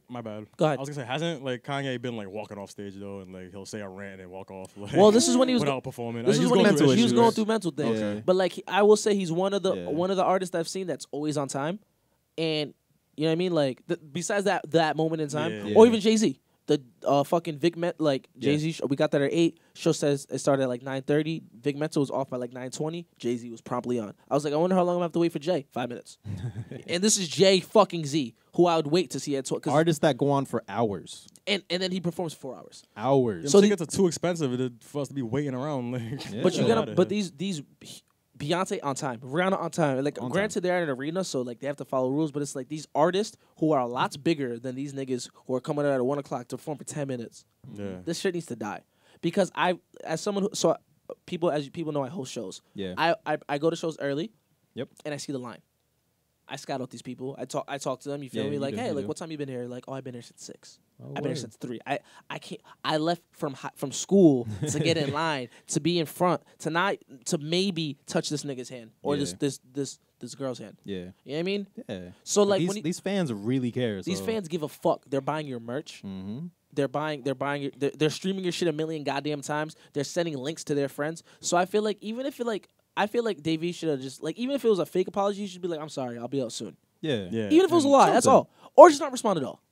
My bad. Go ahead. I was gonna say, hasn't like Kanye been like walking off stage though, and like he'll say a rant and walk off? Like, well, this is when he was without performing. This is when he was going through mental things. Okay. But like I will say he's one of the artists I've seen that's always on time, and you know what I mean. Like besides that moment in time, or even Jay-Z. The fucking Vic like Jay-Z, we got that at 8. Show says it started at like 9:30. Vic Mental was off by like 9:20. Jay-Z was promptly on. I was like, I wonder how long I'm gonna have to wait for Jay. 5 minutes. And this is Jay fucking Z, who I would wait to see at 12. Artists that go on for hours. And then he performs 4 hours. Hours. So tickets are too expensive for us to be waiting around. Like, but you gotta. But these Beyonce on time, Rihanna on time. Like, granted, they're in an arena, so like they have to follow rules. But it's like these artists who are lots bigger than these niggas who are coming out at 1 o'clock to perform for 10 minutes. Yeah. This shit needs to die. Because as someone who, so people, as people know, I host shows. Yeah. I go to shows early. Yep. And I see the line. I scout out these people. I talk to them. You feel me? Like, hey, like, what time you been here? Like, oh, I've been here since 6. I've been here since 3. I can't. I left from school to get in line, to be in front, to maybe touch this nigga's hand or this girl's hand. Yeah. You know what I mean? Yeah. So like these fans really care. These fans give a fuck. They're buying your merch. Mm-hmm. They're streaming your shit a million goddamn times. They're sending links to their friends. So I feel like I feel like Davey should have just, like, even if it was a fake apology, you should be like, I'm sorry, I'll be out soon. Yeah. Even if it was a lie, that's all. Or just not respond at all.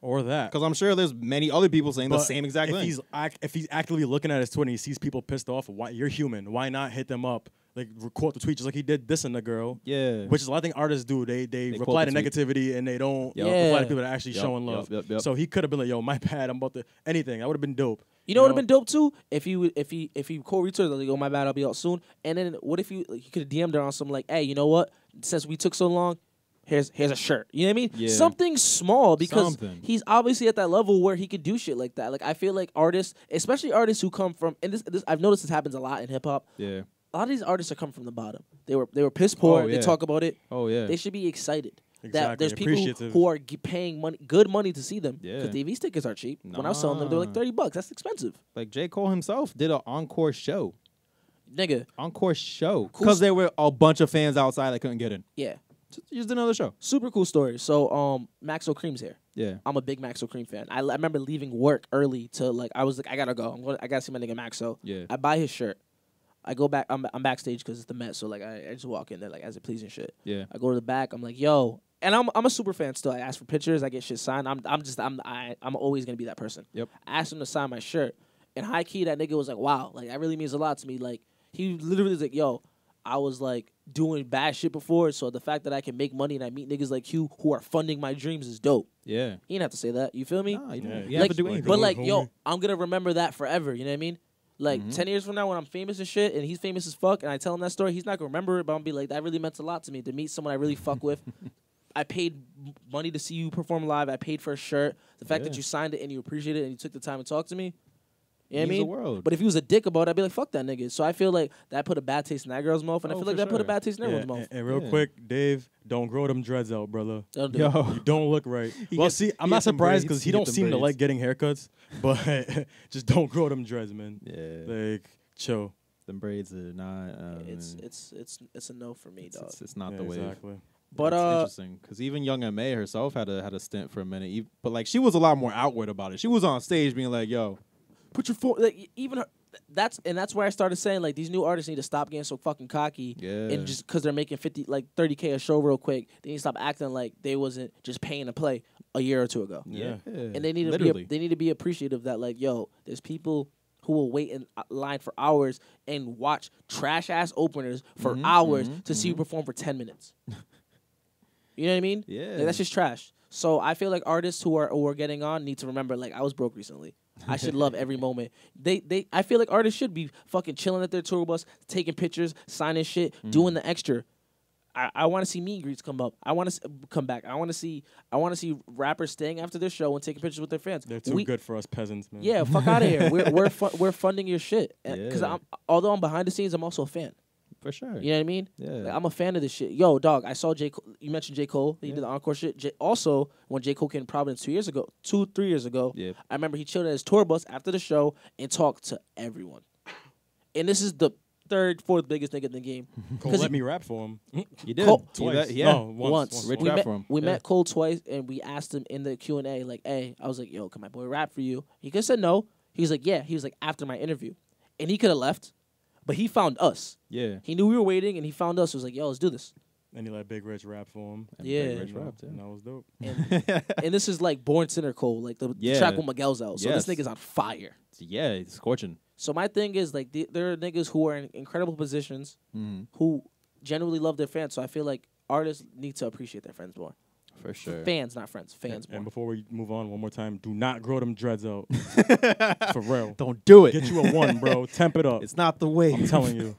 Or that. Because I'm sure there's many other people saying the same exact thing. If he's actively looking at his Twitter and he sees people pissed off, why you're human. Why not hit them up? Like, quote the tweet just like he did this in the girl. Yeah. Which is what I think artists do. They reply to negativity and they don't reply to people that are actually showing love. So he could have been like, yo, my bad, I'm about to anything. That would have been dope. You know what would have been dope too? If he co-retweeted, like, oh, my bad, I'll be out soon. And then what if you could have DM'd her on some like, hey, you know what? Since we took so long, here's a shirt. You know what I mean? Yeah. Something small, because he's obviously at that level where he could do shit like that. Like, I feel like artists, especially artists who come from, and this I've noticed this happens a lot in hip hop. Yeah. A lot of these artists are coming from the bottom. They were piss poor. Oh, yeah. They talk about it. Oh yeah. They should be excited. Exactly. That there's people who are paying good money to see them. Yeah. Because DV's tickets are cheap. When I was selling them, they're like $30. That's expensive. Like J. Cole himself did an encore show. Nigga. Encore show. Because there were a bunch of fans outside that couldn't get in. Yeah. Just another show. Super cool story. So Max O'Cream's here. Yeah. I'm a big Max O'Cream fan. I remember leaving work early to, like, I was like, I gotta go. I gotta see my nigga Maxo. Yeah. I buy his shirt. I go back. I'm backstage because it's the Met, so like I just walk in there like as it pleasing shit. Yeah. I go to the back. I'm like, yo, and I'm a super fan still. I ask for pictures. I get shit signed. I'm always gonna be that person. Yep. I asked him to sign my shirt, and high key that nigga was like, wow, like that really means a lot to me. Like he literally was like, yo, I was like doing bad shit before, so the fact that I can make money and I meet niggas like you who are funding my dreams is dope. Yeah. He didn't have to say that. You feel me? Nah, you don't like, have to do anything. But like, yo, I'm gonna remember that forever. You know what I mean? Like, Mm-hmm. 10 years from now when I'm famous and shit, and he's famous as fuck, and I tell him that story, he's not going to remember it, but I'm going to be like, that really meant a lot to me, to meet someone I really fuck with. I paid money to see you perform live. I paid for a shirt. The fact that you signed it and you appreciated it and you took the time to talk to me. You know what I mean? the world. But if he was a dick about it, I'd be like, fuck that nigga. So I feel like that put a bad taste in that girl's mouth, and I feel like that put a bad taste in everyone's mouth. And real quick, Dave, don't grow them dreads out, brother. Don't do Yo. You don't look right. Well, see, I'm not surprised because he don't seem to like getting haircuts, but just don't grow them dreads, man. Yeah. Like, chill. Them braids are not. It's a no for me, dog. It's not the way. Exactly. But it's interesting because even Young M.A. herself had a stint for a minute, but like she was a lot more outward about it. She was on stage being like, "Yo, put your phone." Like even her, that's where I started saying like these new artists need to stop getting so fucking cocky. Yeah. And just because they're making 30K a show real quick, they need to stop acting like they wasn't just paying to play a year or two ago. Yeah. And they need Literally. to be appreciative that like, yo, there's people who will wait in line for hours and watch trash ass openers for hours to see you perform for 10 minutes. You know what I mean? Yeah. Like, that's just trash. So I feel like artists who are getting on need to remember, like, I was broke recently. I should love every moment. I feel like artists should be fucking chilling at their tour bus, taking pictures, signing shit, doing the extra. I want to see meet and greets come up. I want to come back. I want to see rappers staying after their show and taking pictures with their fans. They're too good for us peasants, man. Yeah, fuck out of here. We're funding your shit. Because although I'm behind the scenes, I'm also a fan. For sure. You know what I mean? Yeah. Like, I'm a fan of this shit. Yo, dog, I saw J. Cole. You mentioned J. Cole. He did the encore shit. Also, when J. Cole came to Providence 3 years ago, I remember he chilled at his tour bus after the show and talked to everyone. And this is the third, fourth biggest nigga in the game. Cole let me rap for him. You did? Cole, Twice. Yeah. No, once. Rich rap for him. We met Cole twice, and we asked him in the Q&A, like, hey, I was like, yo, can my boy rap for you? He could have said no. He was like, yeah. He was like, after my interview. And he could have left. But he found us. Yeah. He knew we were waiting, and he found us. He was like, yo, let's do this. And he let Big Rich rap for him. And Yeah. Big Rich rapped, And that was dope. And this is like Born Sinner Cole, like the track with Miguel's out. So this nigga's on fire. Yeah, it's scorching. So my thing is, like, there are niggas who are in incredible positions who genuinely love their fans. So I feel like artists need to appreciate their friends more. For sure. Fans, not friends. Fans more. And before we move on one more time, do not grow them dreads out. For real. Don't do it. Get you a 1, bro. Temp it up. It's not the way. I'm telling you.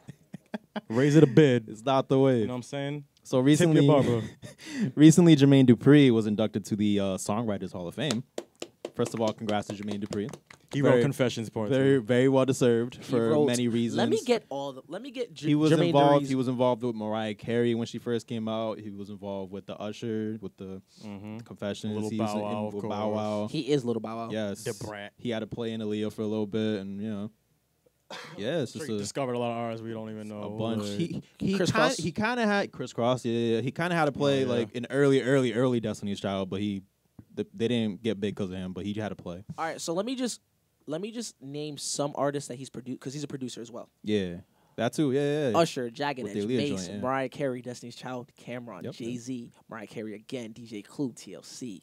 Raise it a bid. It's not the wave. You know what I'm saying? So recently, recently Jermaine Dupri was inducted to the Songwriters Hall of Fame. First of all, congrats to Jermaine Dupri. He wrote Confessions part. Very well deserved for many reasons. Let me get Jermaine involved. Dupri. He was involved with Mariah Carey when she first came out. He was involved with the Usher, with the Confessions. Little He Bow was Wow, with of Bow course. Wow. He is Little Bow Wow. Yes, The brat. He had to play in Aaliyah for a little bit, and yeah, it's just discovered a lot of artists we don't even know. a bunch. Like, He kind of had Criss Cross. Yeah. He kind of had to play like an early Destiny's Child, but they didn't get big because of him. But he had to play. All right, so let me just name some artists that he's produced because he's a producer as well. Yeah, that too. Yeah. Usher, Jagged With the Edge, Aaliyah Mace, joint, yeah. Mariah Carey, Destiny's Child, Cameron, Yep. Jay-Z, Mariah Carey again, DJ Clue, TLC,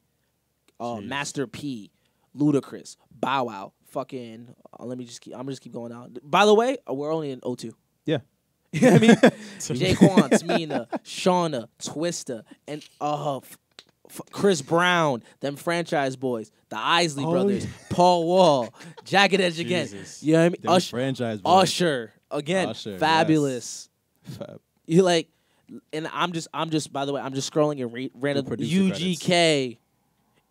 Master P, Ludacris, Bow Wow, fucking. I'm gonna just keep going down. By the way, we're only in 02. Yeah. You know what I mean? Jaquan, Smina, Shauna, Twista, and Chris Brown, them franchise boys, the Isley brothers, Paul Wall, Jagged Edge again. Jesus. You know what I mean? Franchise boys. Usher again, Usher, fabulous. yes. Fab. You like, and I'm just. By the way, I'm just scrolling and random producer UGK,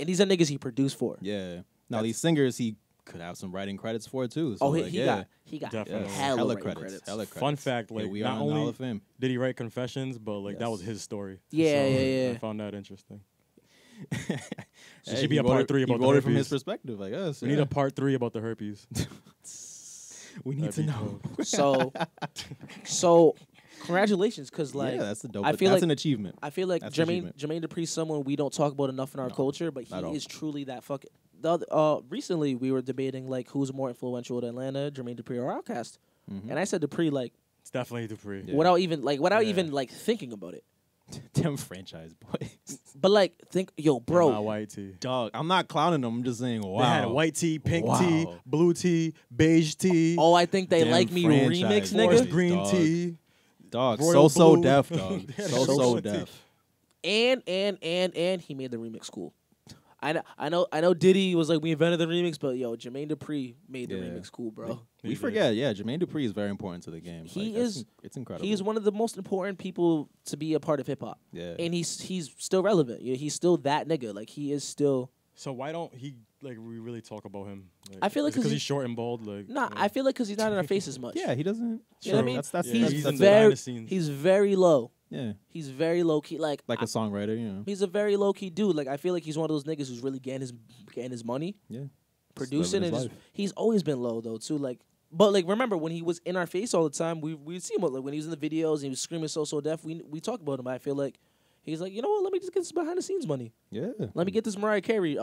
and these are niggas he produced for. Yeah. Now these singers he could have some writing credits for too. So he got Definitely. hella credits. Hella credits. Fun fact, Yeah, like we not are in the Hall only of Fame. did he write Confessions, but like that was his story. Yeah, So, yeah. I found that interesting. So Hey, should be he a wrote part it- 3 about he the wrote it herpes. from his perspective, I guess. We need a part 3 about the herpes. We need to That'd be know. dope. So, congratulations, because like Yeah, that's the dope. I feel That's like an achievement. I feel like That's an Jermaine Dupri's someone we don't talk about enough in our culture, but not at all. he is truly that fucking. Recently we were debating like who's more influential to Atlanta, Jermaine Dupri or Outkast, and I said Dupri like It's definitely Dupri. Yeah. without even like thinking about it. Them franchise boys. But like think, yo, bro, My white tee. Dog, I'm not clowning them. I'm just saying, wow. They had white tee, pink Wow. tee, blue tee, beige tee, Oh, I think they Damn like me franchise remix, forest nigga. boys. green dog. tee. Dog, Royal so blue. deaf, dog. They had so tea. deaf. And he made the remix cool. I know Diddy was like we invented the remix, but yo, Jermaine Dupri made the Yeah. remix cool, bro. We forget, Jermaine Dupri is very important to the game. He that's is. It's incredible. He's one of the most important people to be a part of hip hop. Yeah. And he's still relevant. He's still that nigga. Like he is still. So why don't we really talk about him? Like, I feel like because he- he's short and bald. Like Nah, I feel like because he's not in our face as much. Yeah, he doesn't. You know what I mean? That's Yeah, he's he's very behind the scenes. he's very low. Yeah. He's very low key. Like Like a songwriter, he's a very low key dude. Like I feel like he's one of those niggas who's really getting his money. Yeah. Producing living and his just, life. he's always been low though too. Like, but like remember when he was in our face all the time, we'd see him like when he was in the videos and he was screaming so deaf. We talk about him. I feel like he's like, you know what? Let me just get this behind the scenes money. Yeah. Let me get this Mariah Carey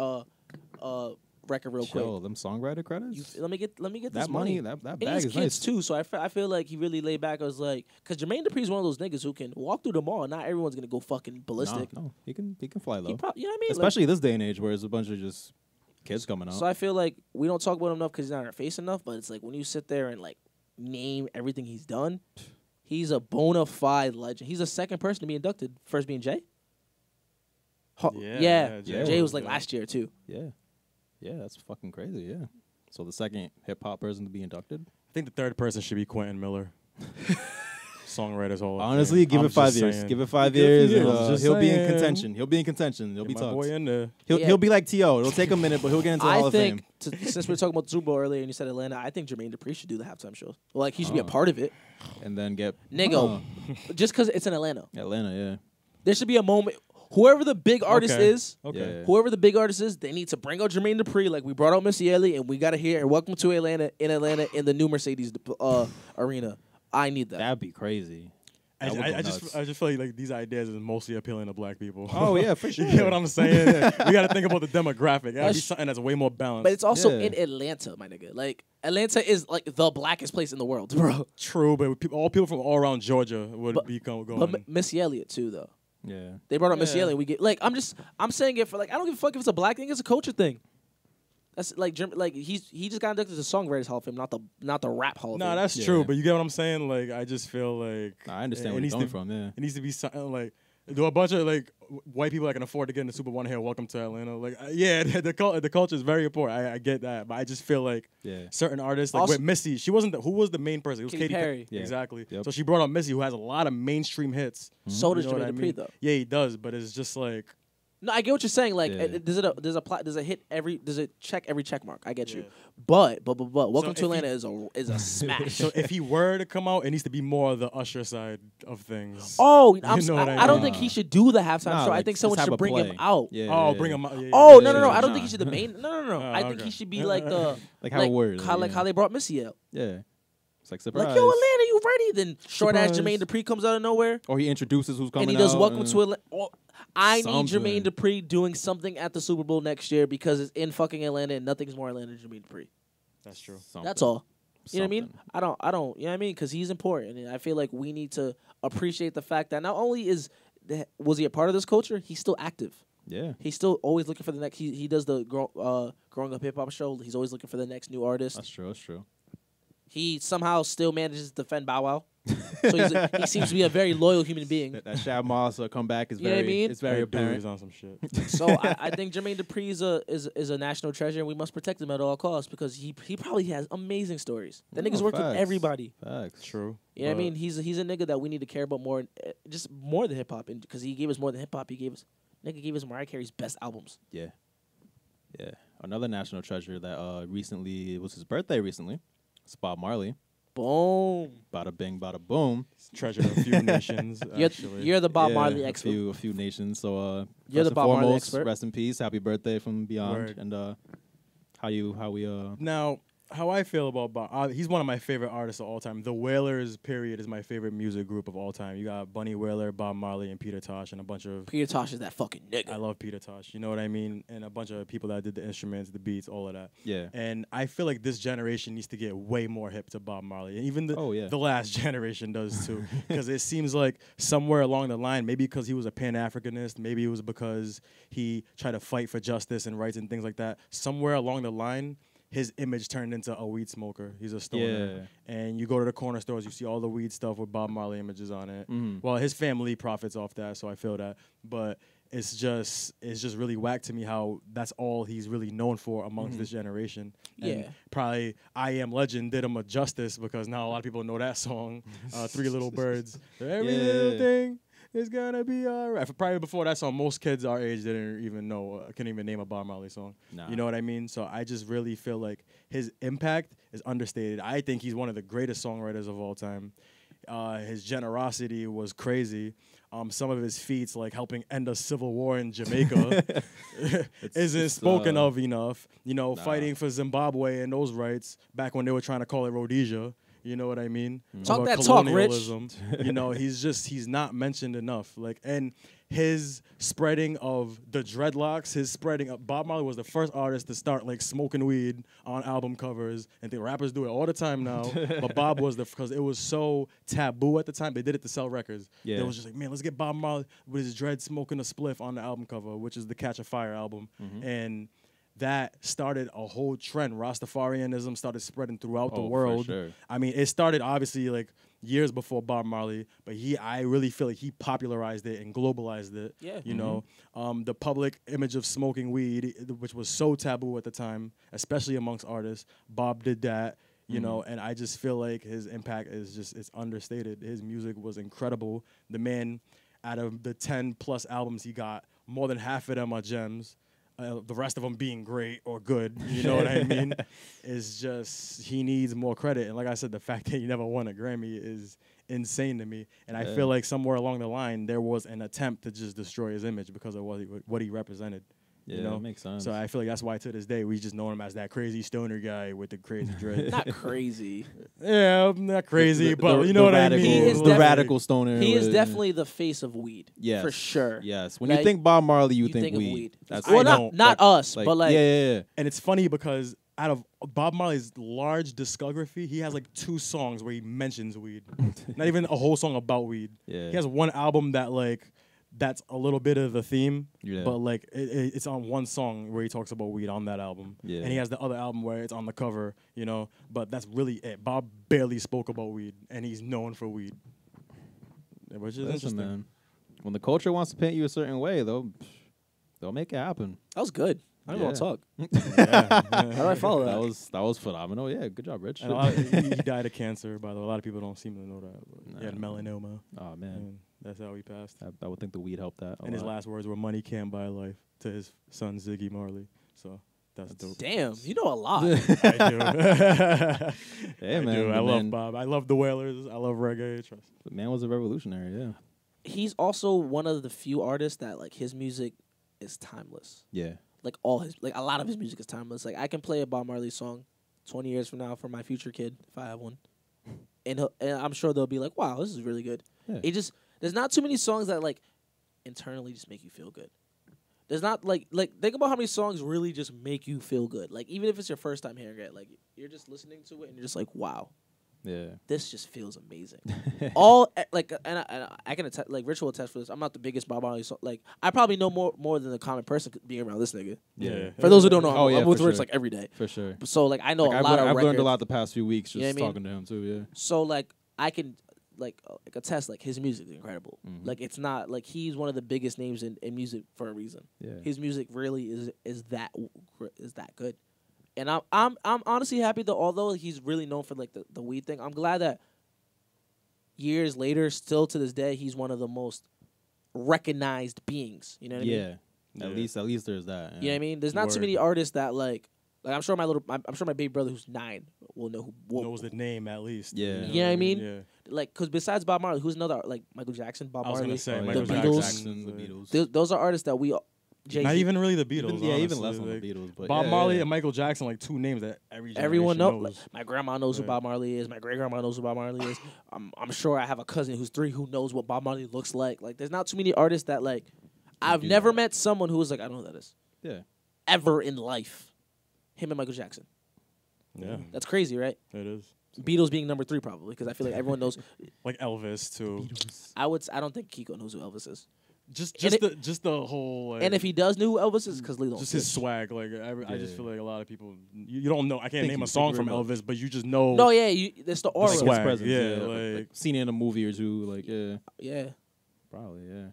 record real quick. Chill, them songwriter credits. Let me get this That money, that and bag he's is kids nice. too, so I feel like he really laid back. I was like, because Jermaine Dupri is one of those niggas who can walk through the mall. And not everyone's gonna go fucking ballistic. No, he can fly low. You know what I mean? Especially this day and age where it's a bunch of just kids coming out. So I feel like we don't talk about him enough because he's not in our face enough. But it's like when you sit there and like name everything he's done, he's a bona fide legend. He's the second person to be inducted. First being Jay. Yeah, Jay was like last year too. Yeah, that's fucking crazy. Yeah. So the second hip hop person to be inducted. I think the third person should be Quentin Miller. Songwriters Hall. of Honestly, Fame. give I'm it 5 just years. saying. Give it 5 Give it years. years. And, Just he'll be in saying. contention. He'll be in contention. There'll be Get my talks. boy in there. He'll be like T.O. It'll take a minute, but he'll get into the Hall of Fame. Since we were talking about the Super Bowl earlier and you said Atlanta, I think Jermaine Dupri should do the halftime show. Like he should be a part of it. And then get Nigga, just because it's in Atlanta. Atlanta, yeah. There should be a moment. Whoever the big artist Okay. is, Okay. whoever the big artist is, they need to bring out Jermaine Dupri like we brought out Missy Elliott, and we got to hear "Welcome to Atlanta" in the new Mercedes arena. I need that. That'd be crazy. I just feel like these ideas is mostly appealing to black people. Oh, yeah, for sure. You get what I'm saying? We got to think about the demographic. It gotta be something that's way more balanced. But it's also in Atlanta, my nigga. Like Atlanta is like the blackest place in the world, bro. True, but all people from all around Georgia would be going. But Missy Elliott too, though. Yeah. They brought up Missy Elliott. We get like I'm saying it for like I don't give a fuck if it's a black thing. It's a culture thing. That's like he just got inducted to the Songwriters Hall of Fame, not the Rap Hall of Fame. No, that's true, but you get what I'm saying. Like I just feel like I understand it where needs you're to- coming from. Yeah. It needs to be something like Do a bunch of like white people that can afford to get in the Super Bowl here. Welcome to Atlanta. Like, yeah, the culture is very important. I get that, but I just feel like certain artists, like with Missy, she wasn't. Who was the main person? It was Katy Perry. Yeah. Exactly. Yep. So she brought on Missy, who has a lot of mainstream hits. So does You know what Jermaine I Dupri, mean? though. Yeah, he does, but it's just like. No, I get what you're saying. Like, does it hit every? Does it check every check mark? I get you. But Welcome to Atlanta is a smash. So if he were to come out, it needs to be more the Usher side of things. Oh, You know what I don't think he should do the halftime Nah, show. I like, think just someone have should a bring him play. out. Yeah, bring him out. Oh no! I don't think he should the main. No. I think okay. he should be like the Like how it works, like how they brought Missy out. Yeah. It's like surprise. Like, yo, Atlanta, you ready? Then short ass Surprise. Jermaine Dupri comes out of nowhere. Or he introduces who's coming And he does out Welcome and- to Atlanta. Oh, I need Something. Jermaine Dupri doing something at the Super Bowl next year because it's in fucking Atlanta and nothing's more Atlanta than Jermaine Dupri. That's true. That's all. You know what I mean? I don't. You know what I mean? Because he's important, and I feel like we need to appreciate the fact that not only was he a part of this culture, he's still active. Yeah. He's still always looking for the next. He does the growing up hip hop show. He's always looking for the next new artist. That's true. That's true. He somehow still manages to defend Bow Wow. So he seems to be a very loyal human being. That Shab Moss comeback is You know what I mean? It's very apparent. He's on some shit. So I think Jermaine Dupri is a national treasure, and we must protect him at all costs because he probably has amazing stories. That nigga's worked with facts. everybody. Facts. True. You know what I mean? He's a nigga that we need to care about more, just more than hip hop, because he gave us more than hip hop. He gave us Mariah Carey's best albums. Yeah. Yeah. Another national treasure that recently, it was his birthday recently. It's Bob Marley. Boom. Bada bing, bada boom. Treasure of a few nations. Actually. You're the Bob Marley expert. A few nations. So You're first the Bob and Marley foremost, expert. Rest in peace. Happy birthday from beyond. Word. And how we Now, how I feel about Bob, he's one of my favorite artists of all time. The Wailers, period, is my favorite music group of all time. You got Bunny Wailer, Bob Marley, and Peter Tosh, and a bunch of... Peter Tosh is that fucking nigga. I love Peter Tosh, you know what I mean? And a bunch of people that did the instruments, the beats, all of that. Yeah. And I feel like this generation needs to get way more hip to Bob Marley. And even the last generation does too. Because it seems like somewhere along the line, maybe because he was a Pan-Africanist, maybe it was because he tried to fight for justice and rights and things like that. Somewhere along the line, his image turned into a weed smoker. He's a stoner. Yeah. And you go to the corner stores, you see all the weed stuff with Bob Marley images on it. Mhm. Well, his family profits off that, so I feel that. But it's just really whack to me how that's all he's really known for amongst this generation. And Yeah. probably I Am Legend did him a justice because now a lot of people know that song, Three Little Birds. Every little thing is gonna be all right. Probably before that song, most kids our age didn't even know, couldn't even name a Bob Marley song. Nah. You know what I mean? So I just really feel like his impact is understated. I think he's one of the greatest songwriters of all time. His generosity was crazy. Some of his feats, like helping end a civil war in Jamaica, isn't spoken of enough. You know, fighting for Zimbabwe and those rights back when they were trying to call it Rhodesia. You know what I mean? Talk About that talk, Rich. colonialism. You know, he's not mentioned enough. Like, and his spreading of the dreadlocks, his spreading of Bob Marley was the first artist to start like smoking weed on album covers, and the rappers do it all the time now. But Bob was because it was so taboo at the time. They did it to sell records. Yeah. It was just like, man, let's get Bob Marley with his dread smoking a spliff on the album cover, which is the Catch a Fire album, and that started a whole trend. Rastafarianism started spreading throughout the Oh, for world. sure. I mean, it started obviously like years before Bob Marley, but I really feel like he popularized it and globalized it. Yeah. You know, the public image of smoking weed, which was so taboo at the time, especially amongst artists, Bob did that. You know, and I just feel like his impact it's understated. His music was incredible. The man, out of the 10 plus albums he got, more than half of them are gems. The rest of them being great or good, you know what I mean? Is just, he needs more credit. And like I said, the fact that he never won a Grammy is insane to me. And I feel like somewhere along the line, there was an attempt to just destroy his image because of what he represented. Yeah, you know? that makes sense. So I feel like that's why to this day, we just know him as that crazy stoner guy with the crazy dreads. Not crazy. Yeah, not crazy, but you know what I mean? He is the radical stoner. He is with- definitely the face of weed. Yes. For sure. Yes. When Like, you think Bob Marley, you think think of weed. weed. That's Well, I know, not us, but like yeah. And it's funny because out of Bob Marley's large discography, he has like 2 songs where he mentions weed. Not even a whole song about weed. Yeah. He has one album that's a little bit of the theme, Yeah. but like it's on one song where he talks about weed on that album. Yeah. And he has the other album where it's on the cover, you know, but that's really it. Bob barely spoke about weed, and he's known for weed. Which is Listen, interesting. man. When the culture wants to paint you a certain way, they'll make it happen. That was good. I don't want to talk. Yeah. How do I follow that? That was phenomenal. Yeah, good job, Rich. He died of cancer, by the way. A lot of people don't seem to know that. But he had melanoma. Oh, man. And that's how he passed. I would think the weed helped that. And his last words were, "Money can't buy life," to his son, Ziggy Marley. So that's dope. Damn, you know a lot. I do. Yeah, man. I love Bob. I love the Wailers. I love reggae. Trust. The man was a revolutionary, yeah. He's also one of the few artists that, like, his music is timeless. Yeah. Like, a lot of his music is timeless. Like, I can play a Bob Marley song 20 years from now for my future kid, if I have one. And I'm sure they'll be like, wow, this is really good. Yeah. There's not too many songs that, like, internally just make you feel good. There's not, like think about how many songs really just make you feel good. Like, even if it's your first time hearing it, like, you're just listening to it and you're just like, wow. Yeah. This just feels amazing. All, like, and I can attest, like, Rich will attest for this. I'm not the biggest Bob Marley song. Like, I probably know more than the common person being around this nigga. Yeah. For those who don't know, I'm with for Rich, sure. like, every day. For sure. So, like, I know a lot of I've records. learned a lot the past few weeks just You know what I mean? talking to him, too, yeah. So, like, I can, like attest, like, his music is incredible. Mm-hmm. Like, it's not, like, he's one of the biggest names in music for a reason. Yeah. His music really is that good. And I'm honestly happy that although he's really known for, like, the weed thing, I'm glad that years later, still to this day, he's one of the most recognized beings. You know what I mean? Yeah. At least there's that. Yeah. You know what I mean? There's not too many artists that like I'm sure my baby brother who's 9 will know who knows the name at least. Yeah. You know what I mean? Yeah. Like, because besides Bob Marley, who's another, like, Michael Jackson, Bob Marley, I was gonna say the Michael Beatles. Jackson, the Beatles. Those are artists that we. Jay-Z. Not even really the Beatles. Even less on the Beatles. But Bob Marley and Michael Jackson, like, two names that everyone knows. knows. Like, my grandma knows who Bob Marley is. My great grandma knows who Bob Marley is. I'm sure I have a cousin who's 3 who knows what Bob Marley looks like. Like, there's not too many artists that, like, I've never met someone who was like, I don't know who that is. Yeah. Ever in life. Him and Michael Jackson. Yeah. That's crazy, right? It is. Beatles being number 3 probably, because I feel like everyone knows. Like Elvis too. I don't think Kiko knows who Elvis is. Just the whole. Like, and if he does know who Elvis is, because Lilo. Just his swag, like I just feel like a lot of people you don't know. I can't name a song from Elvis, but you just know. No, yeah, it's the aura. The swag, presence, yeah, like seen it in a movie or two, like yeah, probably, yeah.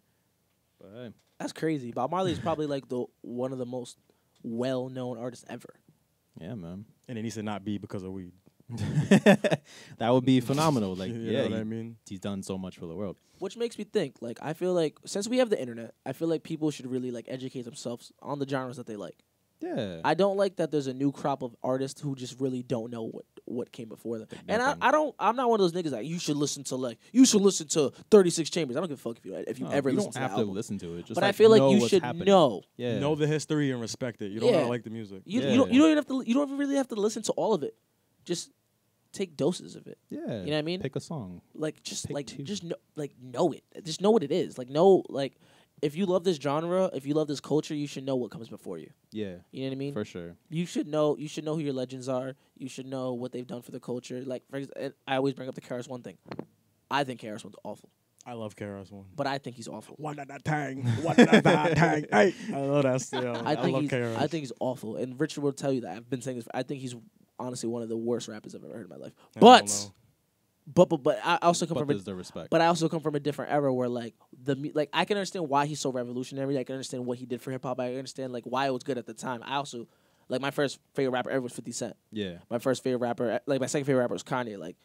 But hey, that's crazy. Bob Marley is probably like one of the most well-known artists ever. Yeah, man. And it needs to not be because of weed. That would be phenomenal. Like, you know what I mean? He's done so much for the world. Which makes me think, like, I feel like since we have the internet, I feel like people should really like educate themselves on the genres that they like. Yeah. I don't like that there's a new crop of artists who just really don't know what came before them. And I'm not one of those niggas that you should listen to 36 Chambers. I don't give a fuck if you ever listen to that album. You don't have to listen to it. Just but I feel like you should know. Yeah. Know the history and respect it. You don't gotta like the music. You don't really have to listen to all of it. Just take doses of it. Yeah. You know what I mean? Pick a song. Like just know it. Just know what it is. Like if you love this genre, if you love this culture, you should know what comes before you. Yeah. You know what I mean? For sure. You should know who your legends are. You should know what they've done for the culture. Like, for example, I always bring up the KRS-One thing. I think KRS-One's awful. I love KRS-One. But I think he's awful. One at a time. One at a time. Hey. I love that still. I love KRS. I think he's awful. And Richard will tell you that. I've been saying this. I think he's honestly one of the worst rappers I've ever heard in my life. But I also come But I also come from a different era where like I can understand why he's so revolutionary. I can understand what he did for hip hop. I understand like why it was good at the time. I also like my first favorite rapper ever was 50 Cent. Yeah. My first favorite rapper, like my second favorite rapper was Kanye. Like,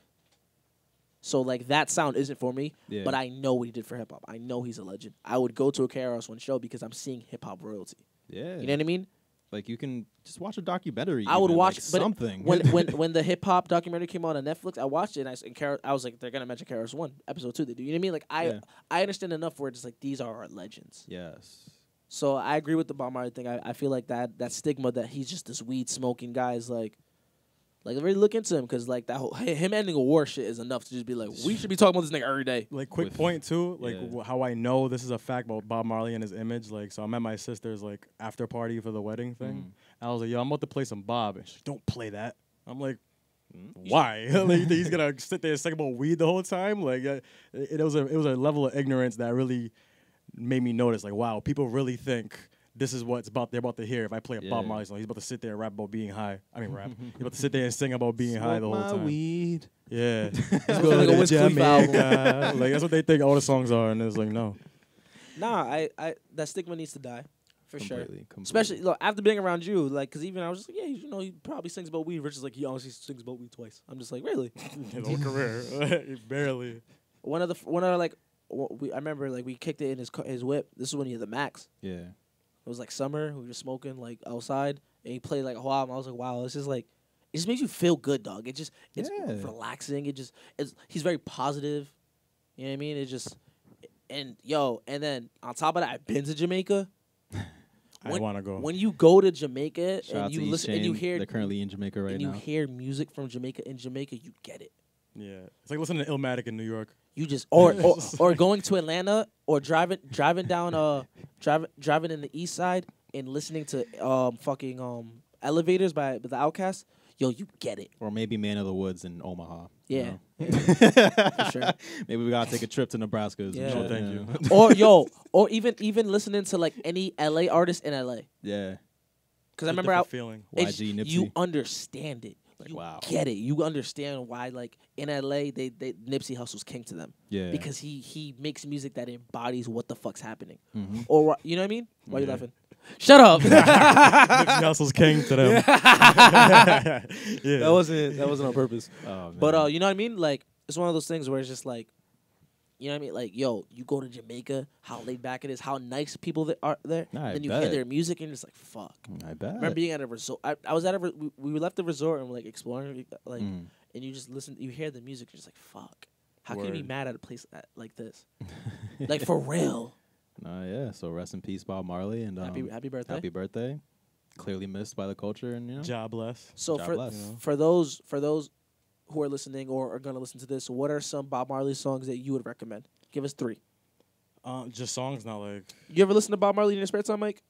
so like that sound isn't for me. Yeah. But I know what he did for hip hop. I know he's a legend. I would go to a KRS-One show because I'm seeing hip hop royalty. Yeah. You know what I mean? Like you can just watch a documentary. I would watch like something. When the hip hop documentary came out on Netflix, I watched it and I was like, they're gonna mention KRS-One episode 2. They do. You know what I mean? Like I understand enough where it's like these are our legends. Yes. So I agree with the Bob Marley thing. I feel like that stigma that he's just this weed smoking guy is like really look into him because like that whole him ending a war shit is enough to just be like we should be talking about this nigga every day. Like quick point too, like how I know this is a fact about Bob Marley and his image. Like so I'm at my sister's like after party for the wedding thing. I was like, yo, I'm about to play some Bob, and she's like, don't play that. I'm like, why? Like, he's gonna sit there and sing about weed the whole time. Like it was a level of ignorance that really made me notice. Like wow, people really think this is what they're about to hear if I play a Bob Marley song. He's about to sit there and rap about being high. I mean, rap. He's about to sit there and sing about being high the whole time. Weed. Yeah. Let's go to Jamaica. Like, that's what they think all the songs are, and it's like, no. Nah, I that stigma needs to die. For sure. Completely. Especially look, after being around you, like, because even I was just like, yeah, you know, he probably sings about weed. Rich is like, he honestly sings about weed twice. I'm just like, really? His whole career, barely. One of like, I remember like we kicked it in his whip. This is when he had the Max. Yeah. It was like summer. We were smoking like outside, and he played like a while. And I was like, wow, this is like, it just makes you feel good, dog. It's relaxing. He's very positive. You know what I mean? And then on top of that, I've been to Jamaica. I want to go. When you go to Jamaica Shout and you listen and you hear, they're currently in Jamaica right and now. you hear music from Jamaica in Jamaica, you get it. Yeah, it's like listening to Illmatic in New York. You just or going to Atlanta or driving down driving in the East Side and listening to Elevators by the Outkast. Yo, you get it. Or maybe Man of the Woods in Omaha. Yeah. For sure. Maybe we gotta take a trip to Nebraska. Yeah. Thank you. or even listening to like any LA artist in LA. Yeah. Because I remember feeling. YG, Nipsey. You understand it. Like, you get it. You understand why, like, in LA, they Nipsey Hussle's king to them. Yeah. Because he makes music that embodies what the fuck's happening. Mm-hmm. Or, you know what I mean? Why are you laughing? Shut up. Nipsey Hussle's king to them. Yeah. That wasn't on purpose. Oh, man. But, you know what I mean? Like, it's one of those things where it's just like, you know what I mean? Like, yo, you go to Jamaica, how laid back it is, how nice people that are there. Then you hear their music and you're just like, fuck. I bet. I remember being at a resort. I was at we left the resort and we're like exploring, like, and you just listen, you hear the music, you're just like, fuck. How can you be mad at a place like this? Like, for real. Yeah. So rest in peace, Bob Marley, and happy birthday. Happy birthday. Clearly missed by the culture, and God bless. So for those who are listening or are gonna listen to this, what are some Bob Marley songs that you would recommend? Give us 3. Just songs, not like. You ever listen to Bob Marley in your spare time, Mike?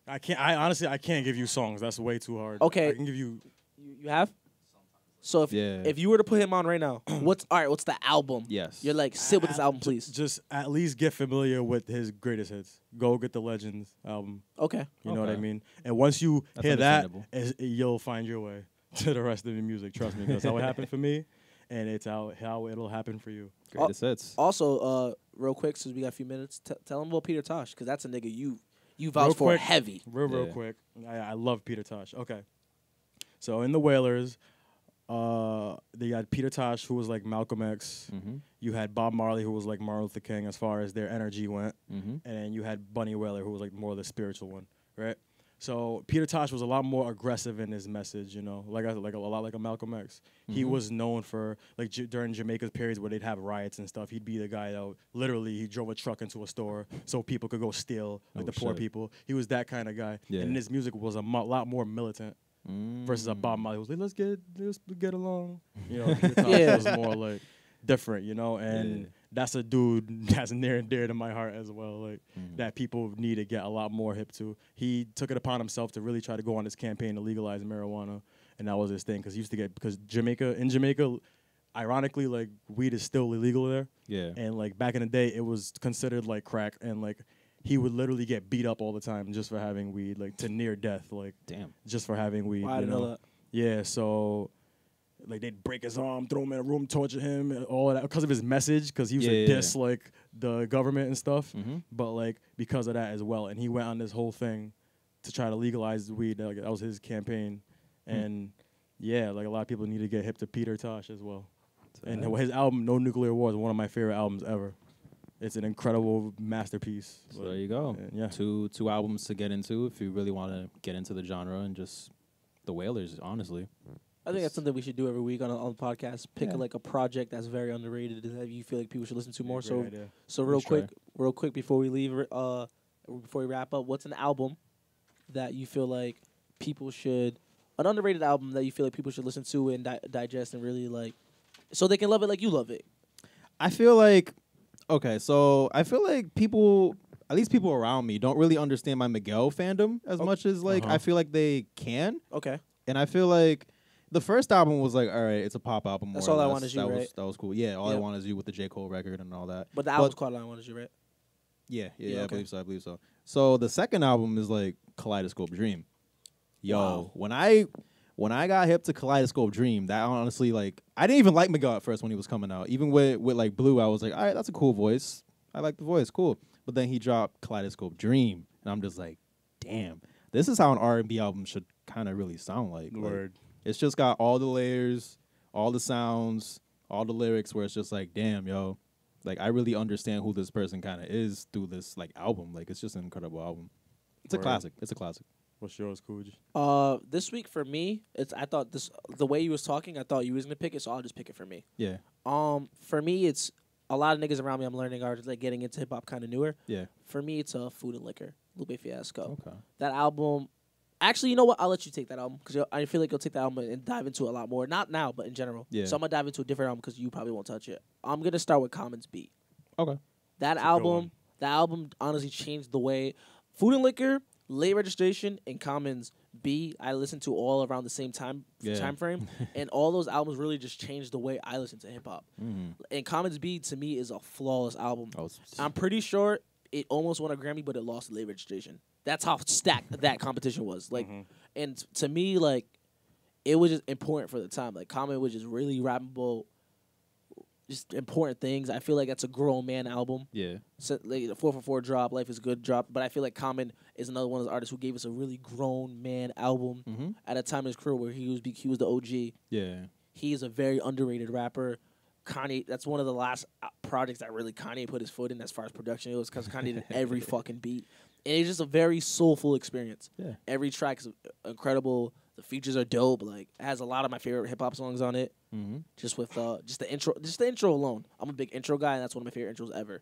I can't. I honestly can't give you songs. That's way too hard. Okay. I can give you. You have. So if you were to put him on right now, what's the album? Yes. You're like, sit with this album, please. Just at least get familiar with his greatest hits. Go get the Legends album. Okay. You know what I mean? And once you hear that, you'll find your way to the rest of the music. Trust me, that's how it happened for me, and it's how it'll happen for you. Greatest hits. Also, real quick, since we got a few minutes, tell him about Peter Tosh, because that's a nigga you vouch for heavy. Real quick. I love Peter Tosh. Okay. So in the Wailers, they had Peter Tosh, who was like Malcolm X. Mm-hmm. You had Bob Marley, who was like Martin Luther King as far as their energy went. Mm-hmm. And you had Bunny Wailer, who was like more the spiritual one, right? So Peter Tosh was a lot more aggressive in his message, you know, like a lot like a Malcolm X. Mm-hmm. He was known for like during Jamaica's periods where they'd have riots and stuff. He'd be the guy that he drove a truck into a store so people could go steal, like the poor people. He was that kind of guy, and his music was a lot more militant versus a Bob Marley who was like, let's get along. You know, Peter Tosh was more like different, you know, and. That's a dude that's near and dear to my heart as well, like that people need to get a lot more hip to. He took it upon himself to really try to go on this campaign to legalize marijuana, and that was his thing because Jamaica, ironically, like weed is still illegal there. Yeah. And like back in the day, it was considered like crack, and like he would literally get beat up all the time just for having weed, like to near death, like just for having weed. I didn't know that. Yeah, so. Like they'd break his arm, throw him in a room, torture him, and all of that because of his message, because he was diss like the government and stuff. Mm-hmm. But like because of that as well, and he went on this whole thing to try to legalize weed. Like, that was his campaign, and like a lot of people need to get hip to Peter Tosh as well. And his album No Nuclear War is one of my favorite albums ever. It's an incredible masterpiece. So there you go. Yeah, two albums to get into if you really want to get into the genre, and just the Wailers, honestly. I think that's something we should do every week on the podcast. Pick like a project that's very underrated that you feel like people should listen to more. So real quick before we leave, before we wrap up, what's an album that you feel like people should, an underrated album that you feel like people should listen to and digest and really like, so they can love it like you love it? I feel like people, at least people around me, don't really understand my Miguel fandom as much as like I feel like they can. Okay. And I feel like the first album was like, all right, it's a pop album. That's All I Want Is You, right? That was cool. Yeah, All I Want Is You with the J. Cole record and all that. But the album's called All I Want Is You, right? Yeah, okay. I believe so. So the second album is like Kaleidoscope Dream. Yo, when I got hip to Kaleidoscope Dream, that honestly, like, I didn't even like Miguel at first when he was coming out. Even with like Blue, I was like, all right, that's a cool voice. I like the voice, cool. But then he dropped Kaleidoscope Dream, and I'm just like, damn, this is how an R&B album should kind of really sound like. Word. It's just got all the layers, all the sounds, all the lyrics where it's just like, damn, yo, like I really understand who this person kind of is through this like album. Like it's just an incredible album. It's a classic. It's a classic. What's yours, Cooge? This week for me, I thought the way you was talking, I thought you was gonna pick it, so I'll just pick it for me. Yeah. For me, it's a lot of niggas around me. I'm learning are just like getting into hip hop kind of newer. Yeah. For me, it's Food and Liquor, Lupe Fiasco. Okay. That album. Actually, you know what? I'll let you take that album because I feel like you'll take that album and dive into it a lot more. Not now, but in general. Yeah. So I'm gonna dive into a different album because you probably won't touch it. I'm gonna start with Common's Beat. Okay. That album honestly changed the way Food and Liquor, Late Registration, and Common's B I listened to all around the same time frame, and all those albums really just changed the way I listen to hip hop. And Common's B to me is a flawless album. I'm pretty sure it almost won a Grammy, but it lost Late Registration. That's how stacked that competition was. Like, and to me, like, it was just important for the time. Like, Common was just really rappable, just important things. I feel like that's a grown man album. Yeah. So, like, the 444 drop, Life is Good drop. But I feel like Common is another one of those artists who gave us a really grown man album at a time in his career where he was the OG. Yeah. He is a very underrated rapper. Kanye, that's one of the last projects that really Kanye put his foot in as far as production. It was because Kanye did every fucking beat. And it's just a very soulful experience. Yeah. Every track is incredible. The features are dope. Like, it has a lot of my favorite hip hop songs on it. Just with just the intro alone. I'm a big intro guy, and that's one of my favorite intros ever.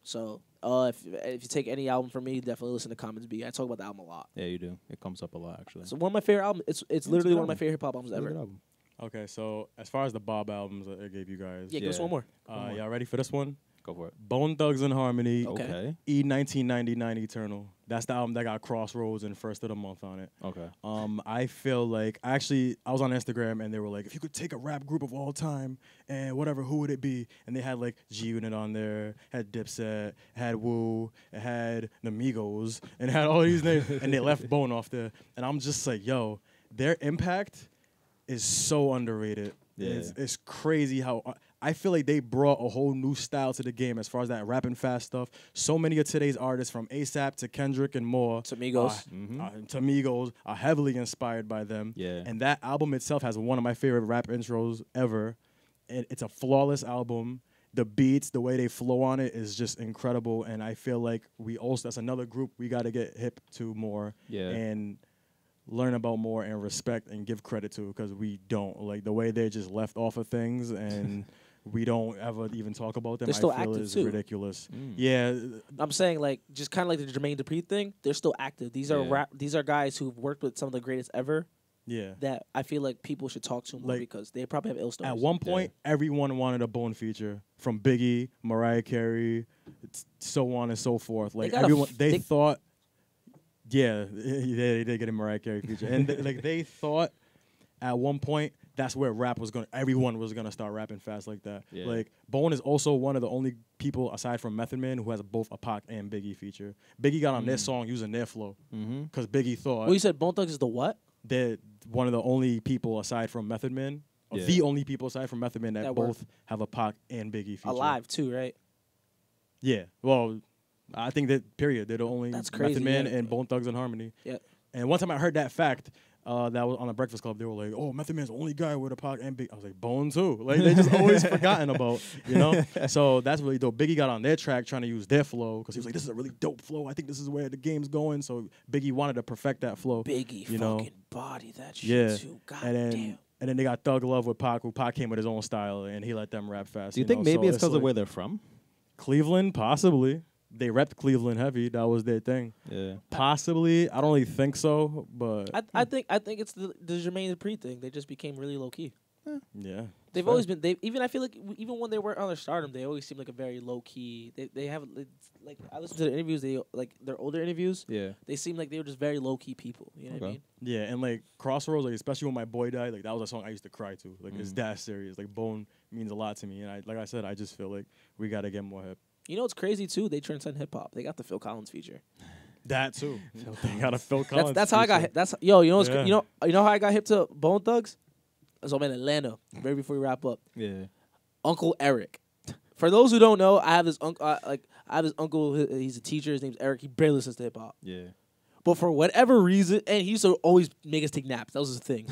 So if you take any album from me, definitely listen to Commons B. I talk about the album a lot. Yeah, you do. It comes up a lot actually. So one of my favorite albums. It's literally one of my favorite hip hop albums ever. Album. Okay, so as far as the Bob albums that I gave you guys, give us one more. Y'all ready for this one? Go for it. Bone Thugs and Harmony. Okay. E1999 Eternal. That's the album that got Crossroads and First of the Month on it. Okay. I feel like I was on Instagram and they were like, if you could take a rap group of all time and whatever, who would it be? And they had like G Unit on there, had Dipset, had Woo, it had the Migos, and it had all these names, and they left Bone off there. And I'm just like, yo, their impact is so underrated. Yeah. It's crazy how I feel like they brought a whole new style to the game as far as that rapping fast stuff. So many of today's artists, from ASAP to Kendrick and more, to Migos, to Migos, are heavily inspired by them. Yeah. And that album itself has one of my favorite rap intros ever. And it's a flawless album. The beats, the way they flow on it is just incredible. And I feel like that's another group we got to get hip to more. Yeah. And learn about more and respect and give credit to, because we don't. Like, the way they're just left off of things and we don't ever even talk about them, they're still I feel active is too. ridiculous. Yeah. I'm saying, like, just kind of like the Jermaine Dupri thing, they're still active. These are these are guys who've worked with some of the greatest ever. Yeah. That I feel like people should talk to more, because they probably have ill stories. At one point, everyone wanted a Bone feature, from Biggie, Mariah Carey, so on and so forth. Like, everyone, they thought, yeah, they did get a Mariah Carey feature. And they thought at one point that's where rap was everyone was going to start rapping fast like that. Yeah. Like, Bone is also one of the only people, aside from Method Man, who has both a Pac and Biggie feature. Biggie got on their song using their flow, because Biggie thought... Well, you said Bone Thugs is the what? They're one of the only people aside from Method Man, the only people aside from Method Man that both have a Pac and Biggie feature. Alive too, right? Yeah. Well, I think that, period, they're the only Method Man and Bone Thugs and Harmony. Yeah. And one time I heard that fact, that was on the Breakfast Club. They were like, "Oh, Method Man's the only guy with a Pac and Biggie." I was like, "Bone too." Like, they just always forgotten about, you know. So that's really dope. Biggie got on their track trying to use their flow, because he was like, "This is a really dope flow. I think this is where the game's going." So Biggie wanted to perfect that flow. Biggie fucking body that shit Yeah. too. God and damn. And then they got Thug Love with Pac, who Pac came with his own style, and he let them rap fast. Do you think maybe it's because of where they're from? Cleveland, possibly. They repped Cleveland heavy. That was their thing. Yeah. Possibly. I don't really think so, but I think it's the Jermaine Dupri thing. They just became really low key. yeah. They've always been. I feel like even when they were on their stardom, they always seem like a very low key. They have like, I listen to their interviews. They like their older interviews. Yeah. They seem like they were just very low key people. You know what I mean? Yeah, and like Crossroads, like especially when my boy died, like that was a song I used to cry to. Like it's that serious. Like Bone means a lot to me, and like I said, I just feel like we gotta get more hip. You know what's crazy too? They transcend hip hop. They got the Phil Collins feature. That too. They got a Phil Collins. That's how I got hip. You know how I got hip to Bone Thugs? So I'm in Atlanta. Right before we wrap up. Yeah. Uncle Eric. For those who don't know, I have this uncle. I have his uncle. He's a teacher. His name's Eric. He barely listens to hip hop. Yeah. But for whatever reason, and he used to always make us take naps. That was his thing.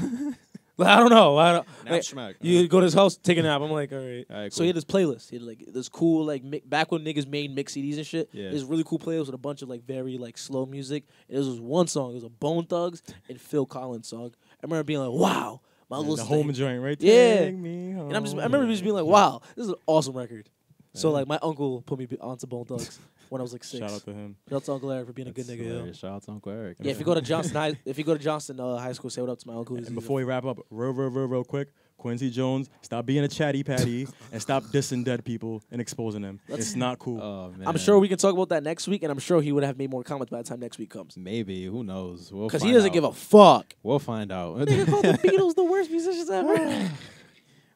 Like, I don't know. Like, schmack. you go to his house, take a nap. I'm like, all right. All right, So cool. he had this playlist. He had like this cool like back when niggas made mix CDs and shit. Yeah. This really cool playlist with a bunch of like very like slow music. And this was one song. It was a Bone Thugs and Phil Collins song. I remember being like, wow. My And little the home joint, right? Yeah. Take me home. And I remember just being like, wow, this is an awesome record. So like my uncle put me onto Bone Thugs when I was like 6. Shout out to him. Shout out to Uncle Eric for being a good nigga. Yo. Shout out to Uncle Eric. Yeah, if you go to Johnston High School, say what up to my uncle. And before we wrap up, real quick, Quincy Jones, stop being a chatty patty and stop dissing dead people and exposing them. It's not cool. Oh, man. I'm sure we can talk about that next week, and I'm sure he would have made more comments by the time next week comes. Maybe. Who knows? Because he doesn't give a fuck. We'll find out. Nigga called the Beatles the worst musicians ever.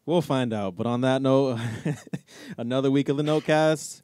We'll find out. But on that note, another week of the Notecast.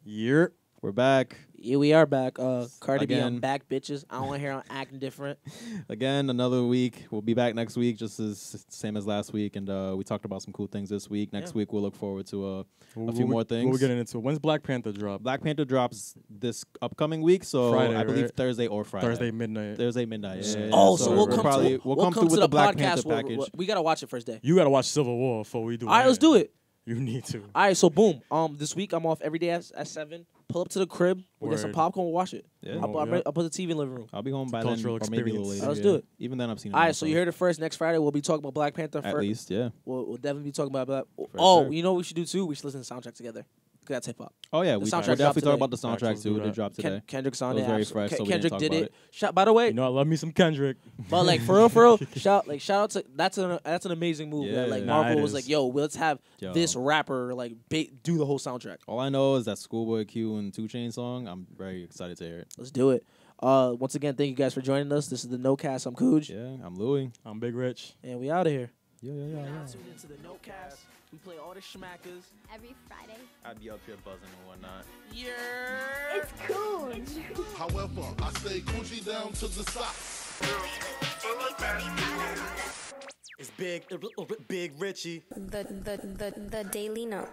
We're back. Yeah, we are back. Cardi B, Again. I'm back, bitches. I don't want to hear I'm acting different. Again, another week. We'll be back next week, just as same as last week. And we talked about some cool things this week. Next week, we'll look forward to a few more things. What we're getting into. When's Black Panther drop? Black Panther drops this upcoming week, so Friday, I believe right? Thursday or Friday. Thursday midnight. Thursday midnight. Yeah. Oh, so we'll come probably to come through with the Black Panther podcast. package. We got to watch it first day. You got to watch Civil War before we do it. All right, let's do it. You need to. All right, so boom. This week I'm off every day at 7. Pull up to the crib. We get some Word. popcorn. We'll watch it. Yeah. I'll put the TV in the living room. I'll be home by Cultural then, or maybe a little experience. later. Let's yeah. do it. Even then, I've seen it. All on right, my so phone. you heard it first. Next Friday we'll be talking about Black Panther. At least, yeah. We'll definitely be talking about Black. sure. You know what we should do too? We should listen to the soundtrack together. That's hip hop. Oh yeah, The we'll soundtrack definitely dropped talk about today. the soundtrack too. They dropped today. Kendrick's on It was it. very absolutely. fresh, so we Kendrick didn't talk did about it. By the way, You know, I love me some Kendrick. but like for real, shout out to that's an amazing move. Yeah. That, like Nah, Marvel it was is. like, yo, let's have this rapper like do the whole soundtrack. All I know is that Schoolboy Q and 2 Chainz song. I'm very excited to hear it. Let's do it. Once again, thank you guys for joining us. This is the Notecast. I'm Cøøg. Yeah, I'm Louie. I'm Big Rich. And we out of here. Yeah. Tune into the Notecast. We play all the schmackers. Every Friday. I'd be up here buzzing and whatnot. It's cool. However, I stay Gucci down to the socks. It's Big Richie. The Daily Note.